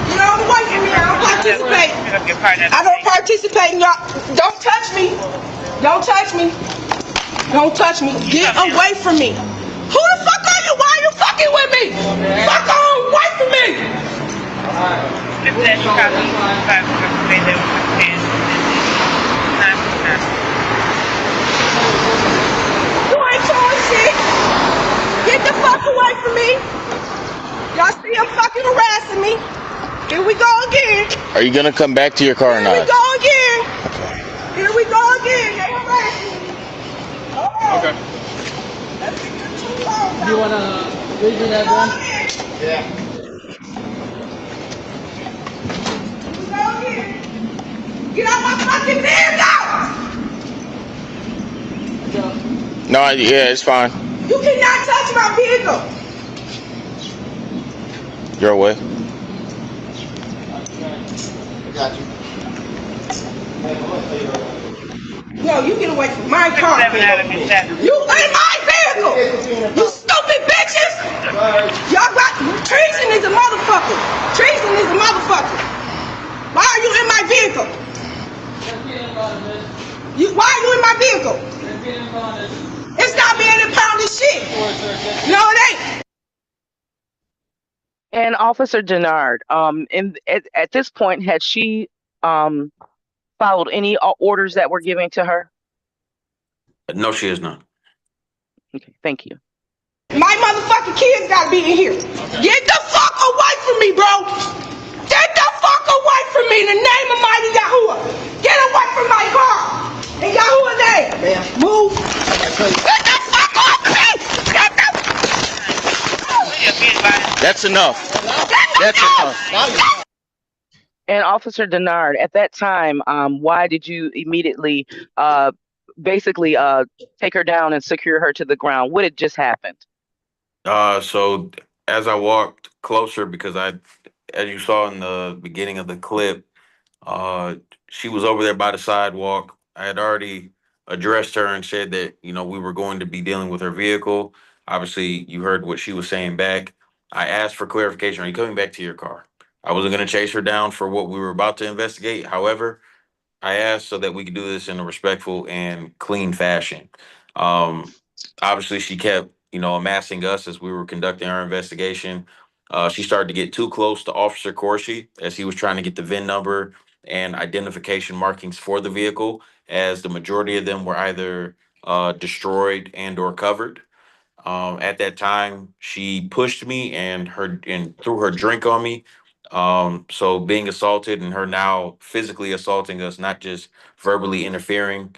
You know, I'm waiting me. I don't participate. I don't participate. Y'all, don't touch me. Don't touch me. Don't touch me. Get away from me. Who the fuck are you? Why are you fucking with me? Fuck on, away from me. You ain't doing shit. Get the fuck away from me. Y'all still fucking harassing me. Here we go again. Are you gonna come back to your car or not? Here we go again. Here we go again. They harassing me. Okay. You wanna redo that one? Yeah. Here we go again. Get out my fucking vehicle! No, yeah, it's fine. You cannot touch my vehicle! Your way. Yo, you get away from my car. You in my vehicle! You stupid bitches! Y'all got treason is a motherfucker! Treason is a motherfucker! Why are you in my vehicle? Why are you in my vehicle? It's not being impounded shit! No, it ain't! And Officer Denard, at this point, had she followed any orders that were given to her? No, she is not. Okay, thank you. My motherfucking kids gotta be in here. Get the fuck away from me, bro! Get the fuck away from me in the name of mighty Yahuwah! Get away from my car! In Yahuwah's name! Move! Get the fuck off me! Get the... That's enough. That's enough. And Officer Denard, at that time, why did you immediately basically take her down and secure her to the ground? What had just happened? So as I walked closer, because as you saw in the beginning of the clip, she was over there by the sidewalk. I had already addressed her and said that, we were going to be dealing with her vehicle. Obviously, you heard what she was saying back. I asked for clarification. Are you coming back to your car? I wasn't going to chase her down for what we were about to investigate. However, I asked so that we could do this in a respectful and clean fashion. Obviously, she kept, amassing us as we were conducting our investigation. She started to get too close to Officer Corsi as he was trying to get the VIN number and identification markings for the vehicle, as the majority of them were either destroyed and or covered. At that time, she pushed me and threw her drink on me. So being assaulted and her now physically assaulting us, not just verbally interfering,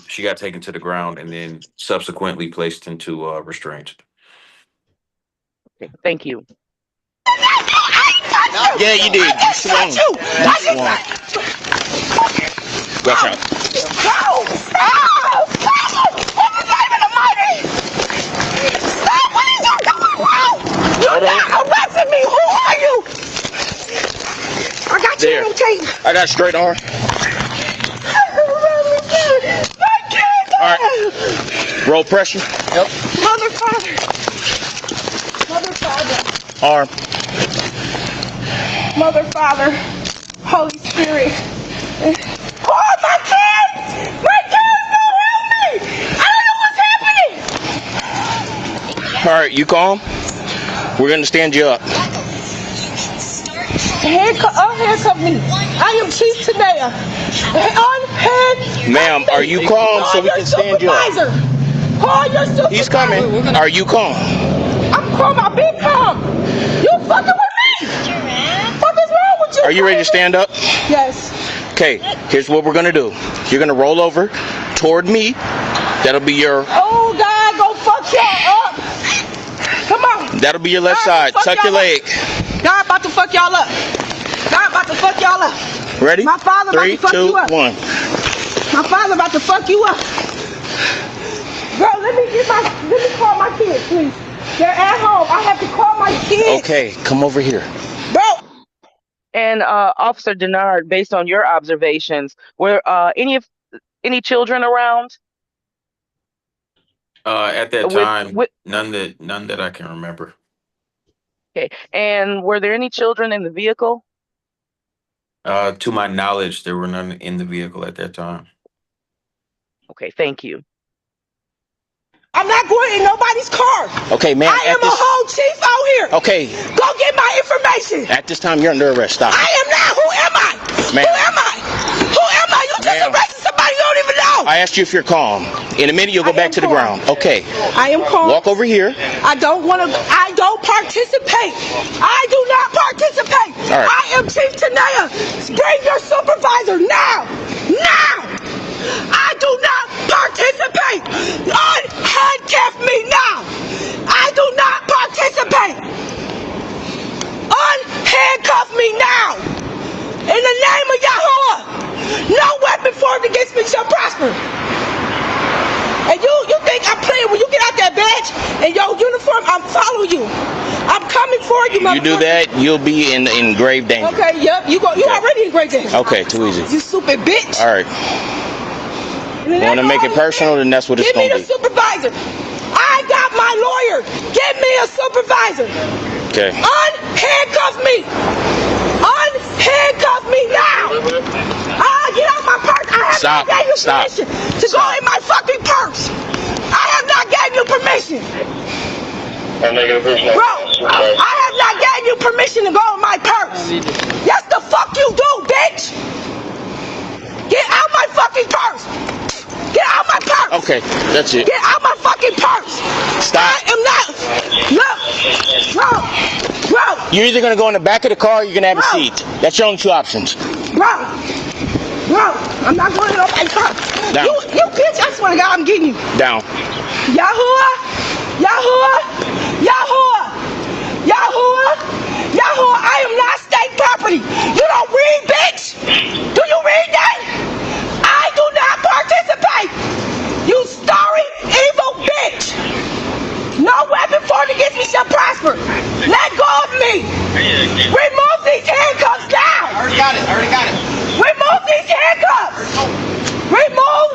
she got taken to the ground and then subsequently placed into restraint. Okay, thank you. Yeah, you did. You swung. You swung. Watch out. Go! Stop! Stop! In the name of the mighty! Stop! What are you doing, bro? You're not arresting me! Who are you? I got you on tape. I got straight arm. All right. Roll pressure. Yep. Mother, father. Mother, father. Arm. Mother, father. Holy Spirit. Oh, my kids! My kids don't help me! I don't know what's happening! All right, you calm? We're going to stand you up. Handcuff me. I am Chief Tanea. Ma'am, are you calm so we can stand you up? Call your supervisor. He's coming. Are you calm? I'm calm. I've been calm. You fucking with me. What is wrong with you? Are you ready to stand up? Yes. Okay, here's what we're going to do. You're going to roll over toward me. That'll be your... Oh, God, go fuck y'all up. Come on. That'll be your left side. Tuck your leg. God about to fuck y'all up. God about to fuck y'all up. Ready? My father about to fuck you up. 3, 2, 1. My father about to fuck you up. Girl, let me call my kids, please. They're at home. I have to call my kids. Okay, come over here. Bro. And Officer Denard, based on your observations, were any children around? At that time, none that I can remember. Okay. And were there any children in the vehicle? To my knowledge, there were none in the vehicle at that time. Okay, thank you. I'm not going in nobody's car. Okay, ma'am. I am a whole chief out here. Okay. Go get my information. At this time, you're under arrest. Stop. I am not. Who am I? Ma'am. Who am I? Who am I? You just arrested somebody you don't even know. I asked you if you're calm. In a minute, you'll go back to the ground. Okay. I am calm. Walk over here. I don't participate. I do not participate. All right. I am Chief Tanea. Bring your supervisor now. Now. I do not participate. Unhandcuff me now. I do not participate. Unhandcuff me now. In the name of Yahuwah. formed against me shall prosper. And you think I'm playing when you get out that badge and your uniform, I'm following you. I'm coming for you, You do that, you'll be in grave danger. Okay, yep, you already in great danger. Okay, too easy. You stupid bitch. All right. You want to make it personal, then that's what it's going to be. Give me the supervisor. I got my lawyer. Give me a supervisor. Okay. Unhandcuff me. Unhandcuff me now. Get out my purse. I have not gave you permission to go in my fucking purse. I have not gave you permission. Bro, I have not gave you permission to go in my purse. Yes, the fuck you do, bitch. Get out my fucking purse. Get out my purse. Okay, that's it. Get out my fucking purse. Stop. I am not. Look, bro. You're either going to go in the back of the car or you're going to have a seat. That's your only two options. Bro, I'm not going in my car. Down. You bitch, I swear to God, I'm getting you. Down. Yahuwah, I am not state property. You don't read, bitch. Do you read that? I do not participate. You starry, evil bitch. No weapon formed against me shall prosper. Let go of me. Remove these handcuffs now. I already got it. Remove these handcuffs. Remove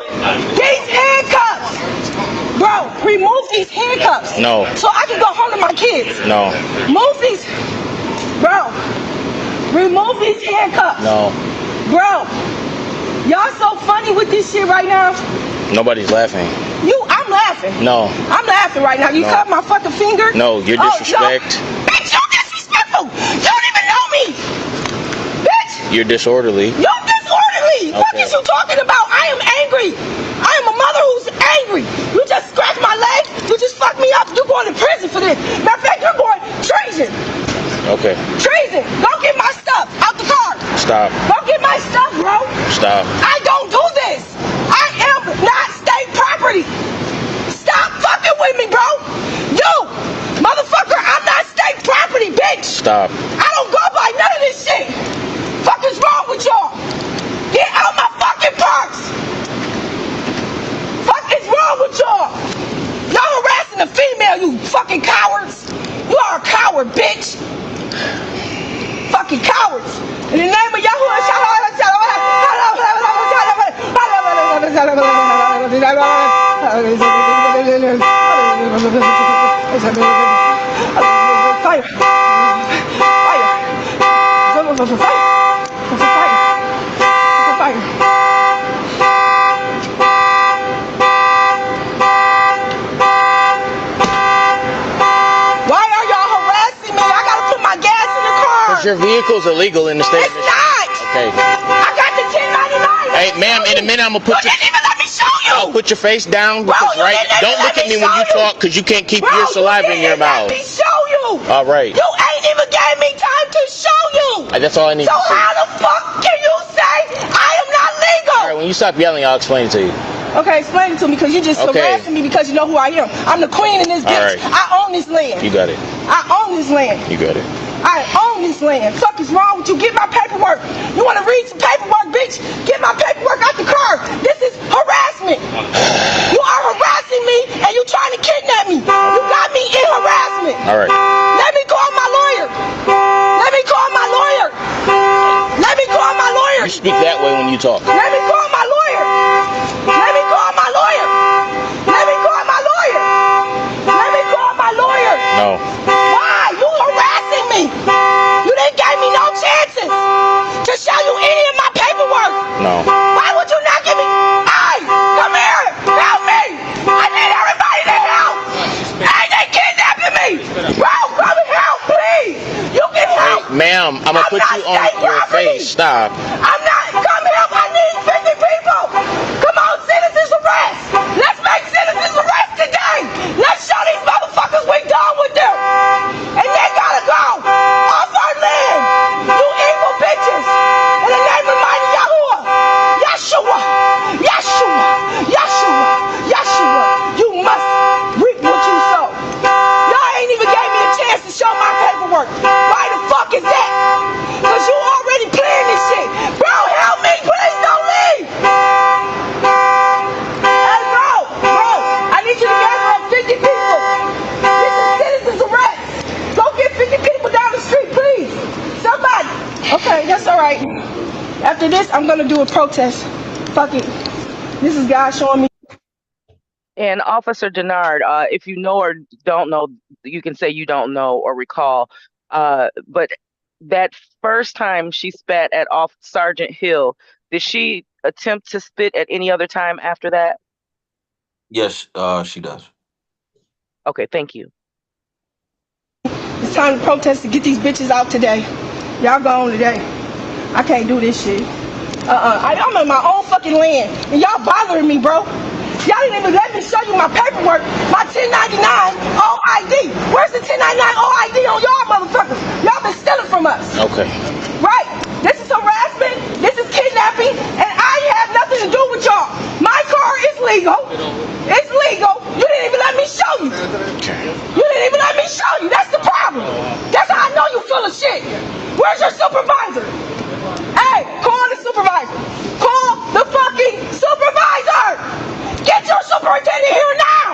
these handcuffs. Bro, remove these handcuffs. No. So I can go home to my kids. No. Move these. Bro, remove these handcuffs. No. Bro, y'all so funny with this shit right now. Nobody's laughing. I'm laughing. No. I'm laughing right now. You No. cut my fucking finger? No, you're disrespect. No. Bitch, you're disrespectful. You don't even know me. Bitch. You're disorderly. You're disorderly. Okay. What is you talking about? I am angry. I am a mother who's angry. You just scratched my leg. You just fucked me up. You're going to prison for this. Matter of fact, you're going treason. Okay. Treason. Go get my stuff out the car. Stop. Go get my stuff, bro. Stop. I don't do this. I am not state property. Stop fucking with me, bro. You, motherfucker, I'm not state property, bitch. Stop. I don't go by none of this shit. Fuck is wrong with y'all? Get out my fucking purse. Fuck is wrong with y'all? Y'all harassing a female, you fucking cowards. You are a coward, bitch. Fucking cowards. In the name of Yahuwah, fire. Why are y'all harassing me? I gotta put my gas in the car. Because your vehicle's illegal in the state of It's Michigan. not. Okay. I got the 1099. Hey, ma'am, in a minute I'm gonna put You didn't even let me show you. I'll put your face down Bro, because you didn't even don't let look at me me when show you you. talk because you can't keep Bro, your saliva in your mouth. Let me show you. All right. You ain't even gave me time to show you. That's all I need So to see. how the fuck can you say I am not legal? All right, when you stop yelling, I'll explain it to you. Okay, explain it to me because you just harassing me because you know who I am. I'm the queen in this bitch. All right. I own this land. You got it. I own this land. You got it. I own this land. Fuck is wrong with you? Get my paperwork. You want to read some paperwork, bitch? Get my paperwork out the car. This is harassment. You are harassing me and you trying to kidnap me. You got me in harassment. All right. Let me call my lawyer. Let me call my lawyer. Let me call my lawyer. You speak that way when you talk. Let me call my lawyer. Let me call my lawyer. Let me call my lawyer. Let me call my lawyer. No. Why? You harassing me. You didn't give me no chances to show you any of my paperwork. No. Why would you not give me? Hey, come here. Help me. I need everybody to help. Hey, they kidnapping me. Bro, come and help, please. You can help. Hey, ma'am, I'm gonna put you on your face. Stop. I'm not. Come help. I need 50 people. Come on, citizens arrest. Let's make citizens arrest today. Let's show these motherfuckers we done with them. And they gotta go off our land. You evil bitches. In the name of mighty Yahuwah. Yeshua. Yeshua. Yeshua. Yeshua. You must reap what you sow. Y'all ain't even gave me a chance to show my paperwork. Why the fuck is that? Because you already playing this shit. Bro, this, I'm gonna do a protest. Fuck it. This is God showing me. And Officer Denard, if you know or don't know, you can say you don't know or recall. But that first time she spat at off Sergeant Hill, did she attempt to spit at any other time after that? Yes, she does. Okay, thank you. It's time to protest to get these bitches out today. Y'all go on today. I can't do this shit. I'm in my own fucking land, and y'all bothering me, bro. Y'all didn't even let me show you my paperwork, my 1099 OID. Where's the 1099 OID on y'all motherfuckers? Y'all been stealing from us. Okay. Right. This is harassment. This is kidnapping, and I have nothing to do with y'all. My car is legal. It's legal. You didn't even let me show you. You didn't even let me show you. That's the problem. That's how I know you full of shit. Where's your supervisor? Hey, call the supervisor. Call the fucking supervisor. Get your superintendent here now.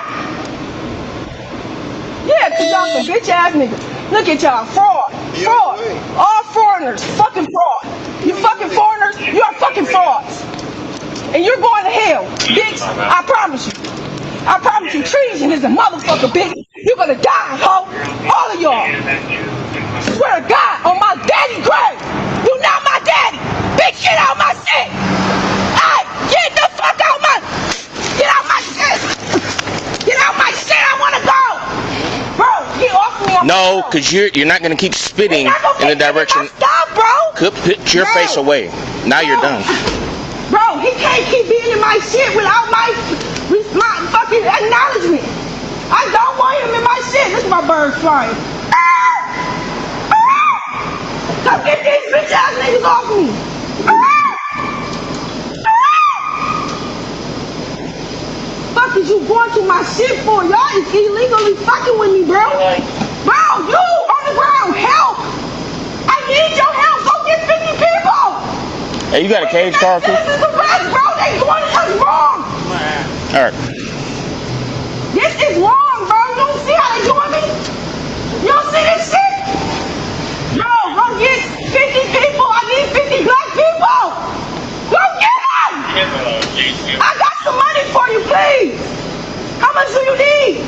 Yeah, cause y'all some bitch ass niggas. Look at y'all, fraud. All foreigners, fucking fraud. You fucking foreigners, you are fucking frauds. And you're going to hell, bitch. I promise you. I promise you, treason is a motherfucker, bitch. You're gonna die, ho. All of y'all. Swear to God, on my daddy's grave. You not my daddy. Bitch, get out my shit. Hey, get the fuck out my. Get out my shit. Get out my shit. I wanna go. Bro, get off me. No, because you're not going to keep spitting in the direction. Stop, bro. Put your face away. Now you're done. Bro, he can't keep being in my shit without my fucking acknowledgement. I don't want him in my shit. Look at my birds flying. Come get these bitch ass niggas off me. Fuck is you going to my shit for? Y'all is illegally fucking with me, bro. Bro, you on the ground, help. I need your help. Go get 50 people. Hey, you got a cage car too? This is the rest, bro. They doing us wrong. All right. This is wrong, bro. You don't see how they doing me? You don't see this shit? Bro, go get 50 people. I need 50 black people. Go get them. I got some money for you, please. How much do you need?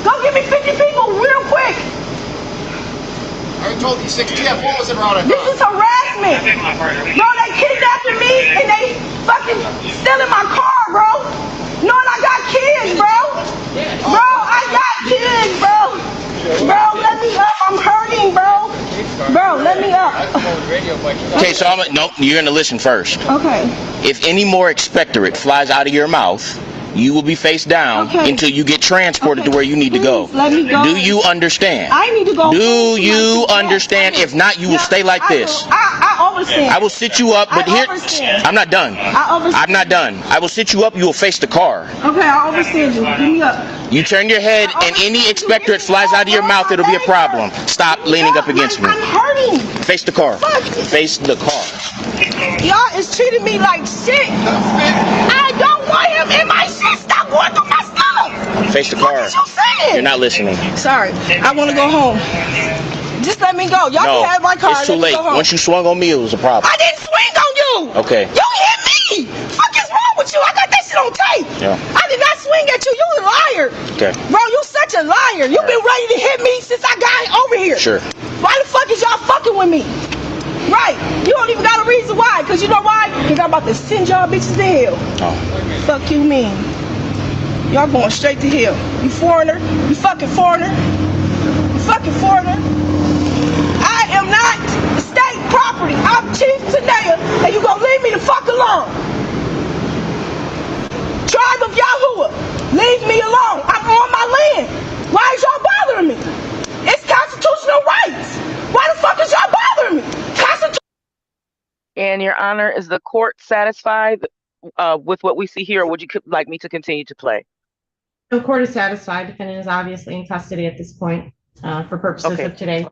Go give me 50 people real quick. I told you 60 F1 was in route. This is harassment. Bro, they kidnapping me and they fucking stealing my car, bro. Knowing I got kids, bro. Bro, I got kids, bro. Bro, let me up. I'm hurting, bro. Bro, let me up. Okay, so no, you're going to listen first. Okay. If any more expectorate flies out of your mouth, you will be face down until you get transported to where you need to go. Let me go. Do you understand? I need to go. Do you understand? If not, you will stay like this. I understand. I will sit you up, but here, I'm not done. I'm not done. I will sit you up. You will face the car. Okay, I understand you. Give me up. You turn your head, and any expectorate flies out of your mouth, it'll be a problem. Stop leaning up against me. I'm hurting. Face the car. Face the car. Y'all is treating me like shit. I don't want him in my shit. Stop going through my stuff. Face the car. What you saying? You're not listening. Sorry, I want to go home. Just let me go. Y'all No, can have my car. it's too late. Once you swung on me, it was a problem. I didn't swing on you. Okay. You hit me. Fuck is wrong with you? I got that shit on tape. Yeah. I did not swing at you. You a liar. Okay. Bro, you such a liar. You've been ready to hit me since I got over here. Sure. Why the fuck is y'all fucking with me? Right. You don't even got a reason why. Because you know why? Because I'm about to send y'all bitches to hell. Oh. Fuck you mean. Y'all going straight to hell. You foreigner. You fucking foreigner. You fucking foreigner. I am not state property. I'm Chief Tanea, and you gonna leave me the fuck alone. Tribe of Yahuwah, leave me alone. I'm on my land. Why is y'all bothering me? It's constitutional rights. Why the fuck is y'all bothering me? And Your Honor, is the court satisfied with what we see here, or would you like me to continue to play? The court is satisfied. Defendant is obviously in custody at this point for purposes of today.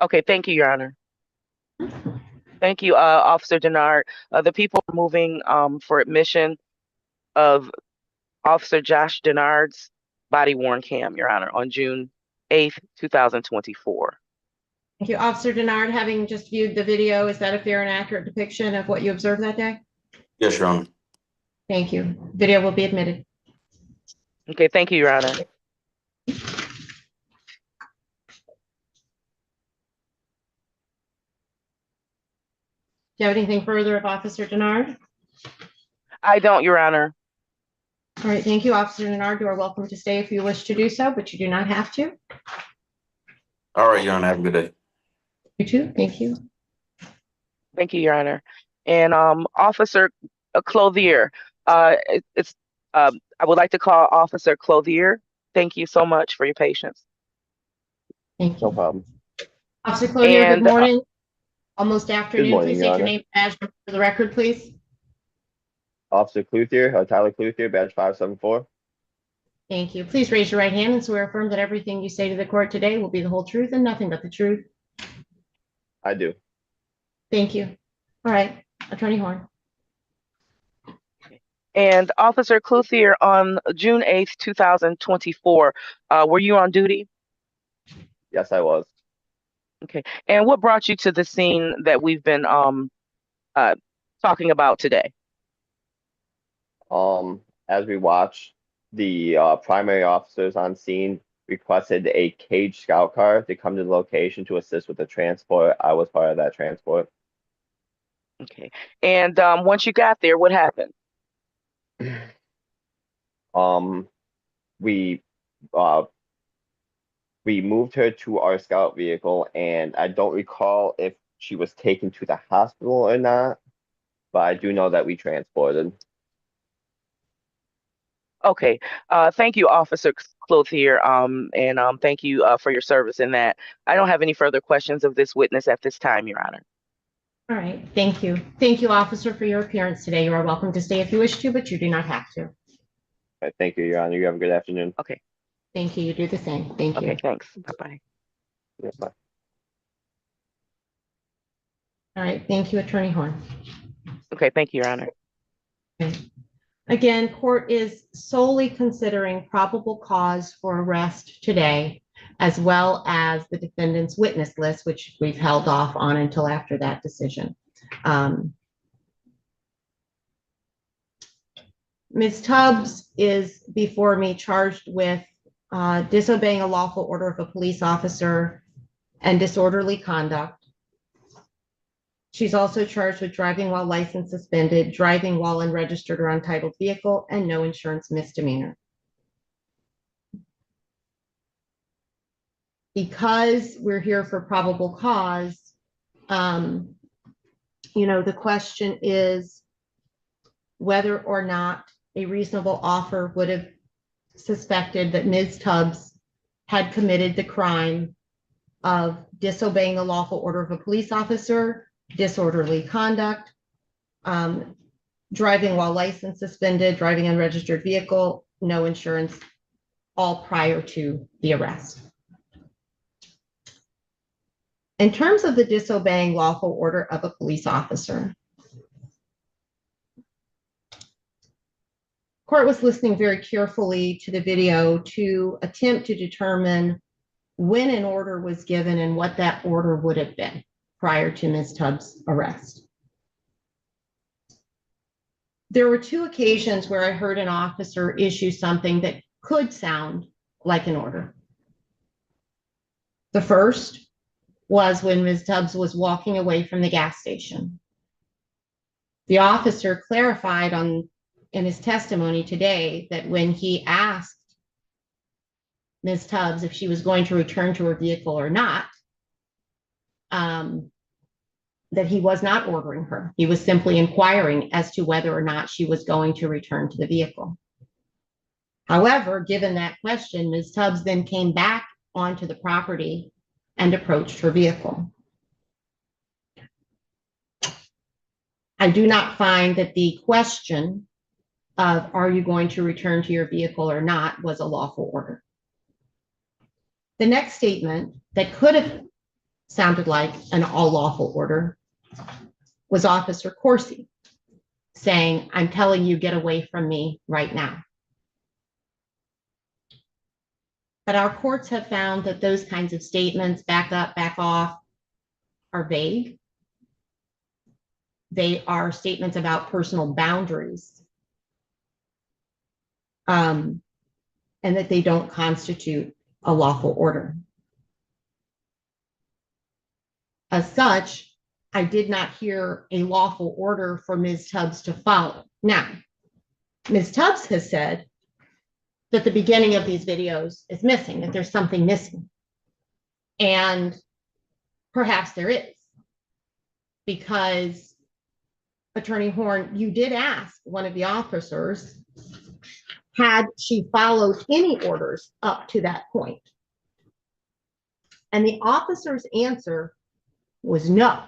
Okay, thank you, Your Honor. Thank you, Officer Denard. The people are moving for admission of Officer Josh Denard's body-worn cam, Your Honor, on June 8th, 2024. Thank you. Officer Denard, having just viewed the video, is that a fair and accurate depiction of what you observed that day? Yes, Your Honor. Thank you. Video will be admitted. Okay, thank you, Your Honor. Do you have anything further of Officer Denard? I don't, Your Honor. All right, thank you, Officer Denard. You are welcome to stay if you wish to do so, but you do not have to. All right, Your Honor. Have a good day. You too. Thank you. Thank you, Your Honor. And Officer Clothier, I would like to call Officer Clothier. Thank you so much for your patience. Thank you. No problem. Officer Clothier, good And, morning. Almost afternoon. morning, Please Your state your Honor. name and badge number for the record, please. Officer Clouthier, Tyler Clouthier, badge 574. Thank you. Please raise your right hand and swear affirm that everything you say to the court today will be the whole truth and nothing but the truth. I do. Thank you. All right, Attorney Horn. And Officer Clothier, on June 8th, 2024, were you on duty? Yes, I was. Okay. And what brought you to the scene that we've been talking about today? As we watched, the primary officers on scene requested a cage scout car to come to the location to assist with the transport. I was part of that transport. Okay. And once you got there, what happened? We moved her to our scout vehicle, and I don't recall if she was taken to the hospital or not, but I do know that we transported. Okay. Thank you, Officer Clothier, and thank you for your service in that. I don't have any further questions of this witness at this time, Your Honor. All right, thank you. Thank you, officer, for your appearance today. You are welcome to stay if you wish to, but you do not have to. Okay, thank you, Your Honor. You have a good afternoon. Okay. Thank you. You do the same. Thank you. Okay, thanks. Bye-bye. Yeah, bye. All right, thank you, Attorney Horn. Okay, thank you, Your Honor. Okay. Again, court is solely considering probable cause for arrest today, as well as the defendant's witness list, which we've held off on until after that decision. Ms. Tubbs is before me charged with disobeying a lawful order of a police officer and disorderly conduct. She's also charged with driving while license suspended, driving while unregistered or untitled vehicle, and no insurance misdemeanor. Because we're here for probable cause, the question is whether or not a reasonable officer would have suspected that Ms. Tubbs had committed the crime of disobeying a lawful order of a police officer, disorderly conduct, driving while license suspended, driving unregistered vehicle, no insurance, all prior to the arrest. In terms of the disobeying lawful order of a police officer, court was listening very carefully to the video to attempt to determine when an order was given and what that order would have been prior to Ms. Tubbs' arrest. There were two occasions where I heard an officer issue something that could sound like an order. The first was when Ms. Tubbs was walking away from the gas station. The officer clarified in his testimony today that when he asked Ms. Tubbs if she was going to return to her vehicle or not, that he was not ordering her. He was simply inquiring as to whether or not she was going to return to the vehicle. However, given that question, Ms. Tubbs then came back onto the property and approached her vehicle. I do not find that the question of are you going to return to your vehicle or not was a lawful order. The next statement that could have sounded like an all lawful order was Officer Coursey saying, "I'm telling you, get away from me right now." But our courts have found that those kinds of statements, back up, back off, are vague. They are statements about personal boundaries, and that they don't constitute a lawful order. As such, I did not hear a lawful order for Ms. Tubbs to follow. Now, Ms. Tubbs has said that the beginning of these videos is missing, that there's something missing. And perhaps there is, because Attorney Horn, you did ask one of the officers, had she followed any orders up to that point? And the officer's answer was no.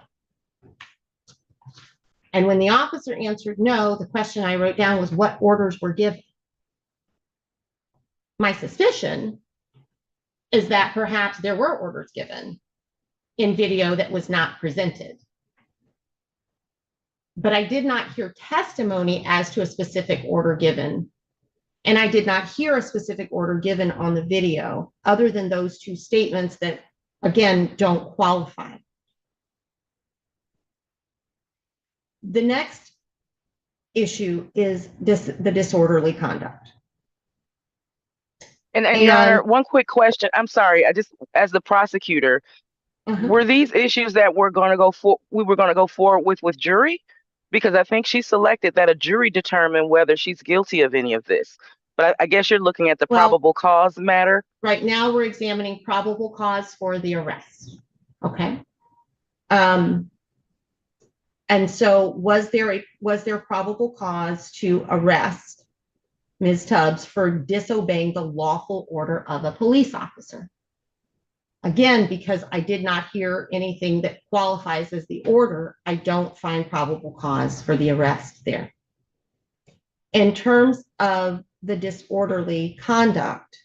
And when the officer answered no, the question I wrote down was what orders were given. My suspicion is that perhaps there were orders given in video that was not presented. But I did not hear testimony as to a specific order given. And I did not hear a specific order given on the video other than those two statements that, again, don't qualify. The next issue is the disorderly conduct. And Your Honor, one quick question. I'm sorry. As the prosecutor, were these issues that we were going to go forward with jury? Because I think she selected that a jury determine whether she's guilty of any of this. But I guess you're looking at the probable cause matter. Right now, we're examining probable cause for the arrest. Okay. And so was there probable cause to arrest Ms. Tubbs for disobeying the lawful order of a police officer? Again, because I did not hear anything that qualifies as the order, I don't find probable cause for the arrest there. In terms of the disorderly conduct,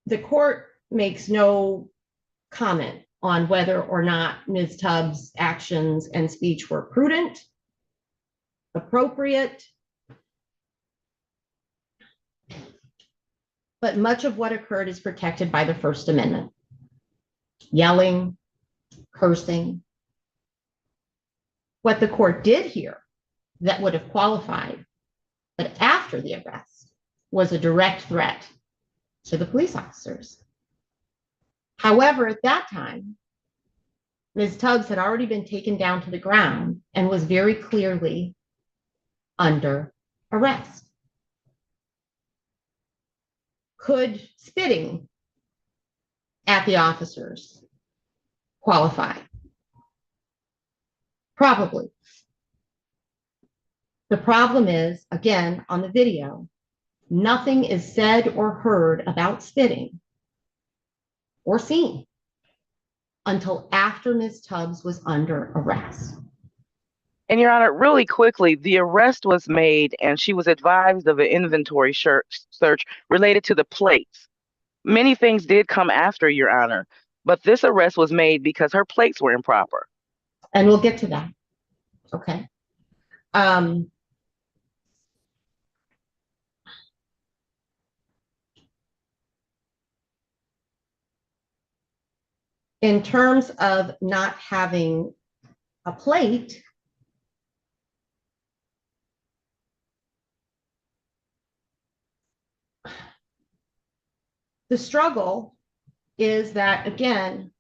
the court makes no comment on whether or not Ms. Tubbs' actions and speech were prudent, appropriate, but much of what occurred is protected by the First Amendment. Yelling, cursing. What the court did here that would have qualified, but after the arrest, was a direct threat to the police officers. However, at that time, Ms. Tubbs had already been taken down to the ground and was very clearly under arrest. Could spitting at the officers qualify? Probably. The problem is, again, on the video, nothing is said or heard about spitting or seen until after Ms. Tubbs was under arrest. And Your Honor, really quickly, the arrest was made and she was advised of an inventory search related to the plates. Many things did come after, Your Honor, but this arrest was made because her plates were improper. And we'll get to that. Okay. In terms of not having a plate, the struggle is that, again,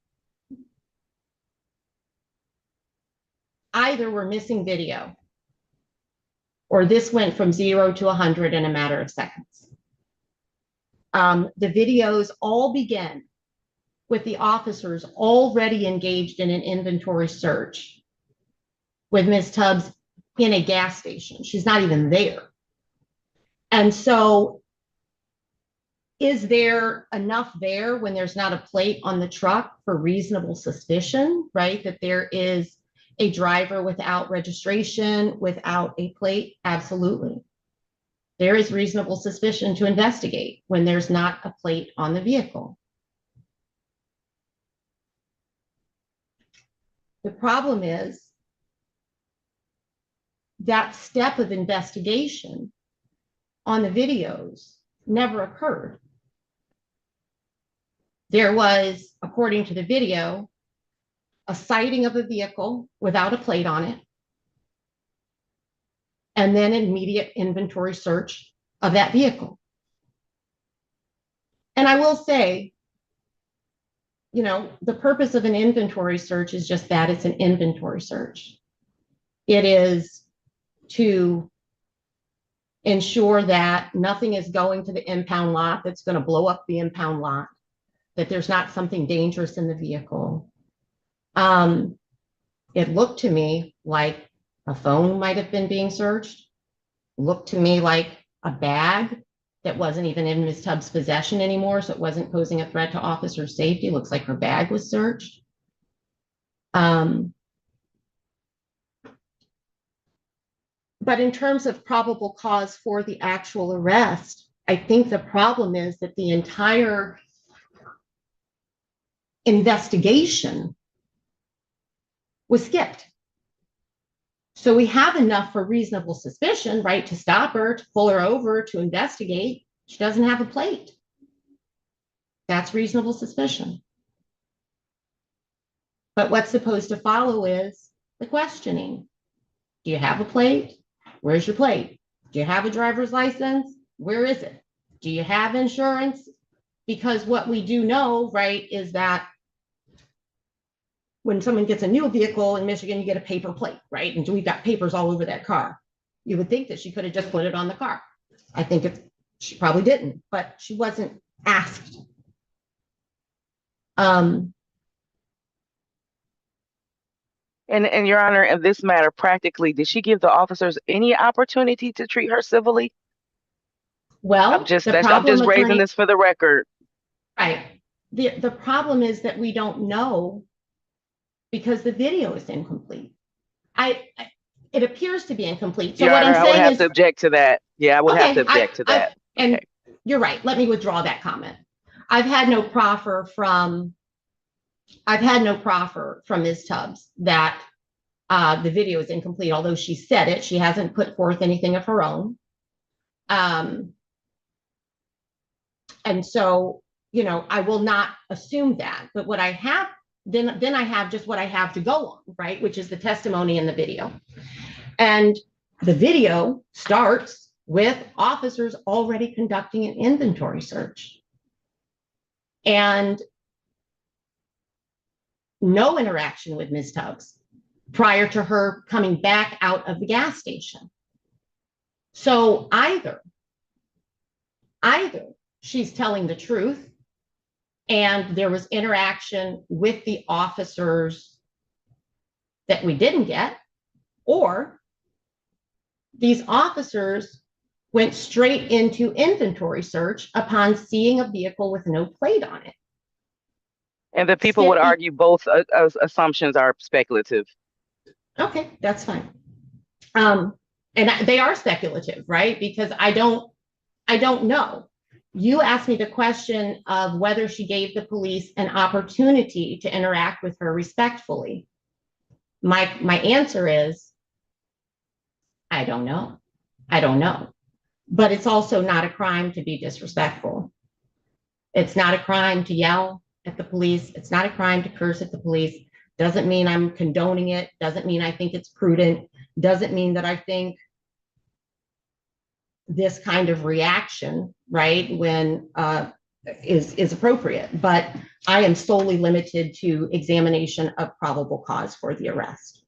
either we're missing video or this went from 0 to 100 in a matter of seconds. The videos all begin with the officers already engaged in an inventory search with Ms. Tubbs in a gas station. She's not even there. And so is there enough there when there's not a plate on the truck for reasonable suspicion, right? That there is a driver without registration, without a plate? Absolutely. There is reasonable suspicion to investigate when there's not a plate on the vehicle. The problem is that step of investigation on the videos never occurred. There was, according to the video, a sighting of a vehicle without a plate on it, and then an immediate inventory search of that vehicle. And I will say, you know, the purpose of an inventory search is just that, it's an inventory search. It is to ensure that nothing is going to the impound lot that's going to blow up the impound lot, that there's not something dangerous in the vehicle. It looked to me like a phone might have been being searched. Looked to me like a bag that wasn't even in Ms. Tubbs' possession anymore, so it wasn't posing a threat to officer safety. Looks like her bag was searched. But in terms of probable cause for the actual arrest, I think the problem is that the entire investigation was skipped. So we have enough for reasonable suspicion, right, to stop her, to pull her over, to investigate. She doesn't have a plate. That's reasonable suspicion. But what's supposed to follow is the questioning. Do you have a plate? Where's your plate? Do you have a driver's license? Where is it? Do you have insurance? Because what we do know, right, is that when someone gets a new vehicle in Michigan, you get a paper plate, right? And we've got papers all over that car. You would think that she could have just put it on the car. I think she probably didn't, but she wasn't asked. And Your Honor, in this matter, practically, did she give the officers any opportunity to treat her civilly? Well, I'm just raising this for the record. Right. The problem is that we don't know because the video is incomplete. It appears to be incomplete. So Your what Honor, I'm I would saying have is, to object to that. Yeah, I would have to object to that. And Okay. you're right. Let me withdraw that comment. I've had no proffer from Ms. Tubbs that the video is incomplete, although she said it. She hasn't put forth anything of her own. And so, you know, I will not assume that. But what I have, then I have just what I have to go on, right? Which is the testimony in the video. And the video starts with officers already conducting an inventory search. And no interaction with Ms. Tubbs prior to her coming back out of the gas station. So either she's telling the truth and there was interaction with the officers that we didn't get, or these officers went straight into inventory search upon seeing a vehicle with no plate on it. And the people would argue both assumptions are speculative. Okay, that's fine. And they are speculative, right? Because I don't know. You asked me the question of whether she gave the police an opportunity to interact with her respectfully. My answer is, I don't know. I don't know. But it's also not a crime to be disrespectful. It's not a crime to yell at the police. It's not a crime to curse at the police. Doesn't mean I'm condoning it. Doesn't mean I think it's prudent. Doesn't mean that I think this kind of reaction, right, when is appropriate. But I am solely limited to examination of probable cause for the arrest.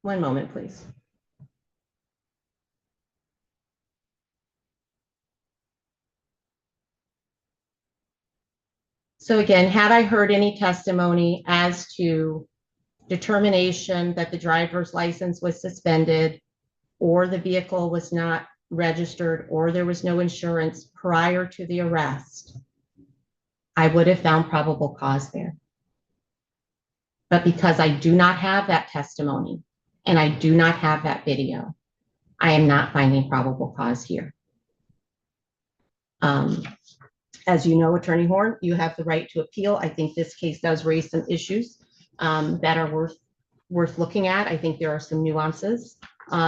One moment, please. So again, had I heard any testimony as to determination that the driver's license was suspended or the vehicle was not registered or there was no insurance prior to the arrest, I would have found probable cause there. But because I do not have that testimony and I do not have that video, I am not finding probable cause here. As you know, Attorney Horn, you have the right to appeal. I think this case does raise some issues that are worth looking at. I think there are some nuances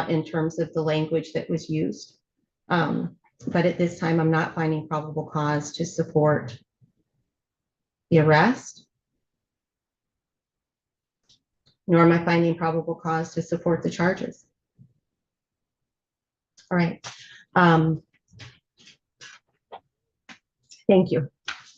in terms of the language that was used. But at this time, I'm not finding probable cause to support the arrest, nor am I finding probable cause to support the charges. All right. Thank you.